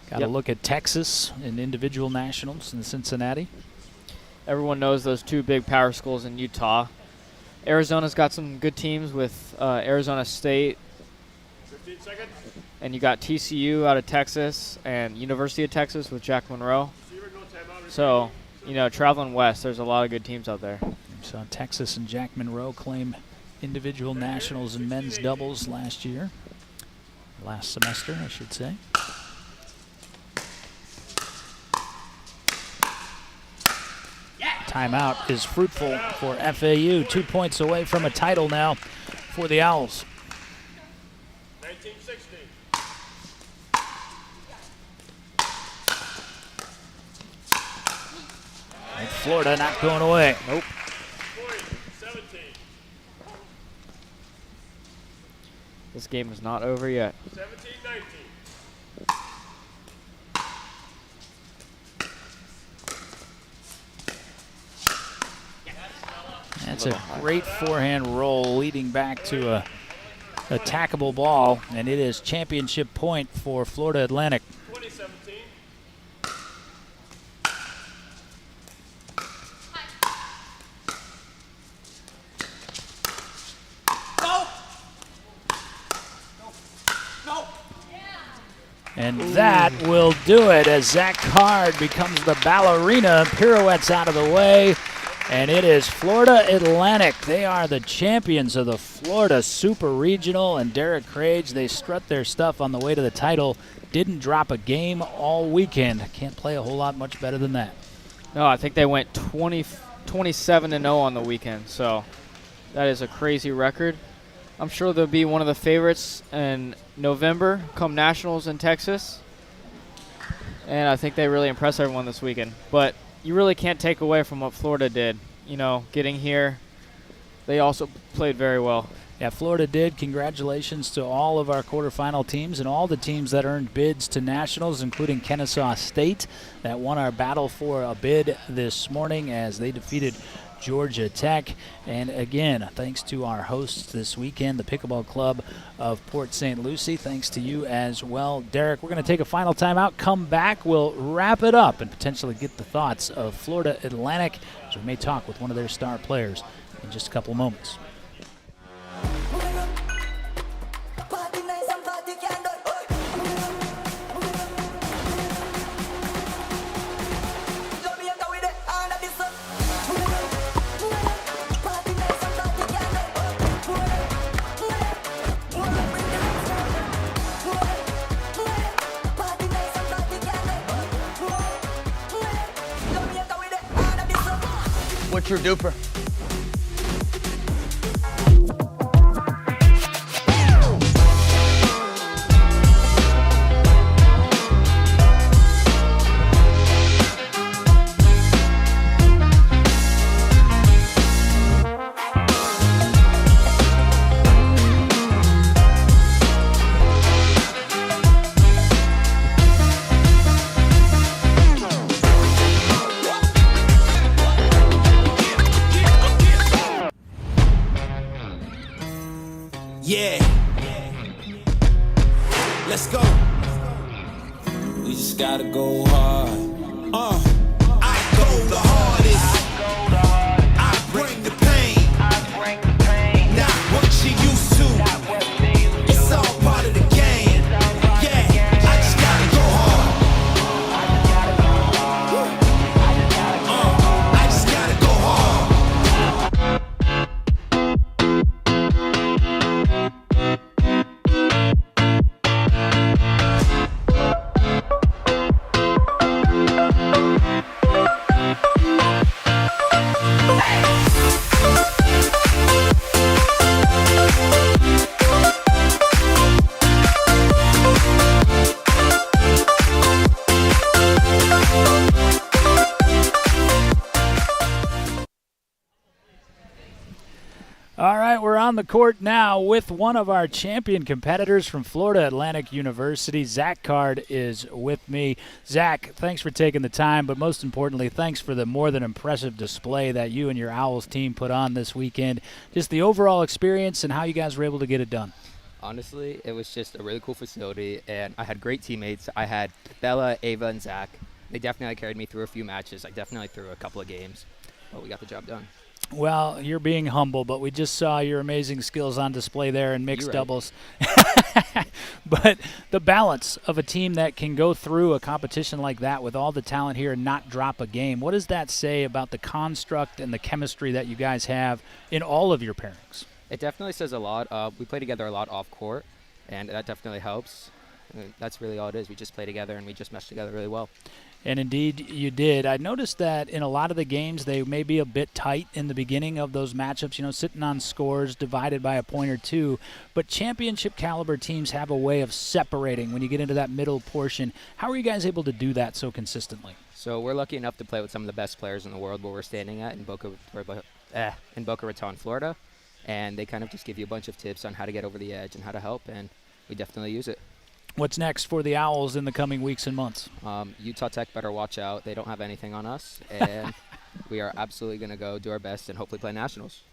Speaker 1: Got to look at Texas in individual nationals in Cincinnati.
Speaker 4: Everyone knows those two big power schools in Utah. Arizona's got some good teams with Arizona State.
Speaker 7: 15 seconds.
Speaker 4: And you got TCU out of Texas and University of Texas with Jack Monroe. So, you know, traveling west, there's a lot of good teams out there.
Speaker 1: So Texas and Jack Monroe claim individual nationals in men's doubles last semester, I should say. Timeout is fruitful for FAU. 2 points away from a title now for the Owls.
Speaker 7: 19-16.
Speaker 1: And Florida not going away. Nope.
Speaker 7: 17.
Speaker 4: This game is not over yet.
Speaker 7: 17-19.
Speaker 1: That's a great forehand roll leading back to a attackable ball, and it is championship point for Florida Atlantic.
Speaker 7: 2017.
Speaker 1: And that will do it as Zach Card becomes the ballerina, pirouettes out of the way, and it is Florida Atlantic. They are the champions of the Florida Super Regional, and Derek Crage, they strut their stuff on the way to the title. Didn't drop a game all weekend. Can't play a whole lot much better than that.
Speaker 4: No, I think they went 27-0 on the weekend, so that is a crazy record. I'm sure they'll be one of the favorites in November come nationals in Texas. And I think they really impressed everyone this weekend. But you really can't take away from what Florida did. You know, getting here, they also played very well.
Speaker 1: Yeah, Florida did. Congratulations to all of our quarterfinal teams and all the teams that earned bids to nationals, including Kennesaw State, that won our battle for a bid this morning as they defeated Georgia Tech. And again, thanks to our hosts this weekend, the Pickleball Club of Port St. Lucie. Thanks to you as well, Derek. We're going to take a final timeout, come back, we'll wrap it up and potentially get the thoughts of Florida Atlantic as we may talk with one of their star players in just a couple of moments.
Speaker 8: Party nice and party can't do it. Jamaica with the hand of the sun. Party nice and party can't do it. Party nice and party can't do it. Jamaica with the hand of the sun.
Speaker 3: What's your duper?
Speaker 5: Yeah. Let's go. We just gotta go hard. I go
Speaker 1: All right, we're on the court now with one of our champion competitors from Florida Atlantic University. Zach Card is with me. Zach, thanks for taking the time, but most importantly, thanks for the more than impressive display that you and your Owls team put on this weekend. Just the overall experience and how you guys were able to get it done.
Speaker 9: Honestly, it was just a really cool facility, and I had great teammates. I had Bella, Ava, and Zach. They definitely carried me through a few matches. I definitely threw a couple of games, but we got the job done.
Speaker 1: Well, you're being humble, but we just saw your amazing skills on display there in mixed doubles. But the balance of a team that can go through a competition like that with all the talent here and not drop a game, what does that say about the construct and the chemistry that you guys have in all of your pairings?
Speaker 9: It definitely says a lot. We play together a lot off court, and that definitely helps. That's really all it is. We just play together, and we just mesh together really well.
Speaker 1: And indeed, you did. I noticed that in a lot of the games, they may be a bit tight in the beginning of those matchups, sitting on scores divided by a point or two. But championship caliber teams have a way of separating when you get into that middle portion. How are you guys able to do that so consistently?
Speaker 9: So we're lucky enough to play with some of the best players in the world where we're standing at in Boca Raton, Florida. And they kind of just give you a bunch of tips on how to get over the edge and how to help, and we definitely use it.
Speaker 1: What's next for the Owls in the coming weeks and months?
Speaker 9: Utah Tech better watch out. They don't have anything on us, and we are absolutely going to go do our best and hopefully play nationals.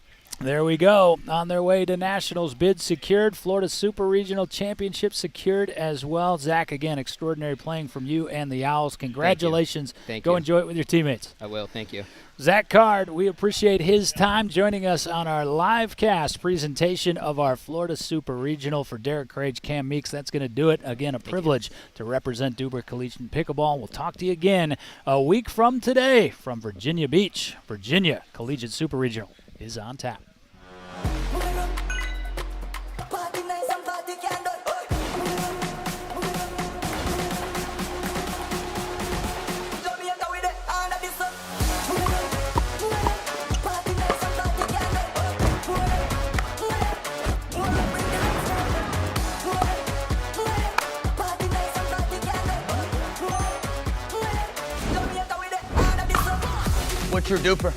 Speaker 1: There we go. On their way to nationals, bid secured. Florida Super Regional Championship secured as well. Zach, again, extraordinary playing from you and the Owls. Congratulations.
Speaker 9: Thank
Speaker 1: Go
Speaker 9: you.
Speaker 1: enjoy it with your teammates.
Speaker 9: I will. Thank you.
Speaker 1: Zach Card, we appreciate his time joining us on our live cast presentation of our Florida Super Regional. For Derek Crage, Cam Meeks, that's going to do it. Again, a privilege to represent DUPR Collegiate Pickleball. We'll talk to you again a week from today from Virginia Beach. Virginia Collegiate Super Regional is on tap.
Speaker 8: Party nice and party can do. Jamaica with it, all of this. Party nice and party can do. Party nice and party can do. Jamaica with it, all of this.
Speaker 3: What's your duper?